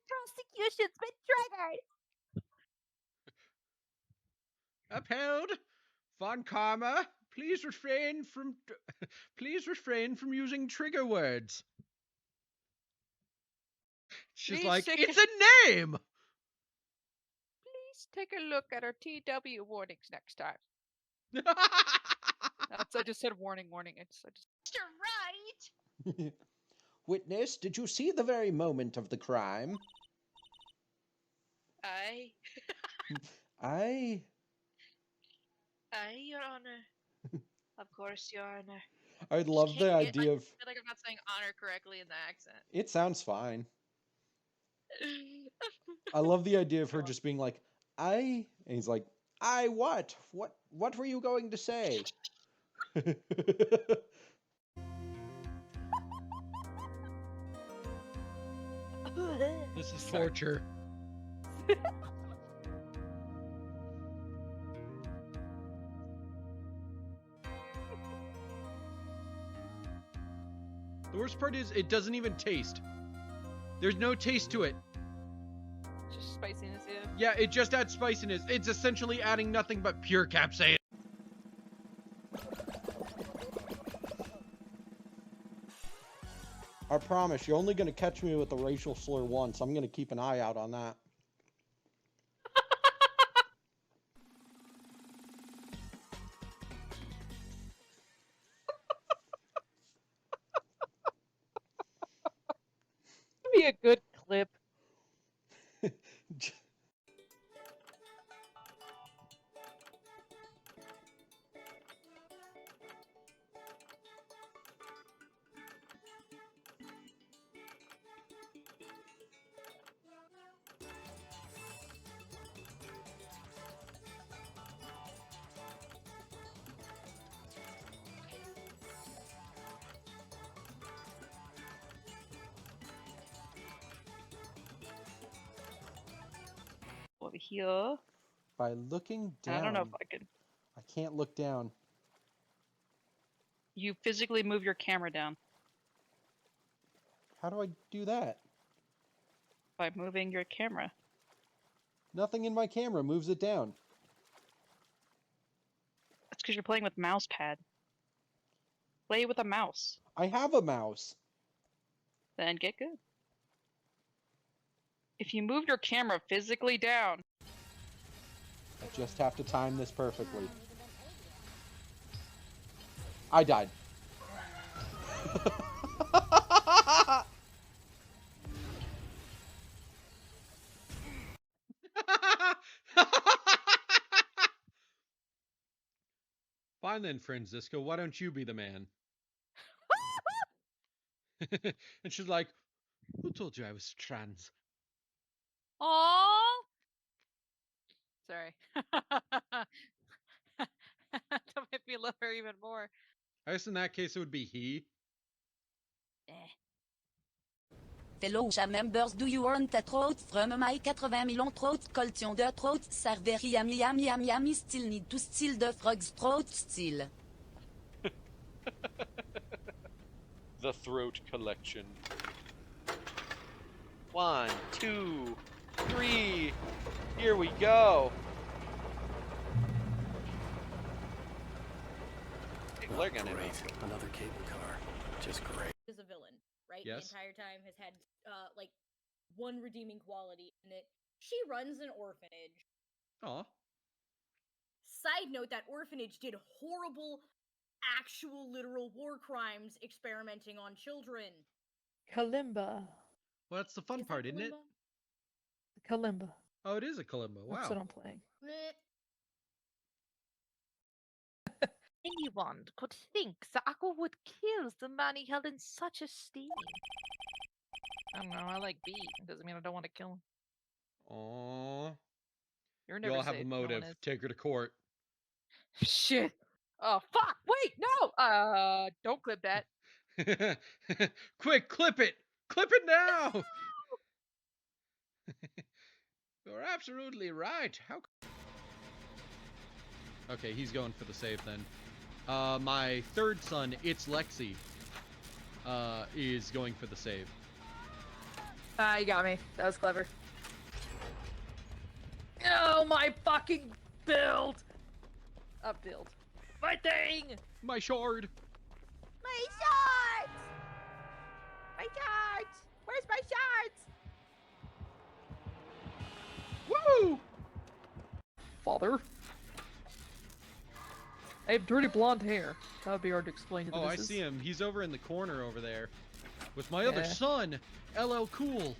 prosecution's been triggered. Upheld. Von Karma, please refrain from using trigger words. She's Please like, take it's a- a name. Please take a look at our TW warnings next time. I just said warning, warning. I just. Mr. Wright! Witness, did you see the very moment of the crime? I Aye, Your Honor. Of course, Your Honor. I love the idea of. I feel like I'm not saying honor correctly in the accent. It sounds fine. I love the idea of her just being like, I, and he's like, I what? What were you going to say? This is torture. The worst part is it doesn't even taste. There's no taste to it. Just spiciness, yeah. Yeah, it just adds spiciness. It's essentially adding nothing but pure capsaicin. I promise, you're only going to catch me with the racial slur once. I'm going to keep an eye out on that. Be a good clip. Over here. By looking down. I don't know if I could. I can't look down. You physically move your camera down. How do I do that? By moving your camera. Nothing in my camera moves it down. That's because you're playing with mouse pad. Play with a mouse. I have a mouse. Then get good. If you move your camera physically down. I just have to time this perfectly. I died. Fine then, Francisco, why don't you be the man? And she's like, who told you I was trans? Aww. Sorry. That made me love her even more. I guess in that case it would be he. Fellow members, do you want a throat from my 80 million throat collection de throat server yami still need to steal the frog's throat still. The throat collection. 1, 2, 3. Here we go. They're gonna Another cable car. Just great. Is a villain, right? Yes. The entire time has had like one redeeming quality in it. She runs an orphanage. Aw. Side note, that orphanage did horrible, actual, literal war crimes experimenting on children. Kalimba. Well, that's the fun part, isn't it? Kalimba. Oh, it is a kalimba. Wow. That's what I'm playing. Anyone could think that Aqua would kill the man he held in such esteem. I don't know. I like B. Doesn't mean I don't want to kill him. Aww. You're You never all have safe. a No one motive. is. Take her to court. Shit. Oh fuck! Wait, no. Don't clip that. Quick, clip it! Clip it now! You're absolutely right. How? Okay, he's going for the save then. My third son, it's Lexi, is going for the save. You got me. That was clever. Oh, my fucking build! Up build. My thing! My shard! My shards! My shards! Where's my shards? Woo! Father? I have dirty blonde hair. That would be hard to explain to the Oh, I missus. see him. He's over in the corner over there. With my other Yeah. son, LL Cool.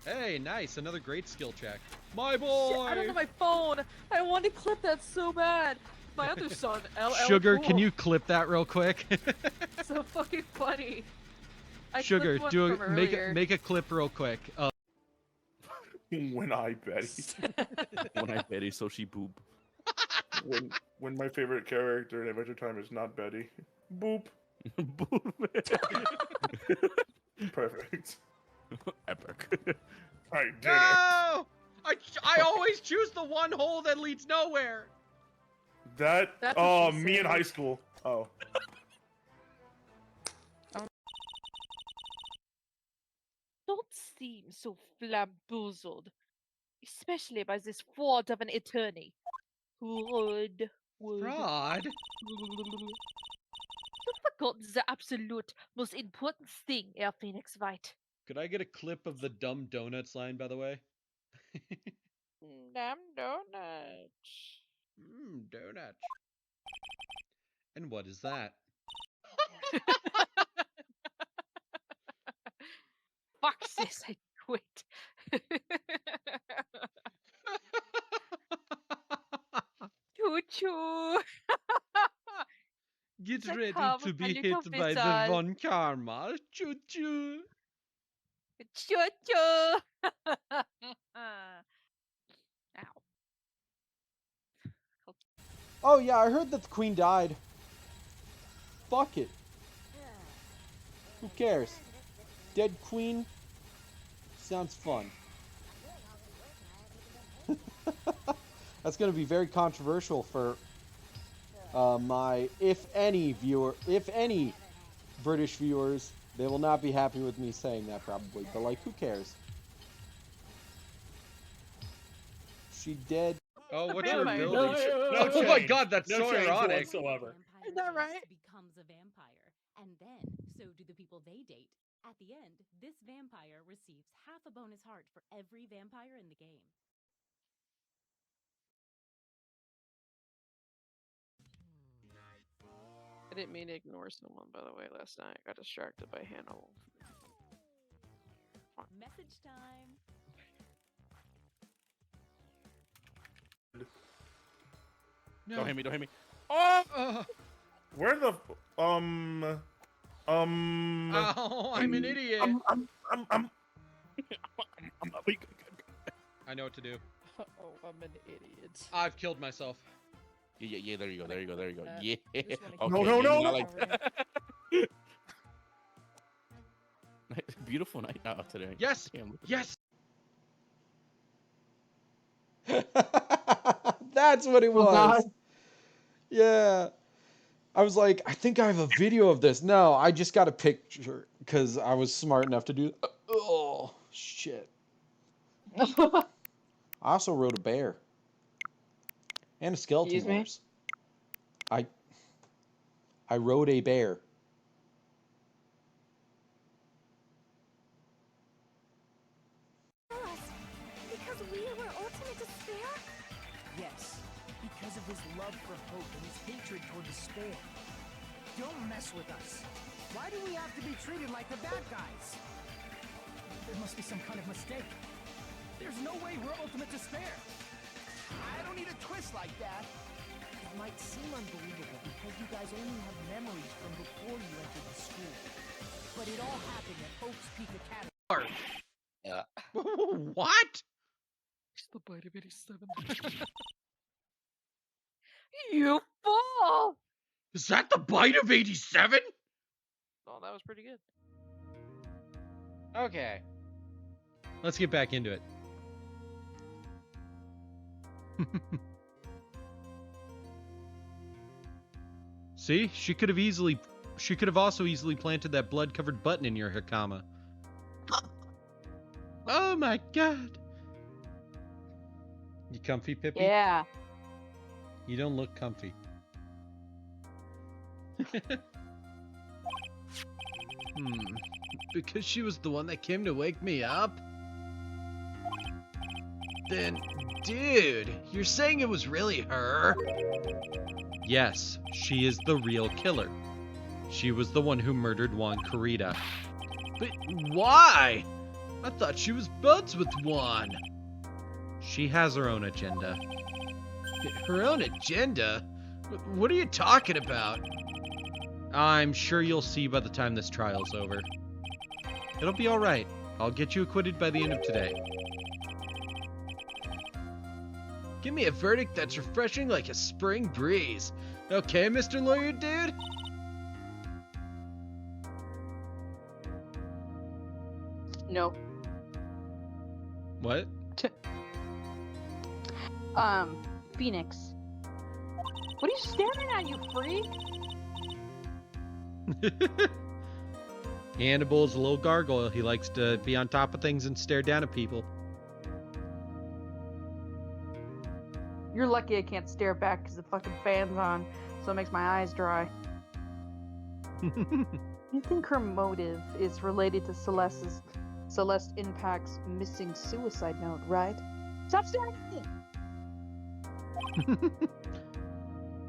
Hey, nice. Another great skill check. My Shit, I don't boy. have my phone. I want to clip that so bad. My other son, LL Sugar, can Cool. you clip that real quick? So fucking funny. I Sugar, clipped one from make earlier. a clip real quick. When I Betty. When I Betty, so she boop. When my favorite character in Adventure Time is not Betty. Boop. Perfect. Epic. I did it. No! I always choose the one hole that leads nowhere. That That's what she me in said. high school. Oh. Don't seem so flamboozled, especially by this fraud of an attorney. Would. Fraud? You've forgotten the absolute most important thing, Air Phoenix Wright. Could I get a clip of the dumb donuts line, by the way? Damn donuts. Donuts. And what is that? Fuck this, I quit. Choo choo. Get The ready car to with my be little hit by the whistle. Von Karma. Choo choo. Choo choo. Ow. Oh yeah, I heard that the queen died. Fuck it. Who cares? Dead queen sounds fun. That's gonna be very controversial for my, if any British viewers. They will not be happy with me saying that probably, but like, who cares? She dead. Oh, what's Vampire. her No, ability? no Oh my change. god, that's No so change ironic. whatsoever. Is that right? Becomes a vampire, and then so do the people they date. At the end, this vampire receives half a bonus heart for every vampire in the game. I didn't mean to ignore someone, by the way, last night. I got distracted by Hannibal. Message time. No. Don't hit me, don't hit me. Oh! Where the Oh, I'm an idiot. I know what to do. Oh, I'm an idiot. I've killed myself. Yeah, there you go, there you go, there you go. Yeah. Just wanna Okay, No, no, no, not no. like that. Beautiful night out today. Yes. Damn, look at Yes. That's what it was. God. Yeah. I was like, I think I have a video of this. No, I just got a picture because I was smart enough to do. Oh shit! I also rode a bear and a skeleton Excuse me? horse. I rode a bear. Because we were ultimate despair? Yes, because of his love for hope and his hatred toward despair. Don't mess with us. Why do we have to be treated like the bad guys? There must be some kind of mistake. There's no way we're ultimate despair. I don't need a twist like that. It might seem unbelievable because you guys only have memories from before you entered the school. But it all happened at Oaks Peak Academy. What? It's the bite of 87. You fool! Is that the bite of 87? Oh, that was pretty good. Okay. Let's get back into it. See? She could have also easily planted that blood-covered button in your Hakama. Oh my god. You comfy, Pippi? Yeah. You don't look comfy. Because she was the one that came to wake me up? Then, dude, you're saying it was really her? Yes, she is the real killer. She was the one who murdered Juan Corrida. But why? I thought she was buds with Juan. She has her own agenda. Her own agenda? What are you talking about? I'm sure you'll see by the time this trial's over. It'll be alright. I'll get you acquitted by the end of today. Give me a verdict that's refreshing like a spring breeze. Okay, Mr. Lawyer Dude? No. What? Phoenix. What are you staring at, you freak? Hannibal's a little gargoyle. He likes to be on top of things and stare down at people. You're lucky I can't stare back because the fucking fan's on, so it makes my eyes dry. You think her motive is related to Celeste Impact's missing suicide note, right? Stop staring at me!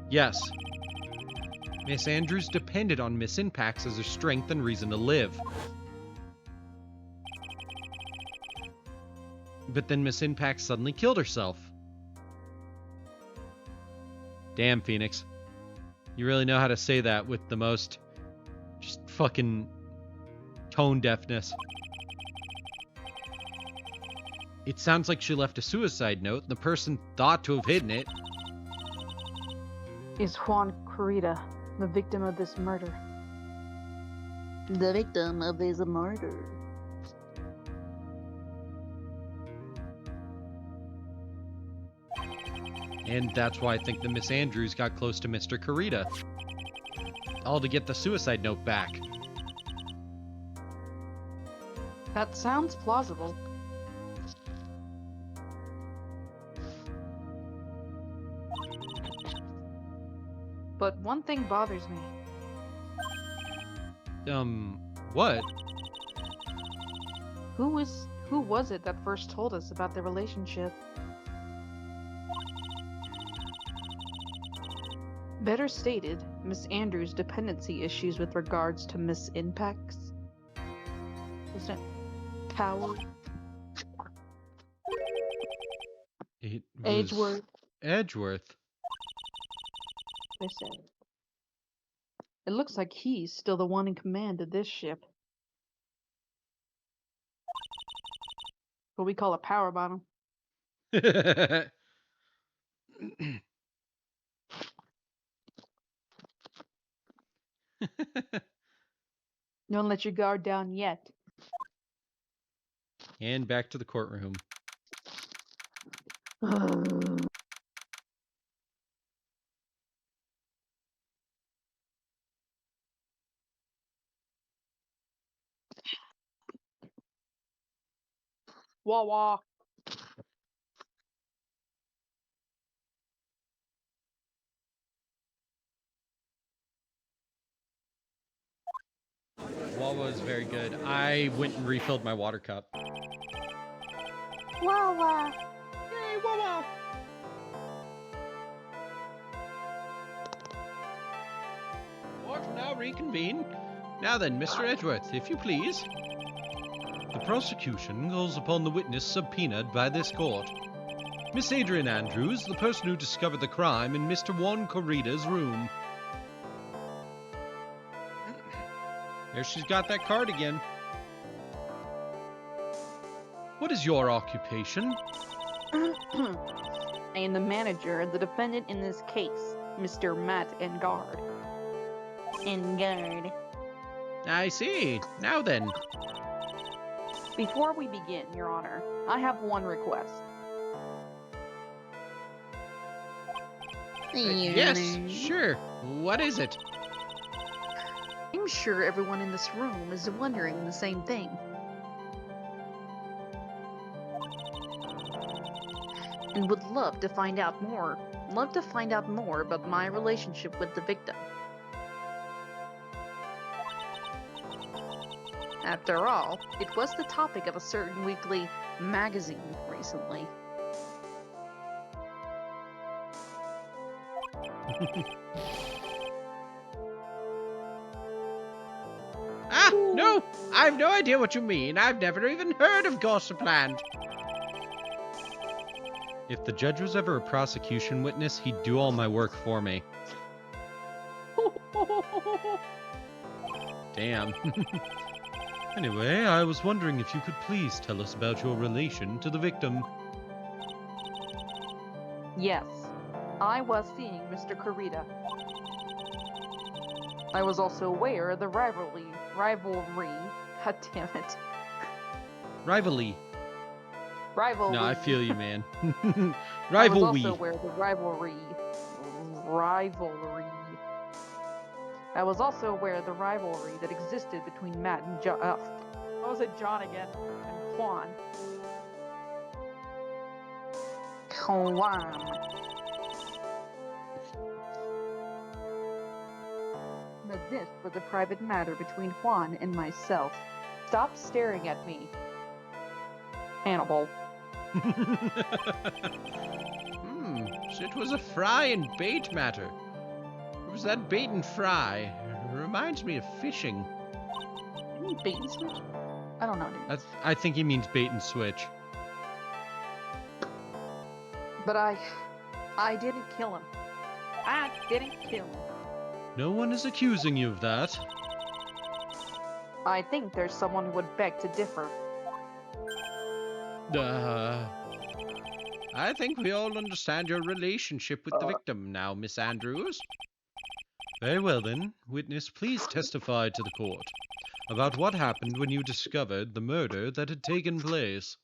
Yes. Miss Andrews depended on Miss Impacts as her strength and reason to live. But then Miss Impacts suddenly killed herself. Damn, Phoenix. You really know how to say that with the most just fucking tone deafness. It sounds like she left a suicide note, and the person thought to have hidden it is Juan Corrida, the victim of this murder. The victim of this murder. And that's why I think that Miss Andrews got close to Mr. Corrida. All to get the suicide note back. That sounds plausible. But one thing bothers me. What? Who was it that first told us about their relationship? Better stated, Miss Andrews' dependency issues with regards to Miss Impacts. Isn't it power? It was Edgeworth. Edgeworth. They said. It looks like he's still the one in command of this ship. What we call a power bottom. Don't let your guard down yet. And back to the courtroom. Wah wah. Wawa is very good. I went and refilled my water cup. Wawa. Yay, Wawa! Court will now reconvene. Now then, Mr. Edgeworth, if you please. The prosecution calls upon the witness subpoenaed by this court. Miss Adrian Andrews, the person who discovered the crime in Mr. Juan Corrida's room. There she's got that card again. What is your occupation? I am the manager and the defendant in this case, Mr. Matt Engard. Engard. I see. Now then. Before we begin, Your Honor, I have one request. Yes, sure. What is it? I'm sure everyone in this room is wondering the same thing. And would love to find out more. Love to find out more about my relationship with the victim. After all, it was the topic of a certain weekly magazine recently. Ah, no! I've no idea what you mean. I've never even heard of Gossipland. If the judge was ever a prosecution witness, he'd do all my work for me. Damn. Anyway, I was wondering if you could please tell us about your relation to the victim. Yes, I was seeing Mr. Kurita. I was also aware of the rivalry. God damn it. Rivalry. Rivalry. No, I feel you, man. I was Rivalry. also aware of the rivalry. I was also aware of the rivalry that existed between Matt and John. I was at John again and Juan. But this was a private matter between Juan and myself. Stop staring at me, Hannibal. So it was a fry and bait matter. It was that bait and fry. Reminds me of fishing. You mean bait and switch? I don't know. I think he means bait and switch. But I didn't kill him. I didn't kill him. No one is accusing you of that. I think there's someone who would beg to differ. I think we all understand your relationship with the victim now, Miss Andrews. Very well then, witness, please testify to the court about what happened when you discovered the murder that had taken place.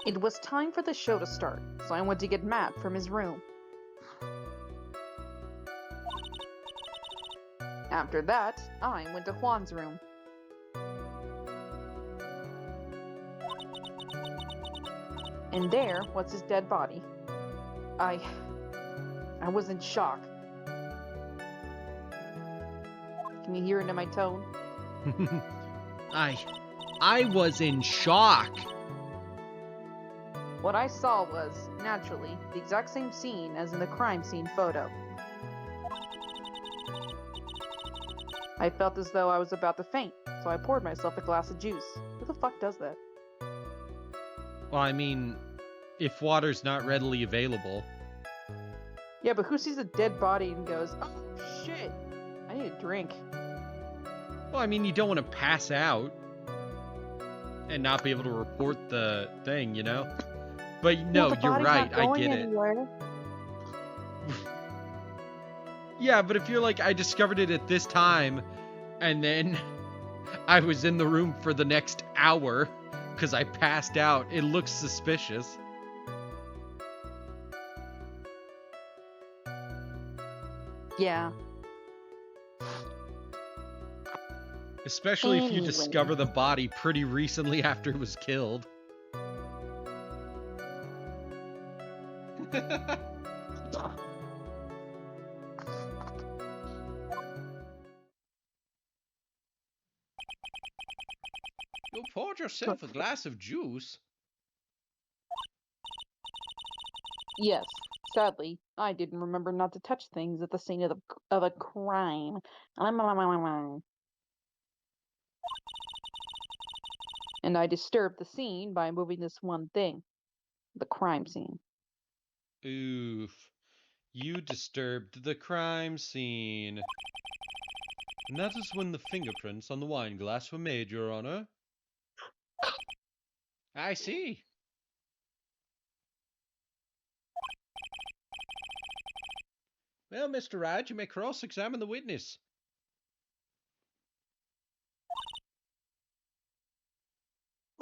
It was time for the show to start, so I went to get Matt from his room. After that, I went to Juan's room. And there was his dead body. I was in shock. Can you hear it in my tone? I was in shock. What I saw was, naturally, the exact same scene as in the crime scene photo. I felt as though I was about to faint, so I poured myself a glass of juice. Who the fuck does that? Well, I mean, if water's not readily available. Yeah, but who sees a dead body and goes, oh shit, I need a drink? Well, I mean, you don't want to pass out and not be able to report the thing, you know? But no, well, you're right, I get anywhere. it. Yeah, but if you're like, I discovered it at this time, and then I was in the room for the next hour because I passed out, it looks suspicious. Yeah. Especially if you discover the body pretty recently after it was killed. You poured yourself a glass of juice? Yes, sadly, I didn't remember not to touch things at the scene of a crime. And I disturbed the scene by moving this one thing. The crime scene. Oof. You disturbed the crime scene. And that is when the fingerprints on the wine glass were made, Your Honor. I see. Well, Mr. Wright, you may cross-examine the witness.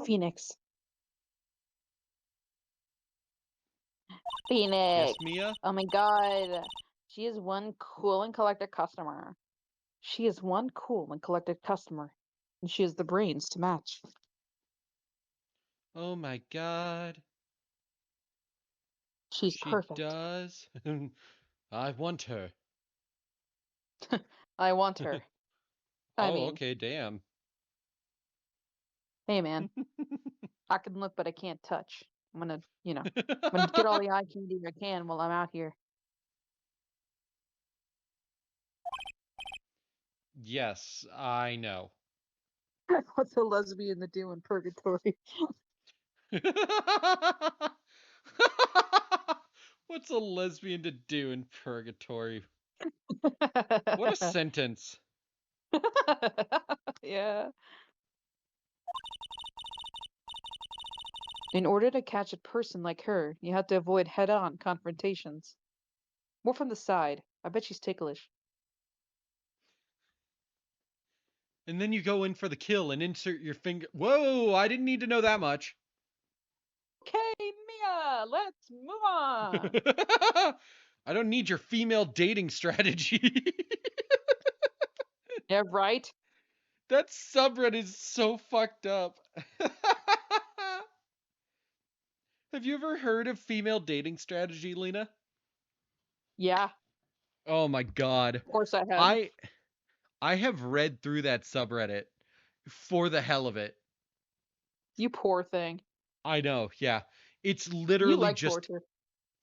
Phoenix. Phoenix. Yes, Mia? Oh my god. She is one cool and collected customer. She is one cool and collected customer. And she has the brains to match. Oh my god. She's perfect. She does? I want her. I want her. I Oh, mean, okay, damn. hey man. I can look, but I can't touch. I'm gonna, I'm gonna get all the eye candy I can while I'm out here. Yes, I know. What's a lesbian to do in purgatory? What's a lesbian to do in purgatory? What a sentence. Yeah. In order to catch a person like her, you have to avoid head-on confrontations. More from the side. I bet she's ticklish. And then you go in for the kill and insert your finger. Whoa, I didn't need to know that much. Okay, Mia, let's move on. I don't need your female dating strategy. Yeah, right? That subreddit is so fucked up. Have you ever heard of female dating strategy, Lena? Yeah, Oh my god. of course I have. I have read through that subreddit for the hell of it. You poor thing. I know, yeah. It's You literally like just torture.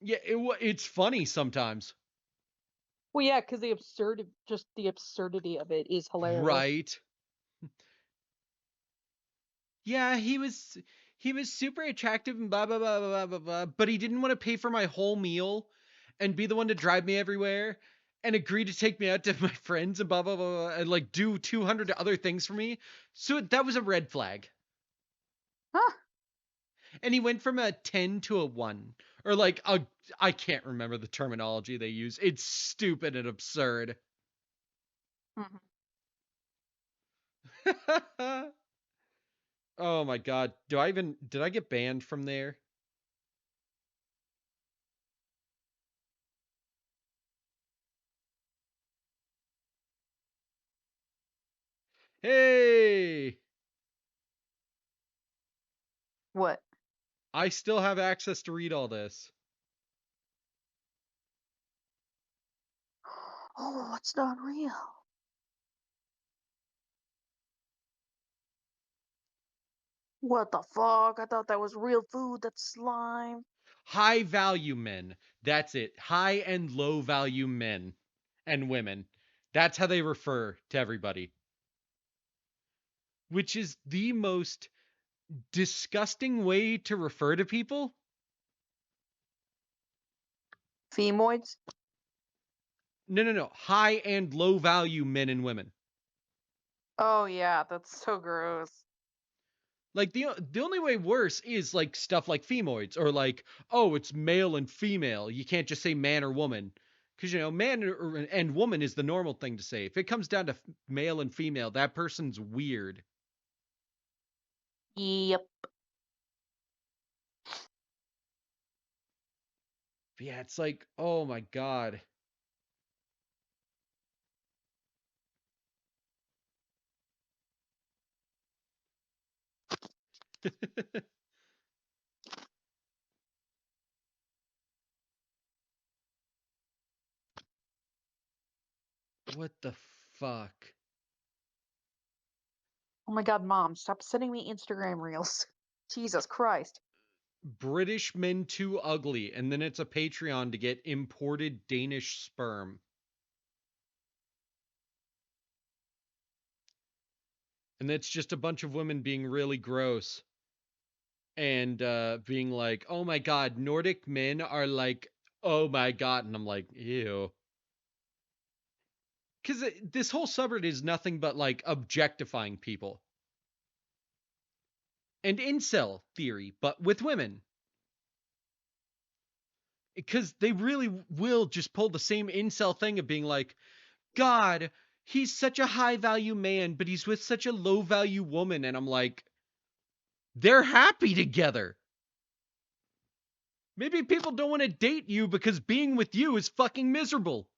yeah, it's funny sometimes. Well, yeah, because the absurdity of it is hilarious. Right. Yeah, he was super attractive and blah blah blah blah blah blah, but he didn't want to pay for my whole meal and be the one to drive me everywhere and agree to take me out to my friends and blah blah blah, blah and like do 200 other things for me. So that was a red flag. Huh. And he went from a 10 to a 1 or like a I can't remember the terminology they use. It's stupid and absurd. Oh my god. Did I get banned from there? Hey! What? I still have access to read all this. Oh, it's not real. What the fuck? I thought that was real food. That's slime. High value men. That's it. High and low value men and women. That's how they refer to everybody. Which is the most disgusting way to refer to people. Femoids? No. High and low value men and women. Oh yeah, that's so gross. Like the only way worse is like stuff like femoids or like, oh, it's male and female. You can't just say man or woman. Because, man and woman is the normal thing to say. If it comes down to male and female, that person's weird. Yep. But yeah, it's like, oh my god. What the fuck? Oh my god, Mom, stop sending me Instagram reels. Jesus Christ. British men too ugly, and then it's a Patreon to get imported Danish sperm. And it's just a bunch of women being really gross. And being like, oh my god, Nordic men are like, oh my god. And I'm like, ew. Because this whole subreddit is nothing but like objectifying people. And incel theory, but with women. Because they really will just pull the same incel thing of being like, God, he's such a high value man, but he's with such a low value woman. And I'm like, they're happy together. Maybe people don't want to date you because being with you is fucking miserable.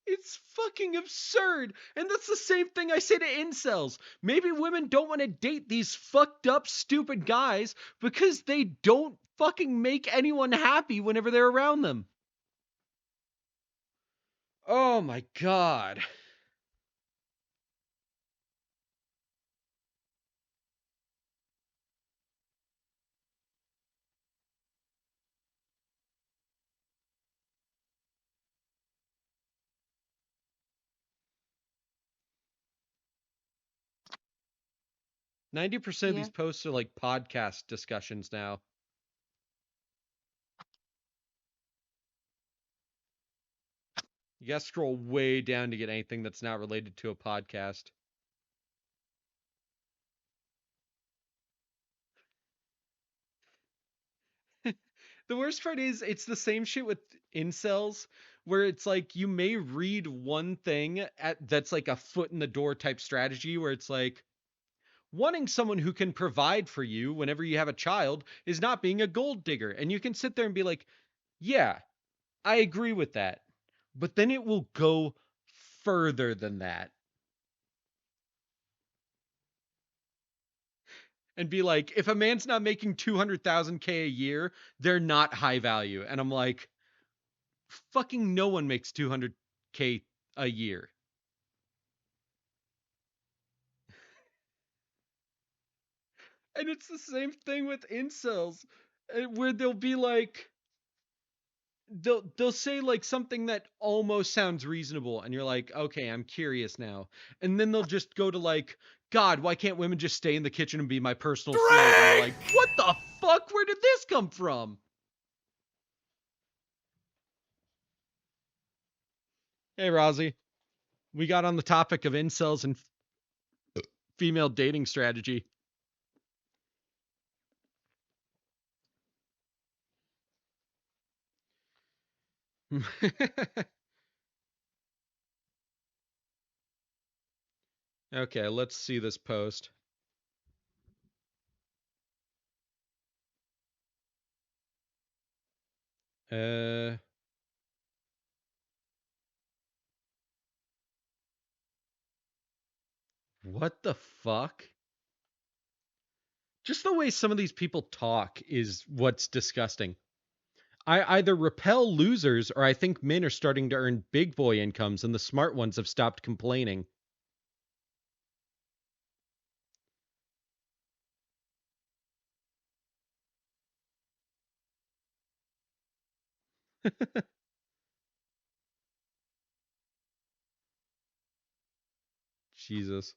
It's fucking absurd. And that's the same thing I say to incels. Maybe women don't want to date these fucked up, stupid guys because they don't fucking make anyone happy whenever they're around them. Oh my god. 90% of these posts are like podcast discussions now. You gotta scroll way down to get anything that's not related to a podcast. The worst part is it's the same shit with incels where it's like you may read one thing that's like a foot in the door type strategy where it's like wanting someone who can provide for you whenever you have a child is not being a gold digger. And you can sit there and be like, yeah, I agree with that. But then it will go further than that. And be like, if a man's not making 200,000K a year, they're not high value. And I'm like, fucking no one makes 200K a year. And it's the same thing with incels, where they'll be like, they'll say like something that almost sounds reasonable, and you're like, okay, I'm curious now. And then they'll just go to like, God, why can't women just stay in the kitchen and be my personal slave? And you're like, what the fuck? Where did this come from? Hey, Rozzy. We got on the topic of incels and female dating strategy. Okay, let's see this post. What the fuck? Just the way some of these people talk is what's disgusting. I either repel losers or I think men are starting to earn big boy incomes and the smart ones have stopped complaining. Jesus.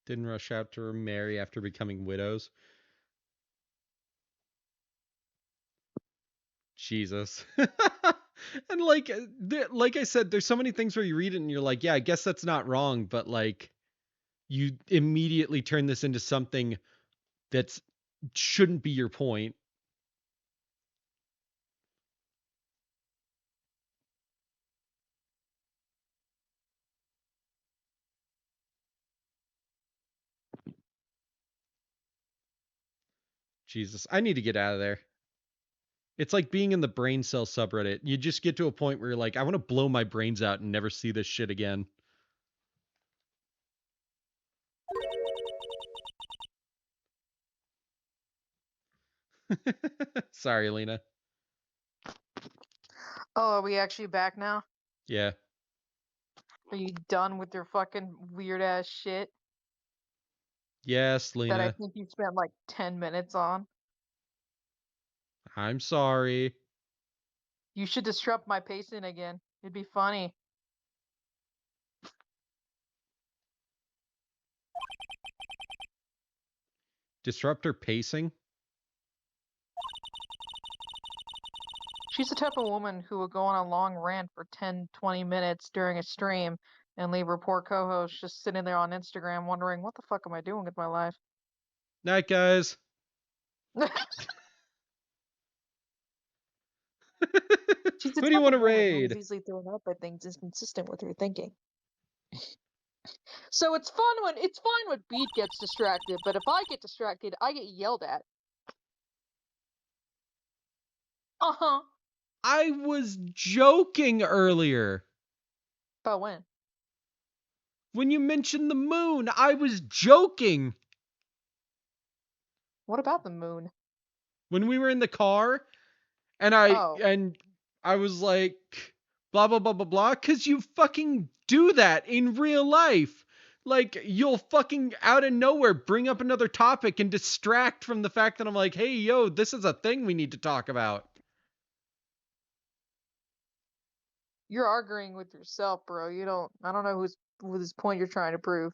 Didn't rush out to remarry after becoming widows. Jesus. And like I said, there's so many things where you read it and you're like, yeah, I guess that's not wrong, but like you immediately turn this into something that's shouldn't be your point. Jesus, I need to get out of there. It's like being in the brain cell subreddit. You just get to a point where you're like, I want to blow my brains out and never see this shit again. Sorry, Lena. Oh, are we actually back now? Yeah. Are you done with your fucking weird ass shit Yes, that I Lena. think you spent like 10 minutes on? I'm sorry. You should disrupt my pacing again. It'd be funny. Disruptor pacing? She's the type of woman who would go on a long rant for 10, 20 minutes during a stream and leave her poor co-host just sitting there on Instagram wondering, what the fuck am I doing with my life? Night, guys. She's the Who do you type want to of woman who is raid? easily thrown out by things is consistent with her thinking. So it's fine when Beat gets distracted, but if I get distracted, I get yelled at. Uh-huh. I was joking earlier. About when? When you mentioned the moon, I was joking. What about the moon? When we were in the car, and Oh. I was like, blah, blah, blah, blah, blah, because you fucking do that in real life. Like, you'll fucking out of nowhere bring up another topic and distract from the fact that I'm like, hey, yo, this is a thing we need to talk about. You're arguing with yourself, bro. I don't know whose point you're trying to prove.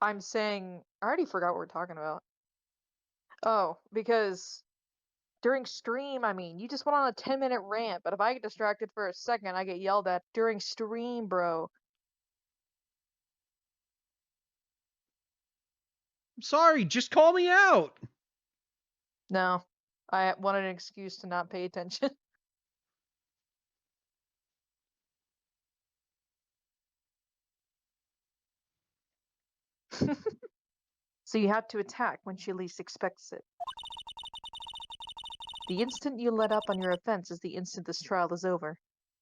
I'm saying, I already forgot what we're talking about. Oh, because during stream, I mean, you just went on a 10-minute rant, but if I get distracted for a second, I get yelled at during stream, bro. I'm sorry, just call me out. No, I wanted an excuse to not pay attention. So you have to attack when she least expects it. The instant you let up on your offense is the instant this trial is over.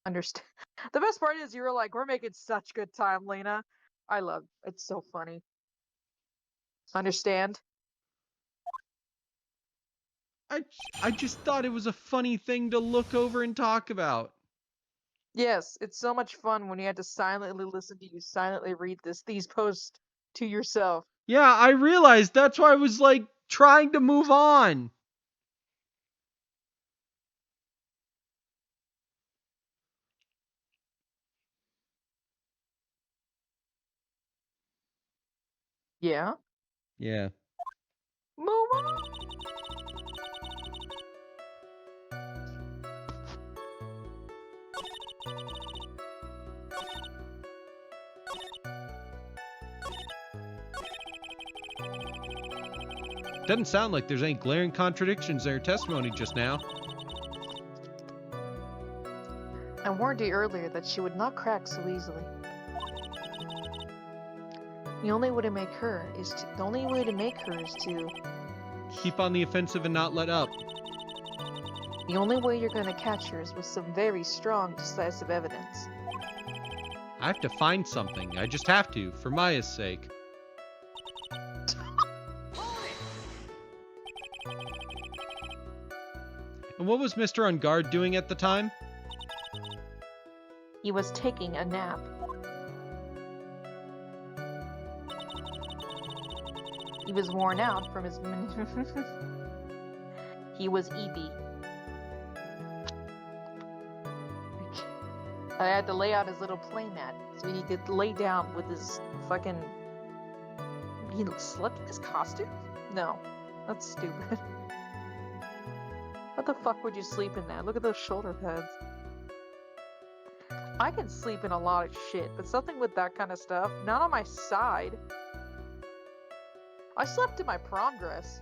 Understand? The best part is you were like, we're making such good time, Lena. I love it. It's so funny. Understand? I just thought it was a funny thing to look over and talk about. Yes, it's so much fun when you have to silently listen to you silently read these posts to yourself. Yeah, I realized that's why I was like trying to move on. Yeah? Yeah. Move on! Doesn't sound like there's any glaring contradictions in her testimony just now. I warned you earlier that she would not crack so easily. The only way to make her is to Keep on the offensive and not let up. The only way you're gonna catch her is with some very strong, decisive evidence. I have to find something. I just have to, for Maya's sake. And what was Mr. On Guard doing at the time? He was taking a nap. He was worn out from his He was EB. I had to lay out his little playmat so he could lay down with his fucking... He slept in his costume? No, that's stupid. What the fuck would you sleep in that? Look at those shoulder pads. I can sleep in a lot of shit, but something with that kind of stuff, not on my side. I slept in my prom dress.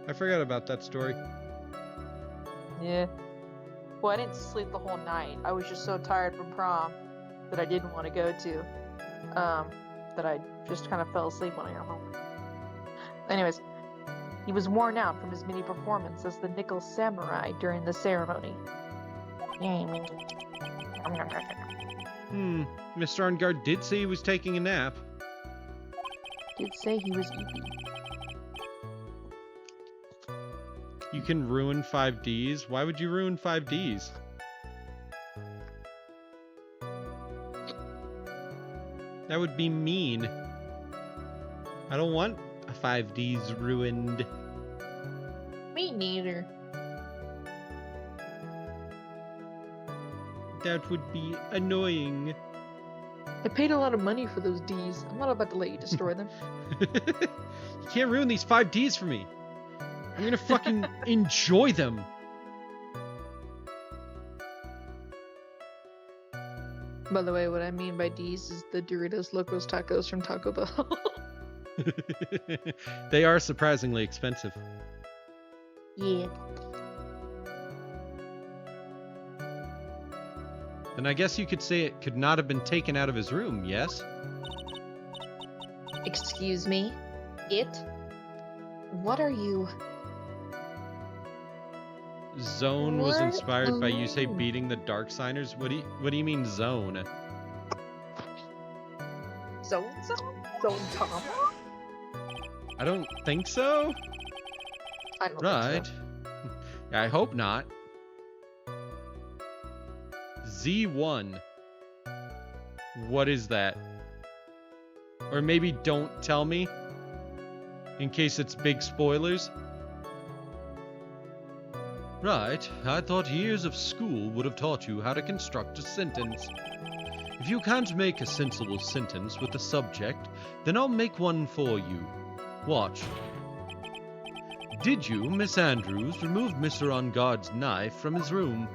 I forgot about that story. Yeah. Well, I didn't sleep the whole night. I was just so tired from prom that I didn't want to go to. That I just kind of fell asleep when I got home. Anyways, he was worn out from his mini performance as the Nickel Samurai during the ceremony. Mr. On Guard did say he was taking a nap. Did say he was eepy. You can ruin 5Ds? Why would you ruin 5Ds? That would be mean. I don't want a 5Ds ruined. Me neither. That would be annoying. I paid a lot of money for those Ds. I'm not about to let you destroy them. You can't ruin these 5Ds for me. I'm gonna fucking enjoy them. By the way, what I mean by D's is the Doritos Locos Tacos from Taco Bell. They are surprisingly expensive. Yeah. Then I guess you could say it could not have been taken out of his room, yes? Excuse me? It? What are you... Zone was What? inspired by you say Oh. beating the Dark Signers. What do you mean zone? Zone? Zone Tama? I don't think so. I don't Right. think so. I hope not. Z1. What is that? Or maybe don't tell me, in case it's big spoilers. Right, I thought years of school would have taught you how to construct a sentence. If you can't make a sensible sentence with a subject, then I'll make one for you. Watch. Did you, Miss Andrews, remove Mr. On Guard's knife from his room?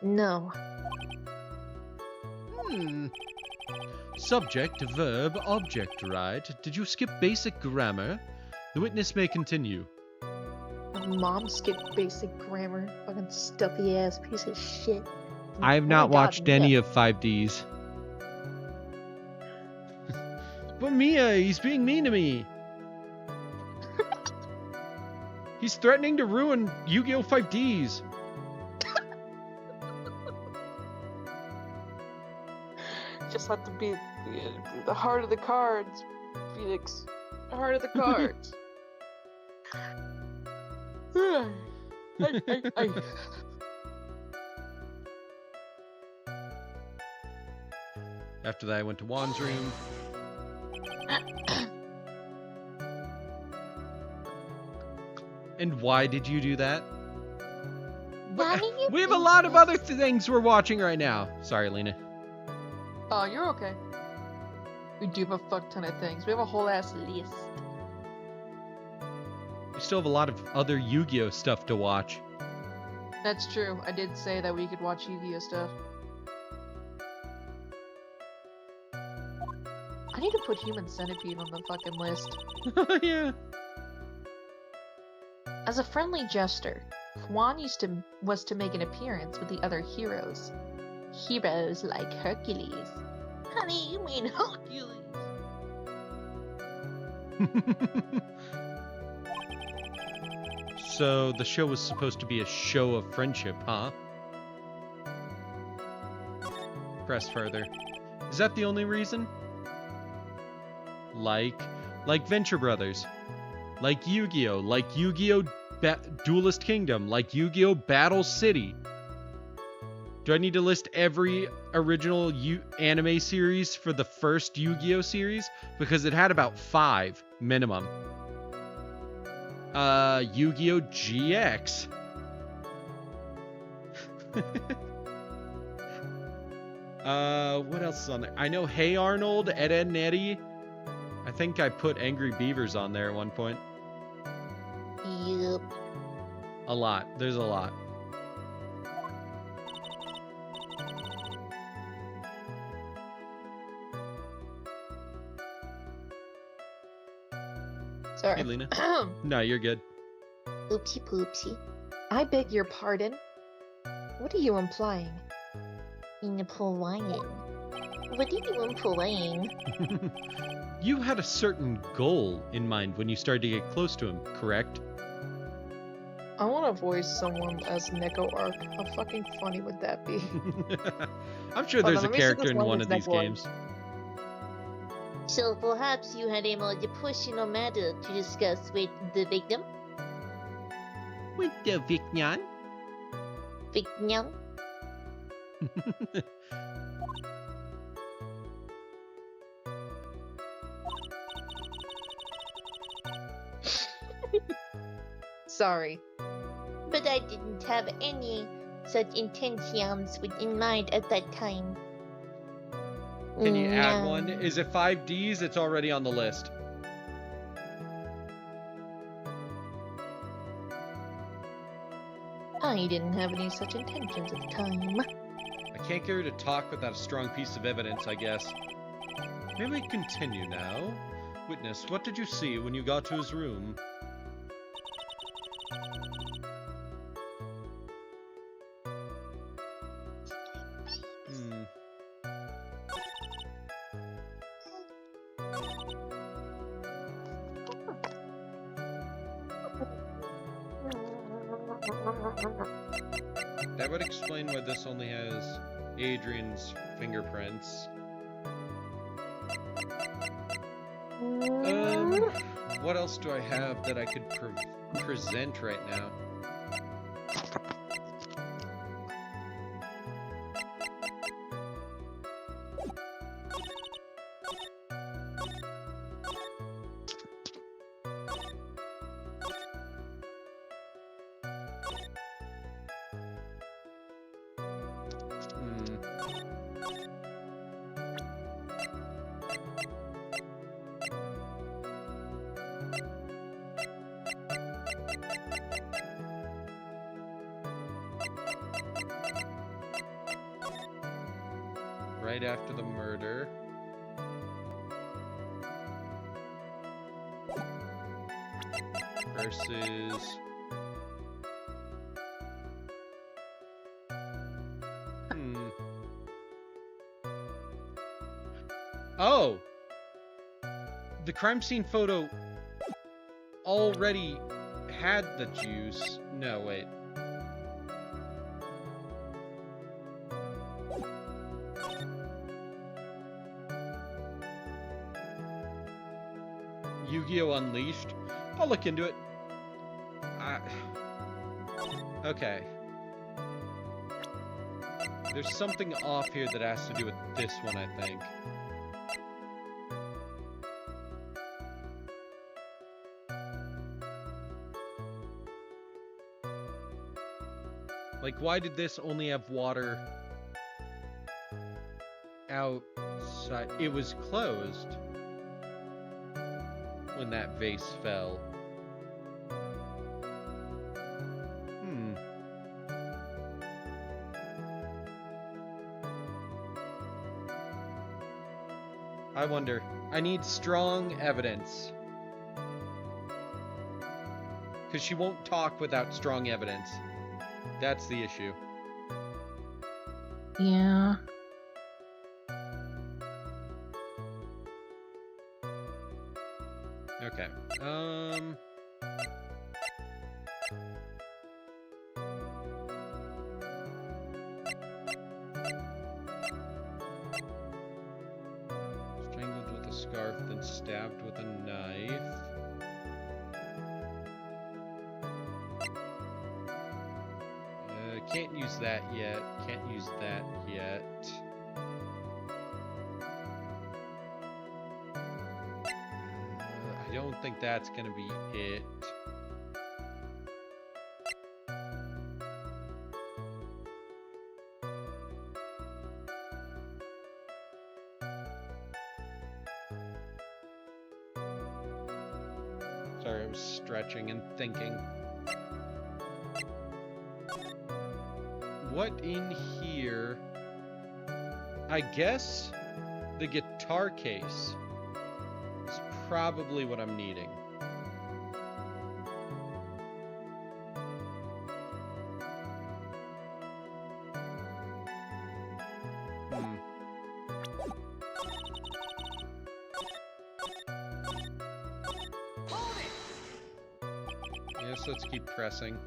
No. Subject, verb, object, right? Did you skip basic grammar? The witness may continue. Mom skipped basic grammar. Fucking stuffy ass piece of shit. I have Oh not my God, watched any Mia. of 5Ds. But Mia, he's being mean to me. He's threatening to ruin Yu-Gi-Oh! 5Ds. Just have to be the heart of the cards, Phoenix. The heart of the cards. I. After that, I went to Juan's room. And why did you do that? Why do you We have a think lot of this? other things we're watching right now. Sorry, Lena. Oh, you're okay. We do have a fuck ton of things. We have a whole ass list. We still have a lot of other Yu-Gi-Oh! Stuff to watch. That's true. I did say that we could watch Yu-Gi-Oh stuff. I need to put Human Centipede on the fucking list. Yeah. As a friendly jester, Juan was to make an appearance with the other heroes. Heroes like Hercules. Honey, you mean Hercules? So the show was supposed to be a show of friendship, huh? Press further. Is that the only reason? Like Venture Brothers. Like Yu-Gi-Oh! Like Yu-Gi-Oh! Duelist Kingdom. Like Yu-Gi-Oh! Battle City. Do I need to list every original anime series for the first Yu-Gi-Oh! Series? Because it had about 5 minimum. Yu-Gi-Oh! GX. What else is on there? I know Hey Arnold, Ed, Edd and Eddy. I think I put Angry Beavers on there at one point. Yup. A lot. There's a lot. Sorry. Hey, Lena. No, you're good. Oopsie poopsie. I beg your pardon. What are you implying? Implying. What are you implying? You had a certain goal in mind when you started to get close to him, correct? I want to voice someone as Neko Arc. How fucking funny would that be? I'm sure Hold there's on, a let me see character this in one one with of these Neko Arc. games. So perhaps you had a more personal matter to discuss with the victim? With the Vicnyan? Victim? Sorry. But I didn't have any such intentions in mind at that time. Can you add No. one? Is it 5Ds? It's already on the list. I didn't have any such intentions at the time. I can't get her to talk without a strong piece of evidence, I guess. May we continue now? Witness, what did you see when you got to his room? That would explain why this only has Adrian's fingerprints. What else do I have that I could present right now? Right after the murder. Versus... Oh! The crime scene photo already had the juice. No, wait. Yu-Gi-Oh! Unleashed? I'll look into it. Okay. There's something off here that has to do with this one, I think. Like, why did this only have water outside? It was closed when that vase fell. I wonder. I need strong evidence. Because she won't talk without strong evidence. That's the issue. Yeah. Okay. Strangled with a scarf, then stabbed with a knife. Can't use that yet. Can't use that yet. I don't think that's gonna be it. Sorry, I was stretching and thinking. What in here? I guess the guitar case is probably what I'm needing. Yes, let's keep pressing.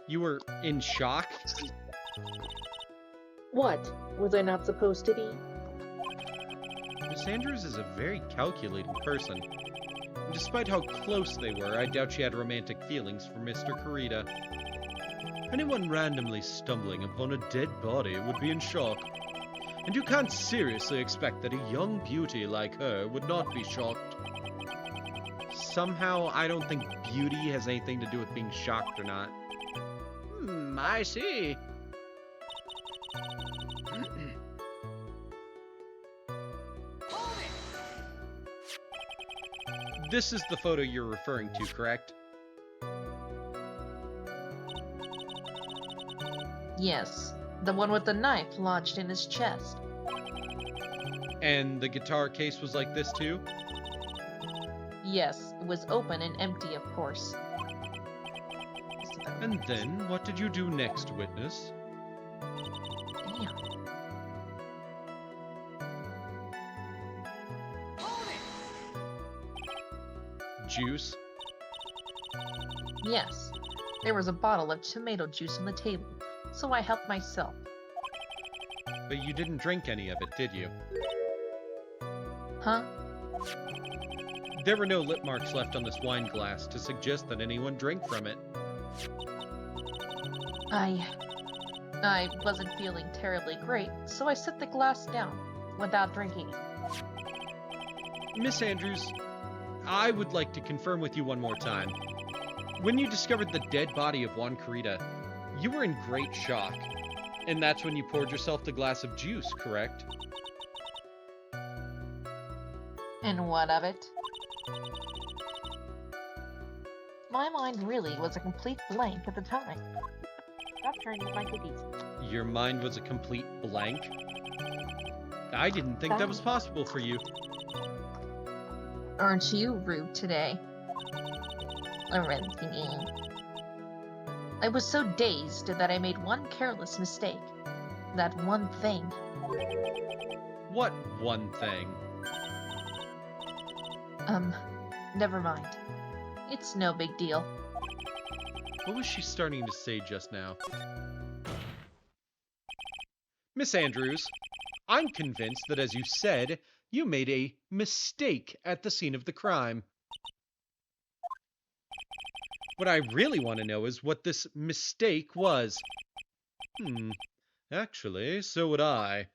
You were in shock? What? Was I not supposed to be? Miss Andrews is a very calculating person. And despite how close they were, I doubt she had romantic feelings for Mr. Kurita. Anyone randomly stumbling upon a dead body would be in shock. And you can't seriously expect that a young beauty like her would not be shocked. Somehow, I don't think beauty has anything to do with being shocked or not. I see. This is the photo you're referring to, correct? Yes, the one with the knife lodged in his chest. And the guitar case was like this too? Yes, it was open and empty, of course. And then, what did you do next, witness? Damn. Juice? Yes. There was a bottle of tomato juice on the table, so I helped myself. But you didn't drink any of it, did you? Huh? There were no lip marks left on this wine glass to suggest that anyone drank from it. I wasn't feeling terribly great, so I set the glass down without drinking it. Miss Andrews, I would like to confirm with you one more time. When you discovered the dead body of Juan Carita, you were in great shock. And that's when you poured yourself the glass of juice, correct? And what of it? My mind really was a complete blank at the time. Stop trying to make it easy. Your mind was a complete blank? I didn't think that was possible for you. Aren't you rude today? I was so dazed that I made one careless mistake. That one thing. What one thing? Never mind. It's no big deal. What was she starting to say just now? Miss Andrews, I'm convinced that, as you said, you made a mistake at the scene of the crime. What I really want to know is what this mistake was. Actually, so would I.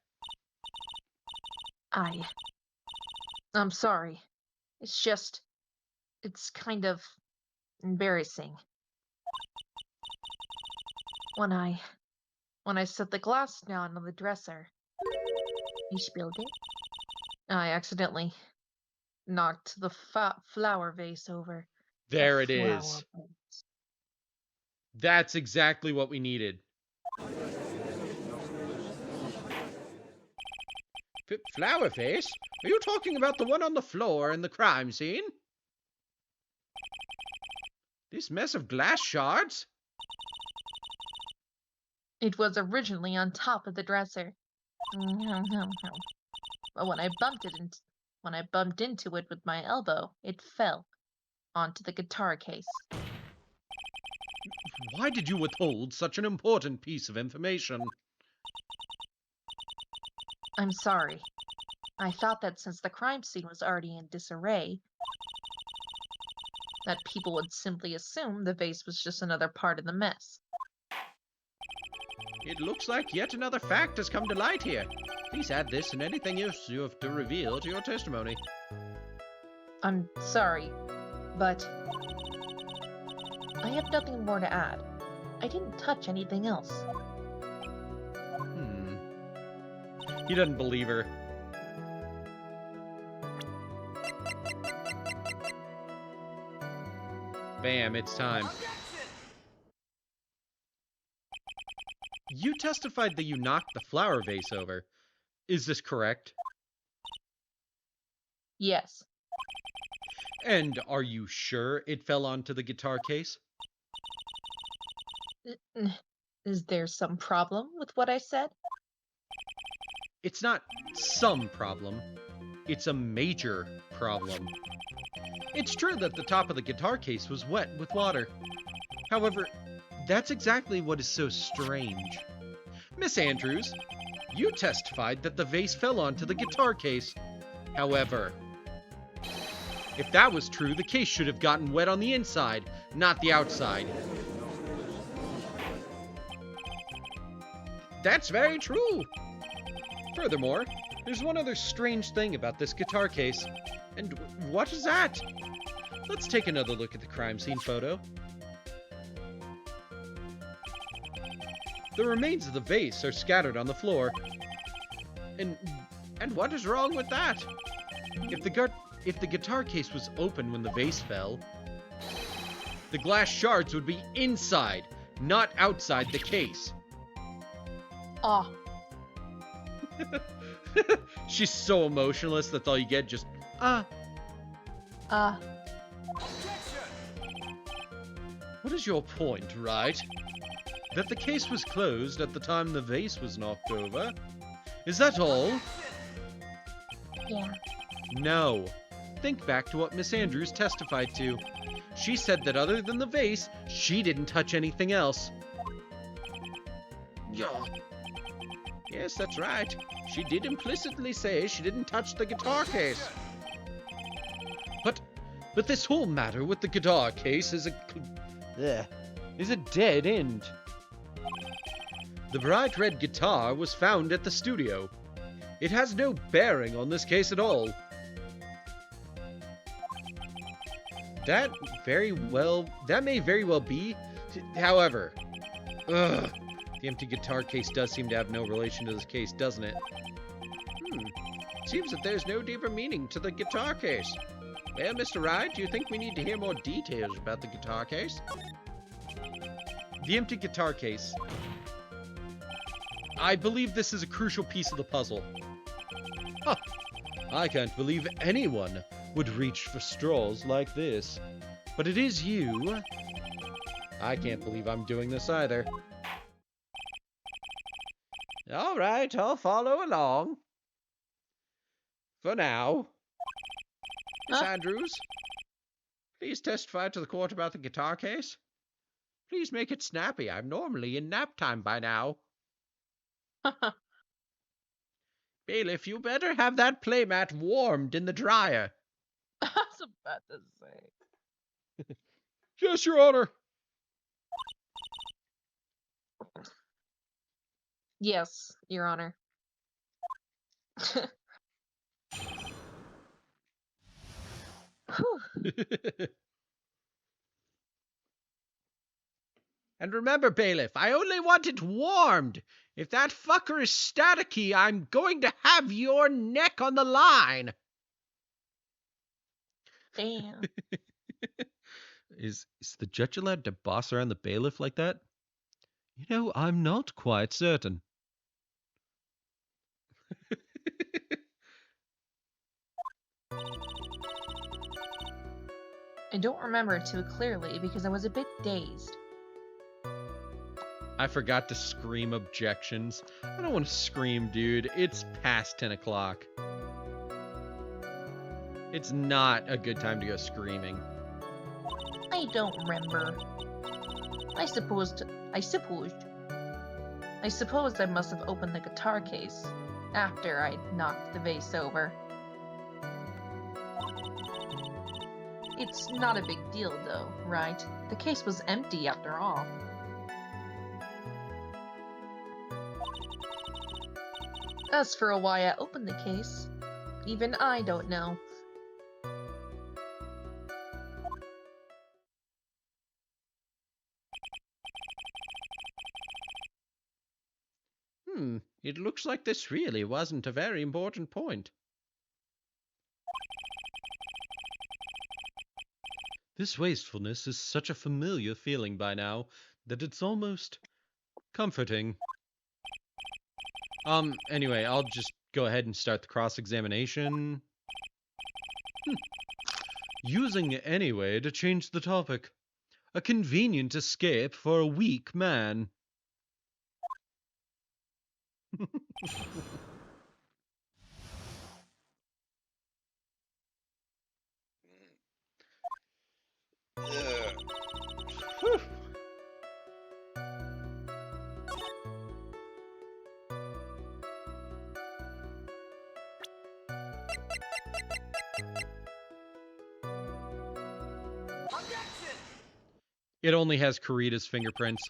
I'm sorry. It's kind of embarrassing. When I set the glass down on the dresser, you spilled it? I accidentally knocked the flower vase over. There it is. That's exactly what we needed. Flower vase? Are you talking about the one on the floor in the crime scene? This mess of glass shards? It was originally on top of the dresser. But when I bumped into it with my elbow, it fell onto the guitar case. Why did you withhold such an important piece of information? I'm sorry. I thought that since the crime scene was already in disarray, that people would simply assume the vase was just another part of the mess. It looks like yet another fact has come to light here. Please add this and anything else you have to reveal to your testimony. I'm sorry, but I have nothing more to add. I didn't touch anything else. He doesn't believe her. Bam, it's time. You testified that you knocked the flower vase over. Is this correct? Yes. And are you sure it fell onto the guitar case? Is there some problem with what I said? It's not some problem. It's a major problem. It's true that the top of the guitar case was wet with water. However, that's exactly what is so strange. Miss Andrews, you testified that the vase fell onto the guitar case. However, if that was true, the case should have gotten wet on the inside, not the outside. That's very true. Furthermore, there's one other strange thing about this guitar case. And what is that? Let's take another look at the crime scene photo. The remains of the vase are scattered on the floor. And what is wrong with that? If the guitar case was open when the vase fell, the glass shards would be inside, not outside the case. Oh. She's so emotionless, that's all you get, just, What is your point, Wright? That the case was closed at the time the vase was knocked over? Is that all? Yeah. No. think back to what Miss Andrews testified to. She said that other than the vase, she didn't touch anything else. Yeah. Yes, that's right. She did implicitly say she didn't touch the guitar case. But this whole matter with the guitar case is a dead end. The bright red guitar was found at the studio. It has no bearing on this case at all. That may very well be. However, the empty guitar case does seem to have no relation to this case, doesn't it? Seems that there's no deeper meaning to the guitar case. Well, Mr. Wright, do you think we need to hear more details about the guitar case? The empty guitar case. I believe this is a crucial piece of the puzzle. Huh. I can't believe anyone would reach for straws like this. But it is you. I can't believe I'm doing this either. All right, I'll follow along. For now. Miss Andrews, please testify to the court about the guitar case. Please make it snappy. I'm normally in nap time by now. Bailiff, you better have that playmat warmed in the dryer. I was about to say. Yes, Your Honor. Yes, Your Honor. And remember, Bailiff, I only want it warmed. If that fucker is staticky, I'm going to have your neck on the line. Damn. Is the judge allowed to boss around the bailiff like that? You know, I'm not quite certain. I don't remember it too clearly because I was a bit dazed. I forgot to scream objections. I don't want to scream, dude. It's past 10 o'clock. It's not a good time to go screaming. I don't remember. I suppose I must have opened the guitar case after I knocked the vase over. It's not a big deal though, right? The case was empty after all. As for why I opened the case, even I don't know. It looks like this really wasn't a very important point. This wastefulness is such a familiar feeling by now that it's almost comforting. Anyway, I'll just go ahead and start the cross-examination. Using anyway to change the topic. A convenient escape for a weak man. It only has Kurita's fingerprints.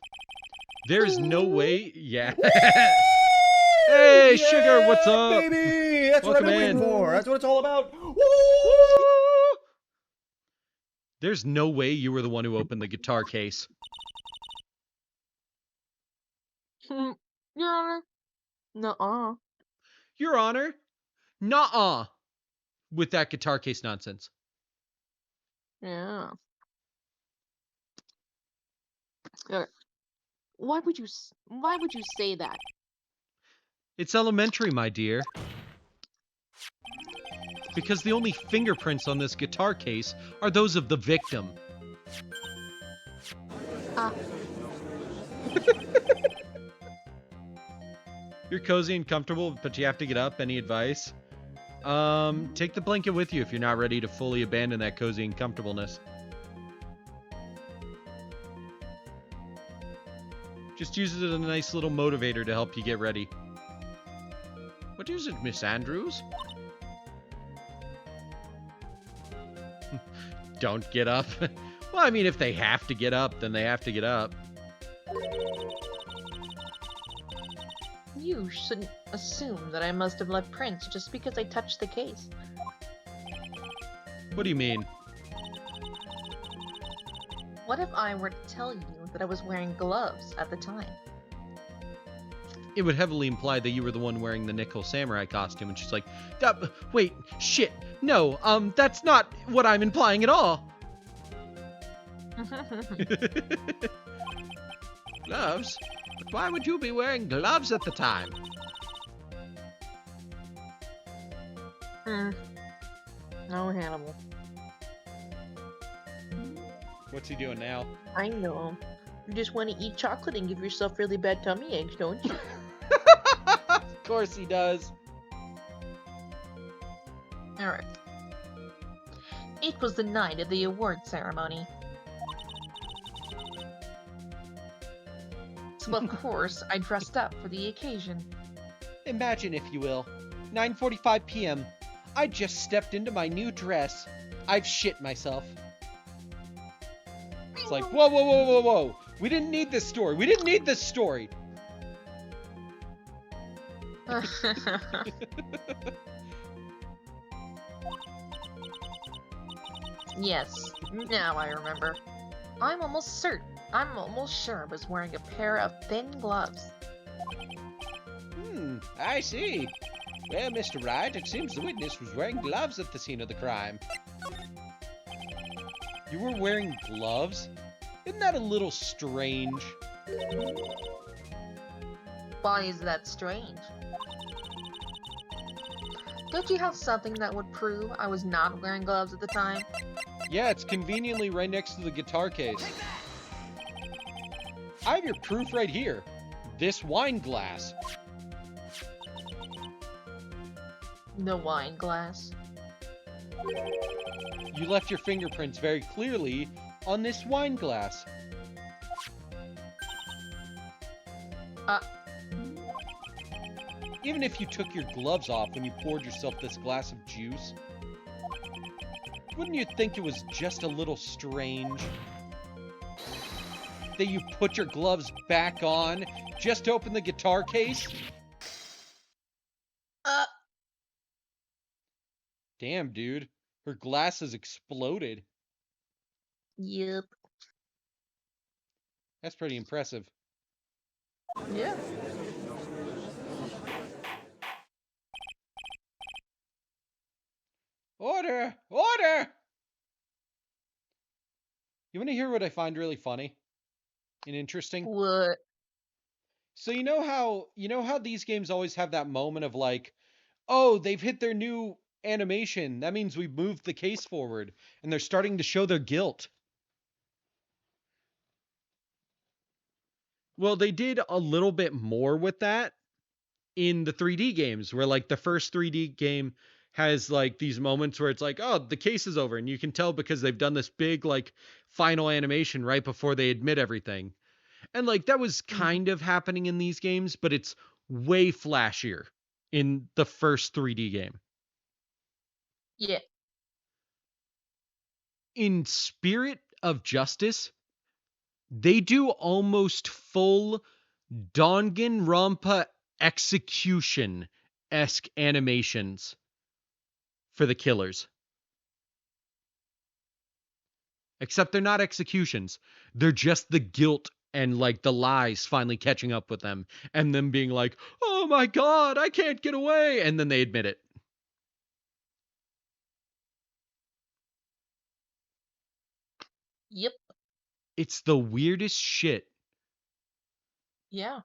There's no way. Yeah. Hey, Yeah, Sugar, what's up? baby! That's what I've Welcome been waiting in. for. That's what it's all about. There's no way you were the one who opened the guitar case. Your Honor? Nuh-uh. Your Honor? Nuh-uh. With that guitar case nonsense. Yeah. Why would you say that? It's elementary, my dear. Because the only fingerprints on this guitar case are those of the victim. You're cozy and comfortable, but you have to get up. Any advice? Take the blanket with you if you're not ready to fully abandon that cozy and comfortableness. Just use it as a nice little motivator to help you get ready. What is it, Miss Andrews? Don't get up. Well, I mean, if they have to get up, then they have to get up. You shouldn't assume that I must have left prints just because I touched the case. What do you mean? What if I were to tell you that I was wearing gloves at the time? It would heavily imply that you were the one wearing the nickel samurai costume, and she's like, wait, shit, no, that's not what I'm implying at all. Gloves? But why would you be wearing gloves at the time? No, Hannibal. What's he doing now? I know. You just want to eat chocolate and give yourself really bad tummy aches, don't you? Of course he does. Alright. It was the night of the award ceremony. So of course, I dressed up for the occasion. Imagine, if you will, 9:45 p.m. I just stepped into my new dress. I've shit myself. It's like, whoa, whoa, whoa, whoa, whoa. We didn't need this story. We didn't need this story. Yes, now I remember. I'm almost sure I was wearing a pair of thin gloves. I see. Well, Mr. Wright, it seems the witness was wearing gloves at the scene of the crime. You were wearing gloves? Isn't that a little strange? Why is that strange? Don't you have something that would prove I was not wearing gloves at the time? Yeah, it's conveniently right next to the guitar case. I have your proof right here. This wine glass. The wine glass. You left your fingerprints very clearly on this wine glass. Even if you took your gloves off when you poured yourself this glass of juice, wouldn't you think it was just a little strange that you put your gloves back on just to open the guitar case? Damn, dude. Her glass has exploded. Yep. That's pretty impressive. Yeah. Order! Order! You want to hear what I find really funny and interesting? What? So you know how these games always have that moment of like, oh, they've hit their new animation. That means we've moved the case forward, and they're starting to show their guilt. Well, they did a little bit more with that in the 3D games, where like the first 3D game has like these moments where it's like, oh, the case is over, and you can tell because they've done this big like final animation right before they admit everything. And like that was kind of happening in these games, but it's way flashier in the first 3D game. Yeah. In Spirit of Justice, they do almost full Danganronpa execution-esque animations for the killers. Except they're not executions. They're just the guilt and like the lies finally catching up with them and them being like, oh my God, I can't get away. And then they admit it. Yep. It's the weirdest shit. Yeah.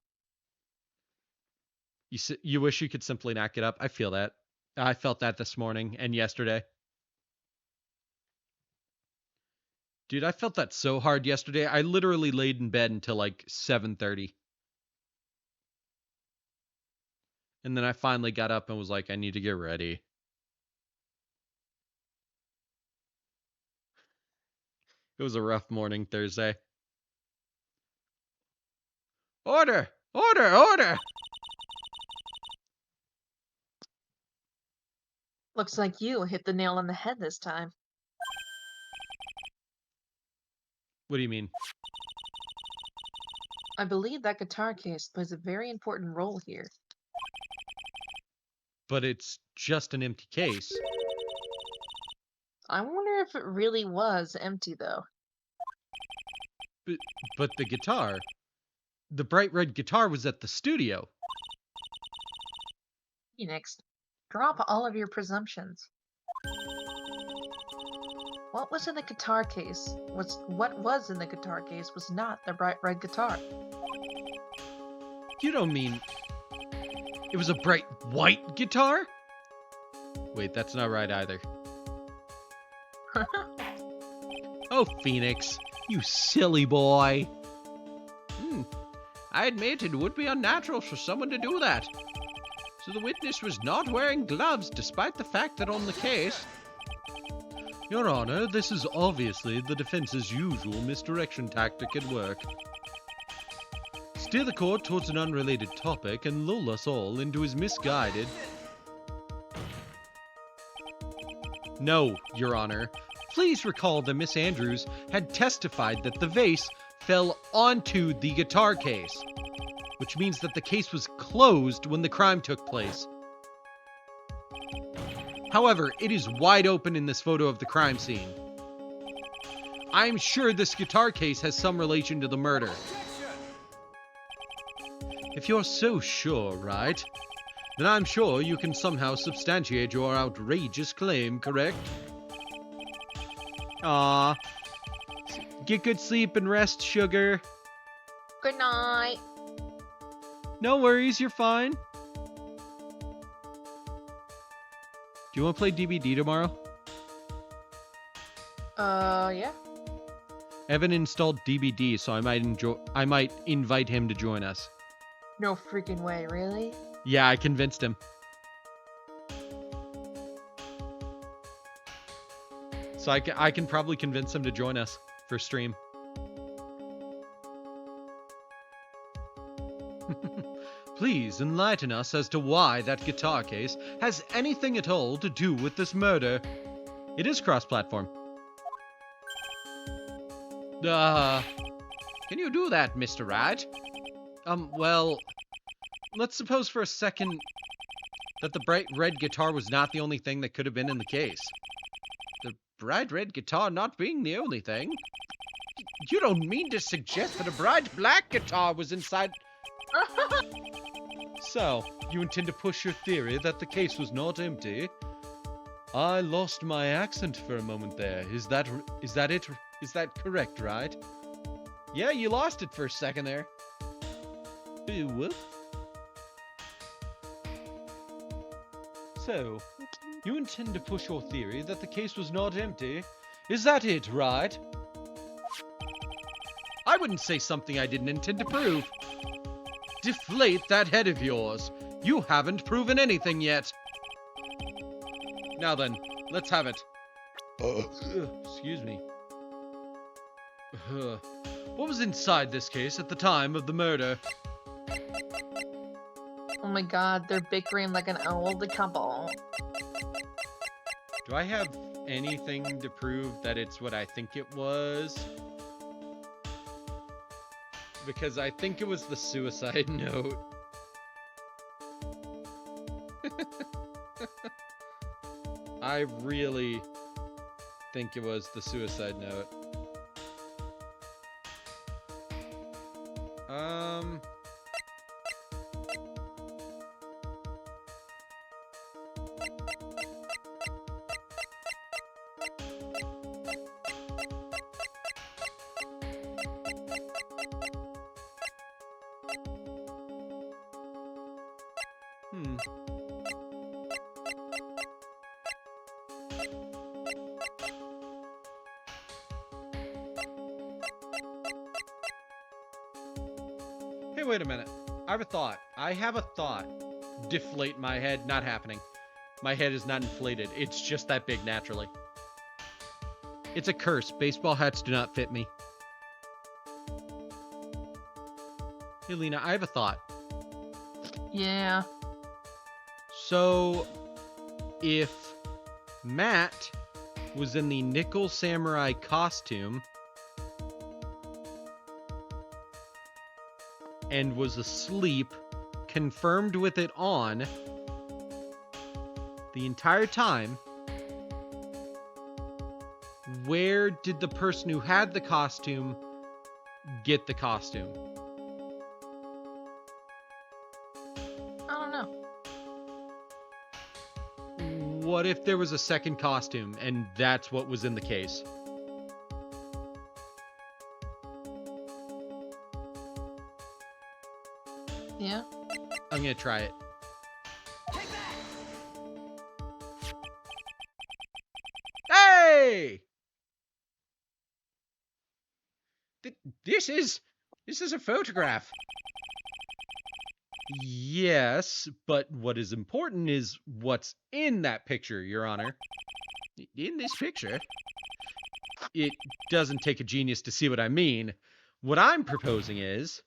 You wish you could simply not get up. I feel that. I felt that this morning and yesterday. Dude, I felt that so hard yesterday. I literally laid in bed until like 7:30. And then I finally got up and was like, I need to get ready. It was a rough morning Thursday. Order! Order! Order! Looks like you hit the nail on the head this time. What do you mean? I believe that guitar case plays a very important role here. But it's just an empty case. I wonder if it really was empty, though. But the guitar, the bright red guitar was at the studio. Phoenix, drop all of your presumptions. What was in the guitar case what was in the guitar case was not the bright red guitar. You don't mean it was a bright white guitar? Wait, that's not right either. Oh, Phoenix, you silly boy. I admit it would be unnatural for someone to do that. So the witness was not wearing gloves despite the fact that on the case... Your Honor, this is obviously the defense's usual misdirection tactic at work. Steer the court towards an unrelated topic and lull us all into his misguided... No, Your Honor. Please recall that Miss Andrews had testified that the vase fell onto the guitar case, which means that the case was closed when the crime took place. However, it is wide open in this photo of the crime scene. I'm sure this guitar case has some relation to the murder. If you're so sure, Wright, then I'm sure you can somehow substantiate your outrageous claim, correct? Aww. Get good sleep and rest, sugar. Good night. No worries, you're fine. Do you want to play DBD tomorrow? Yeah. Evan installed DBD, so I might invite him to join us. No freaking way, really? Yeah, I convinced him. So I can probably convince him to join us for stream. Please enlighten us as to why that guitar case has anything at all to do with this murder. It is cross-platform. Can you do that, Mr. Wright? Well, let's suppose for a second that the bright red guitar was not the only thing that could have been in the case. The bright red guitar not being the only thing? You don't mean to suggest that a bright black guitar was inside... So, you intend to push your theory that the case was not empty? I lost my accent for a moment there. Is that it? Is that correct, right? Yeah, you lost it for a second there. What? So, you intend to push your theory that the case was not empty? Is that it, right? I wouldn't say something I didn't intend to prove. Deflate that head of yours. You haven't proven anything yet. Now then, let's have it. Excuse me. What was inside this case at the time of the murder? Oh my god, they're bickering like an old couple. Do I have anything to prove that it's what I think it was? Because I think it was the suicide note. I really think it was the suicide note. Hey, wait a minute. I have a thought. Deflate my head. Not happening. My head is not inflated. It's just that big naturally. It's a curse. Baseball hats do not fit me. Hey, Lena, I have a thought. Yeah. So, if Matt was in the Nickel Samurai costume and was asleep, confirmed with it on the entire time, where did the person who had the costume get the costume? I don't know. What if there was a second costume and that's what was in the case? Yeah. I'm gonna try it. Hey! This is a photograph. Yes, but what is important is what's in that picture, Your Honor. In this picture? It doesn't take a genius to see what I mean. What I'm proposing is,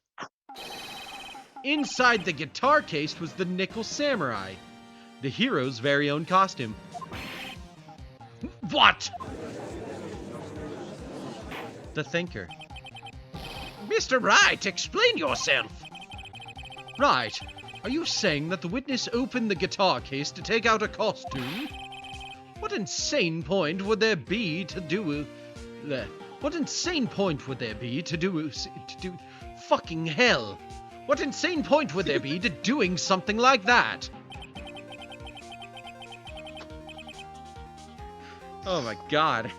inside the guitar case was the Nickel Samurai, the hero's very own costume. What? The Thinker. Mr. Wright, explain yourself. Right. Are you saying that the witness opened the guitar case to take out a costume? What insane point would there be to do... What insane point would there be to do... Fucking hell. What insane point would there be to doing something like that? Oh my god.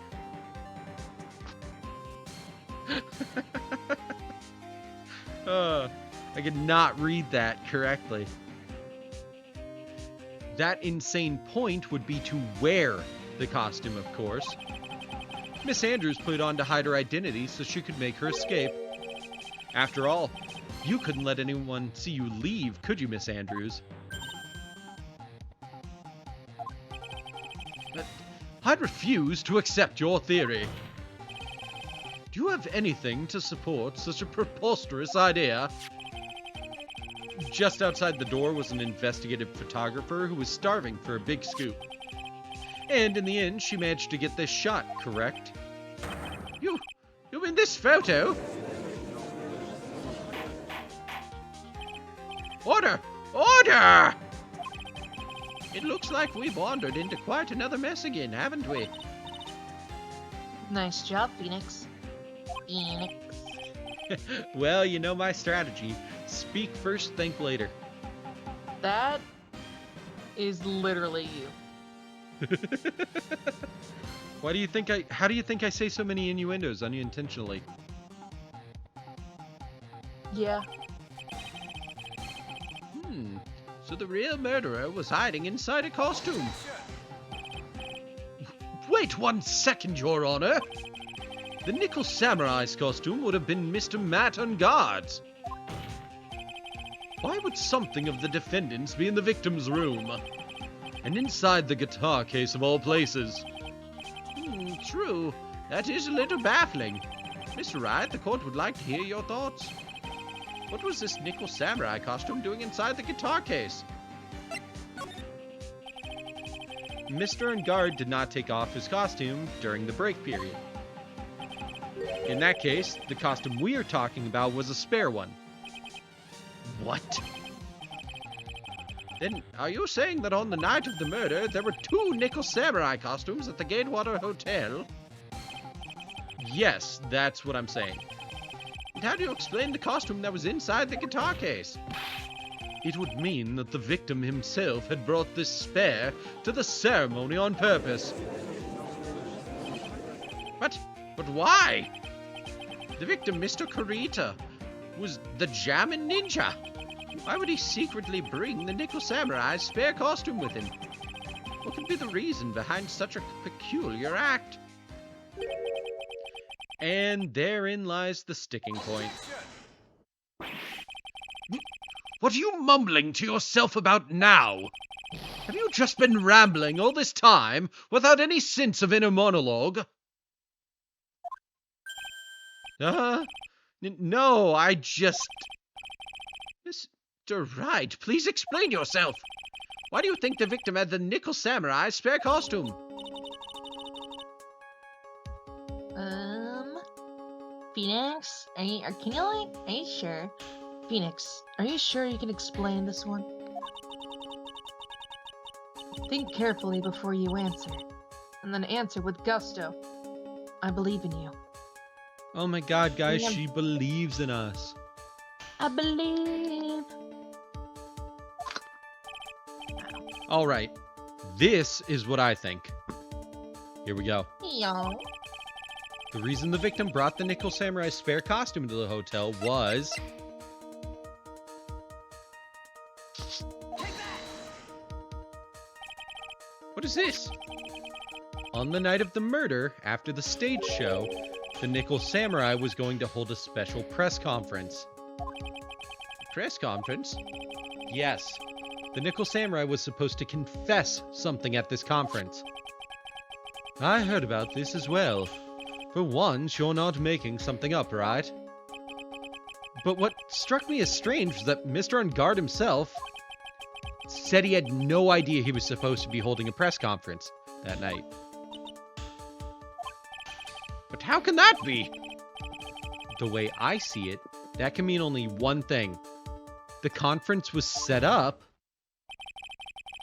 I could not read that correctly. That insane point would be to wear the costume, of course. Miss Andrews put it on to hide her identity so she could make her escape. After all, you couldn't let anyone see you leave, could you, Miss Andrews? But I'd refuse to accept your theory. Do you have anything to support such a preposterous idea? Just outside the door was an investigative photographer who was starving for a big scoop. And in the end, she managed to get this shot, correct? You in this photo? Order! Order! It looks like we've wandered into quite another mess again, haven't we? Nice job, Phoenix. Phoenix. Well, you know my strategy. Speak first, think later. That is literally you. How do you think I say so many innuendos unintentionally? Yeah. So the real murderer was hiding inside a costume. Wait 1 second, Your Honor. The Nickel Samurai's costume would have been Mr. Matt on guards. Why would something of the defendant's be in the victim's room? And inside the guitar case of all places? True. That is a little baffling. Mr. Wright, the court would like to hear your thoughts. What was this Nickel Samurai costume doing inside the guitar case? Mr. Engard did not take off his costume during the break period. In that case, the costume we are talking about was a spare one. What? Then, are you saying that on the night of the murder, there were 2 Nickel Samurai costumes at the Gatewater Hotel? Yes, that's what I'm saying. And how do you explain the costume that was inside the guitar case? It would mean that the victim himself had brought this spare to the ceremony on purpose. But why? The victim, Mr. Kurita, was the Jammin' Ninja. Why would he secretly bring the Nickel Samurai's spare costume with him? What could be the reason behind such a peculiar act? And therein lies the sticking point. What are you mumbling to yourself about now? Have you just been rambling all this time without any sense of inner monologue? No, I just... Mr. Wright, please explain yourself. Why do you think the victim had the Nickel Samurai spare costume? Phoenix, are you sure? Phoenix, are you sure you can explain this one? Think carefully before you answer, and then answer with gusto. I believe in you. Oh my god, guys, she believes in us. I believe. Alright, this is what I think. Here we go. Yo. The reason the victim brought the Nickel Samurai spare costume to the hotel was... What is this? On the night of the murder, after the stage show, the Nickel Samurai was going to hold a special press conference. Press conference? Yes. The Nickel Samurai was supposed to confess something at this conference. I heard about this as well. For once, you're not making something up, right? But what struck me as strange was that Mr. On Guard himself said he had no idea he was supposed to be holding a press conference that night. But how can that be? The way I see it, that can mean only one thing. The conference was set up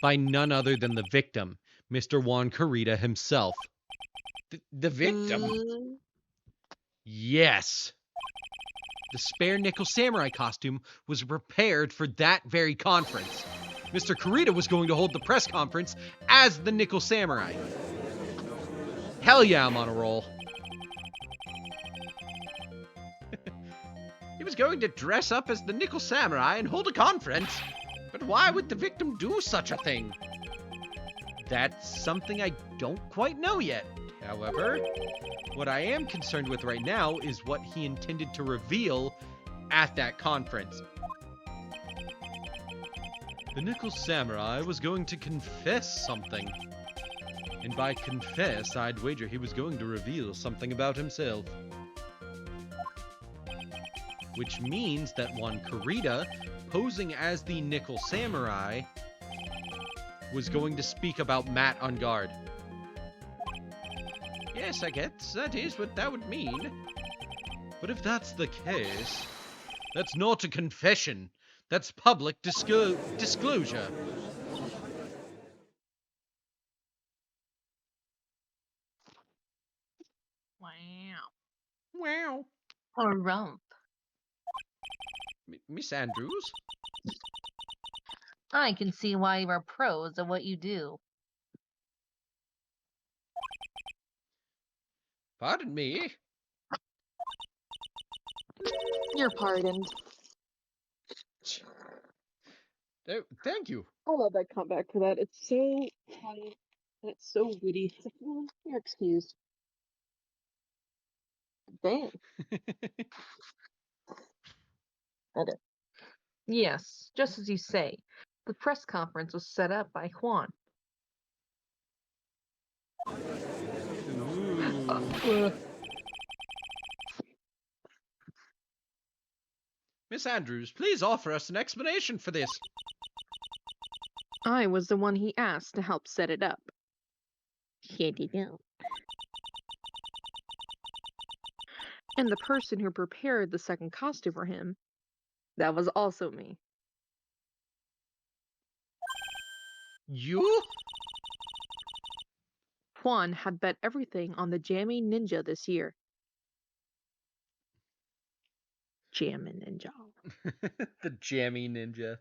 by none other than the victim, Mr. Juan Carita himself. The victim? Yes. The spare Nickel Samurai costume was prepared for that very conference. Mr. Carita was going to hold the press conference as the Nickel Samurai. Hell yeah, I'm on a roll. He was going to dress up as the Nickel Samurai and hold a conference. But why would the victim do such a thing? That's something I don't quite know yet. However, what I am concerned with right now is what he intended to reveal at that conference. The Nickel Samurai was going to confess something. And by confess, I'd wager he was going to reveal something about himself. Which means that Juan Carita, posing as the Nickel Samurai, was going to speak about Matt on Guard. Yes, I guess that is what that would mean. But if that's the case, that's not a confession. That's public disclosure. Wow. Wow. A rump. Miss Andrews? I can see why you are pros at what you do. Pardon me? You're pardoned. Oh, thank you. I love that comeback for that. It's so funny and it's so witty. It's like, you're excused. Dang. Edit. Yes, just as you say. The press conference was set up by Juan. Miss Andrews, please offer us an explanation for this. I was the one he asked to help set it up. And the person who prepared the second costume for him, that was also me. You? Juan had bet everything on the Jammy Ninja this year. Jammin' Ninja. The jammy ninja.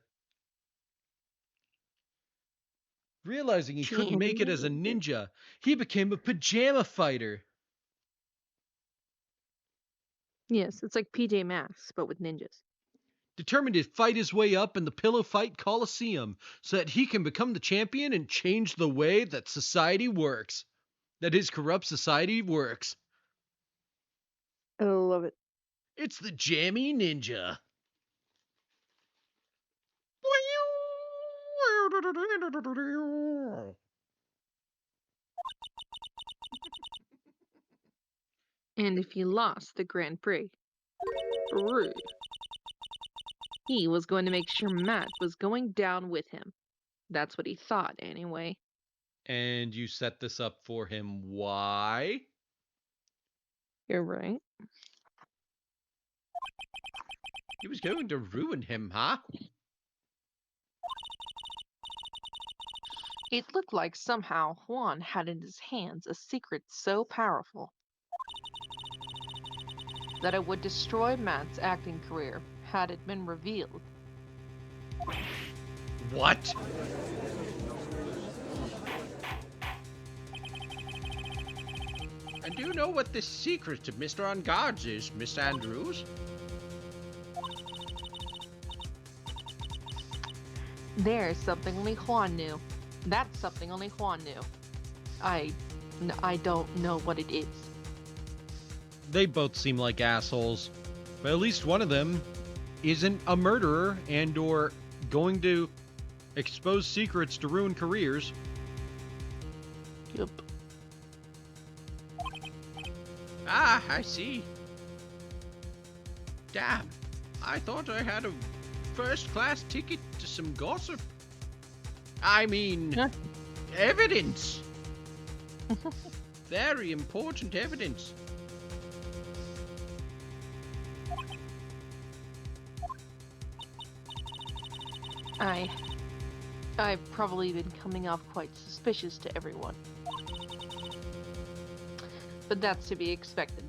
Realizing he couldn't make it as a ninja, he became a pajama fighter. Yes, it's like PJ Masks, but with ninjas. Determined to fight his way up in the Pillow Fight Coliseum so that he can become the champion and change the way that society works. That his corrupt society works. I love it. It's the Jammy Ninja. And if he lost the Grand Prix, rude. He was going to make sure Matt was going down with him. That's what he thought, anyway. And you set this up for him. Why? You're right. He was going to ruin him, huh? It looked like somehow Juan had in his hands a secret so powerful that it would destroy Matt's acting career had it been revealed. What? And do you know what the secret of Mr. On Guards is, Miss Andrews? There's something only Juan knew. That's something only Juan knew. I don't know what it is. They both seem like assholes. But at least one of them isn't a murderer and or going to expose secrets to ruin careers. Yep. Ah, I see. Damn, I thought I had a first-class ticket to some gossip. I mean, evidence. Very important evidence. I've probably been coming off quite suspicious to everyone. But that's to be expected.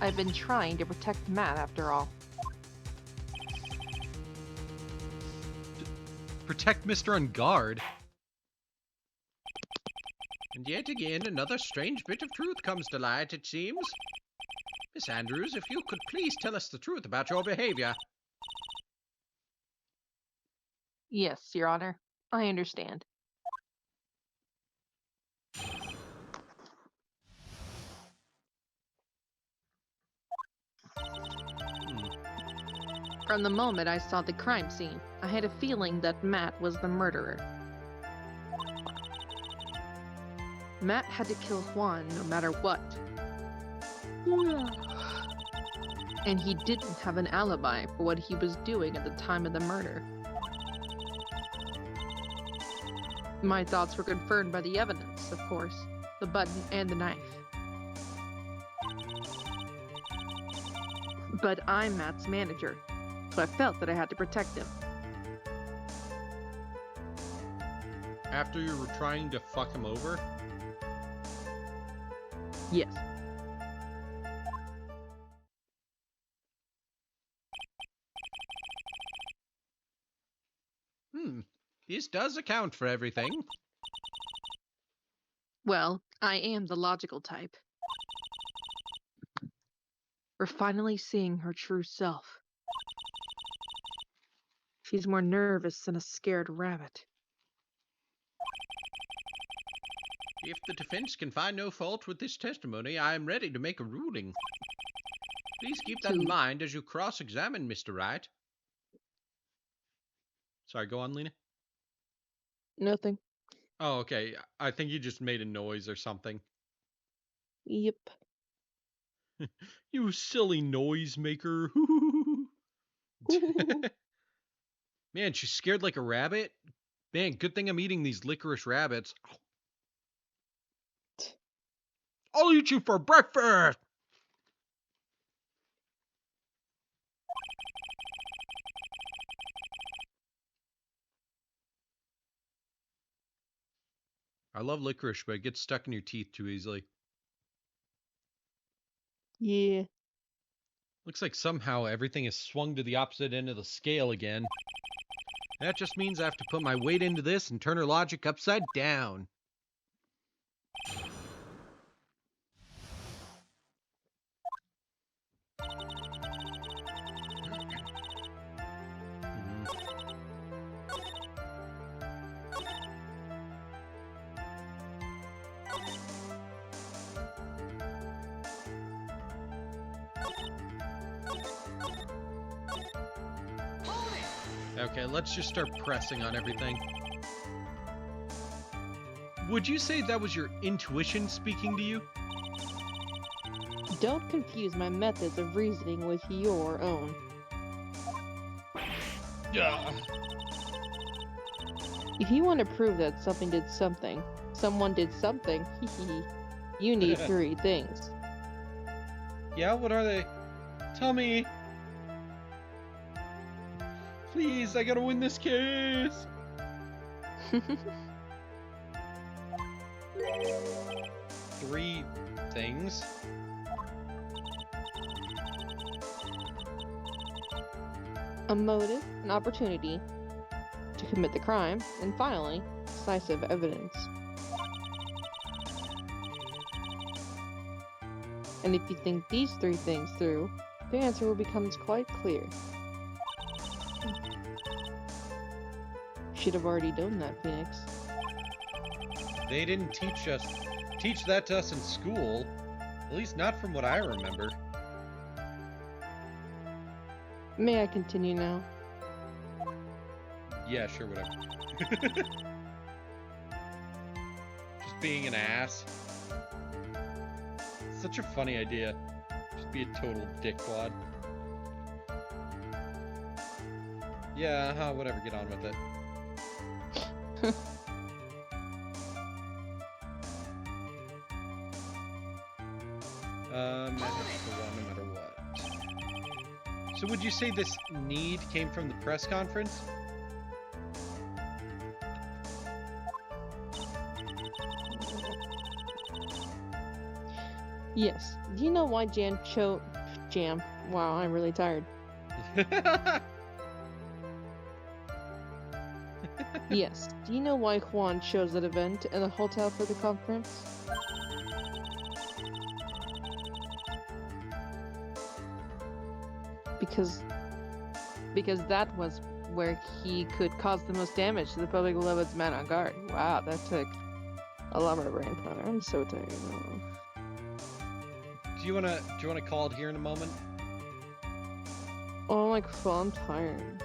I've been trying to protect Matt after all. Protect Mr. On Guard. And yet again, another strange bit of truth comes to light, it seems. Miss Andrews, if you could please tell us the truth about your behavior. Yes, Your Honor. I understand. From the moment I saw the crime scene, I had a feeling that Matt was the murderer. Matt had to kill Juan no matter what. And he didn't have an alibi for what he was doing at the time of the murder. My thoughts were confirmed by the evidence, of course. The button and the knife. But I'm Matt's manager, so I felt that I had to protect him. After you were trying to fuck him over? Yes. This does account for everything. Well, I am the logical type. We're finally seeing her true self. She's more nervous than a scared rabbit. If the defense can find no fault with this testimony, I am ready to make a ruling. Please keep that in mind as you cross-examine Mr. Wright. Sorry, go on, Lena. Nothing. Oh, okay. I think you just made a noise or something. Yep. You silly noisemaker. Man, she's scared like a rabbit. Man, good thing I'm eating these licorice rabbits. I'll eat you for breakfast! I love licorice, but it gets stuck in your teeth too easily. Yeah. Looks like somehow everything is swung to the opposite end of the scale again. That just means I have to put my weight into this and turn her logic upside down. Okay, let's just start pressing on everything. Would you say that was your intuition speaking to you? Don't confuse my methods of reasoning with your own. Yeah. If you want to prove that someone did something, you need 3 things. Yeah, what are they? Tell me. Please, I gotta win this case. 3 things? A motive, an opportunity to commit the crime, and finally, decisive evidence. And if you think these 3 things through, the answer will become quite clear. Should have already done that, Phoenix. They didn't teach that to us in school. At least not from what I remember. May I continue now? Yeah, sure, whatever. Just being an ass. Such a funny idea. Just be a total dickwad. Yeah, whatever, get on with it. I have to go on no matter what. So would you say this need came from the press conference? Yes. Do you know why Jam? Wow, I'm really tired. Yes. Do you know why Juan chose that event and the hotel for the conference? Because that was where he could cause the most damage to the public beloved's man on guard. Wow, that took a lot of my brain power. I'm so tired now. Do you wanna call it here in a moment? Oh my god, I'm tired.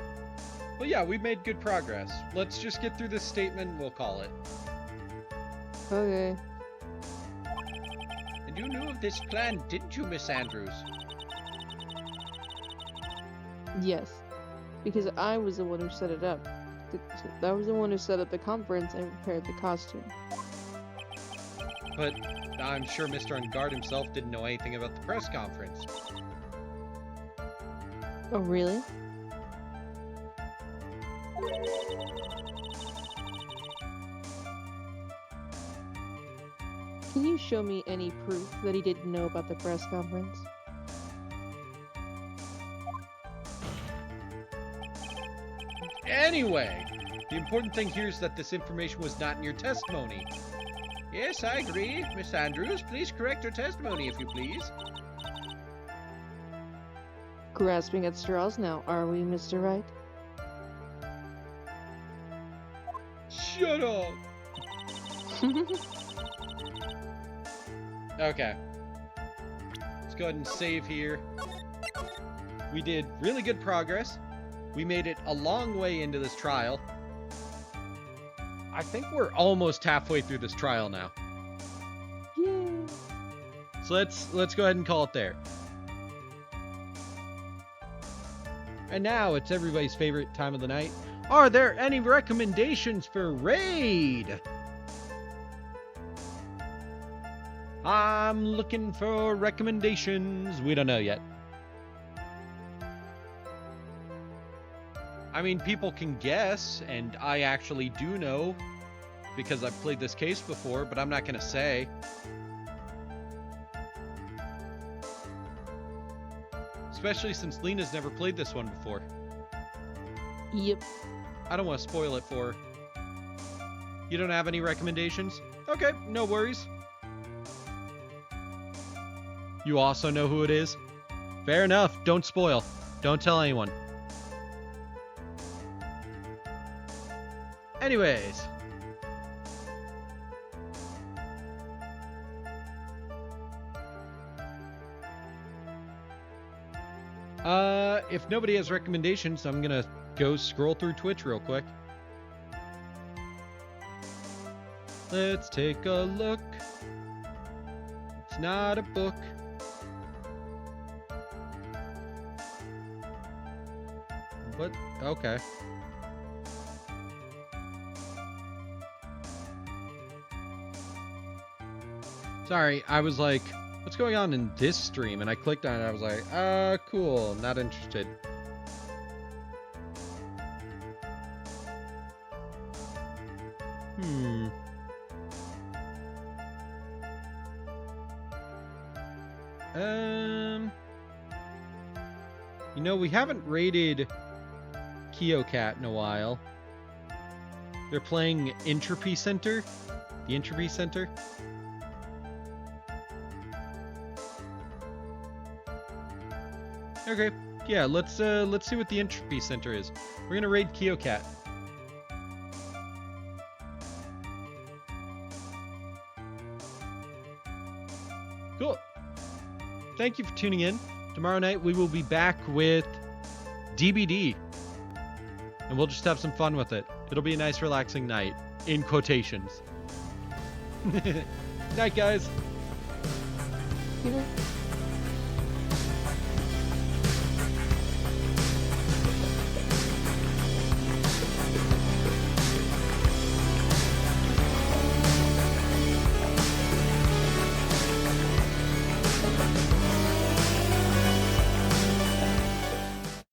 Well, yeah, we made good progress. Let's just get through this statement and we'll call it. Okay. And you knew of this plan, didn't you, Miss Andrews? Yes, because I was the one who set it up. I was the one who set up the conference and prepared the costume. But I'm sure Mr. Unguard himself didn't know anything about the press conference. Oh, really? Can you show me any proof that he didn't know about the press conference? Anyway, the important thing here is that this information was not in your testimony. Yes, I agree. Miss Andrews, please correct your testimony, if you please. Grasping at straws now, are we, Mr. Wright? Shut up! Okay. Let's go ahead and save here. We did really good progress. We made it a long way into this trial. I think we're almost halfway through this trial now. Yay! So let's go ahead and call it there. And now it's everybody's favorite time of the night. Are there any recommendations for Raid? I'm looking for recommendations. We don't know yet. I mean, people can guess, and I actually do know because I've played this case before, but I'm not going to say. Especially since Lena's never played this one before. Yep. I don't want to spoil it for her. You don't have any recommendations? Okay, no worries. You also know who it is? Fair enough, don't spoil. Don't tell anyone. Anyways. If nobody has recommendations, I'm gonna go scroll through Twitch real quick. Let's take a look. It's not a book. What? Okay. Sorry, I was like, what's going on in this stream? And I clicked on it, I was like, cool, not interested. You know, we haven't raided KyoCat in a while. They're playing Entropy Center. The Entropy Center. Okay, yeah, let's see what the Entropy Center is. We're gonna raid KyoCat. Cool. Thank you for tuning in. Tomorrow night we will be back with DBD. And we'll just have some fun with it. It'll be a nice relaxing night. In quotations. Night, guys. You know,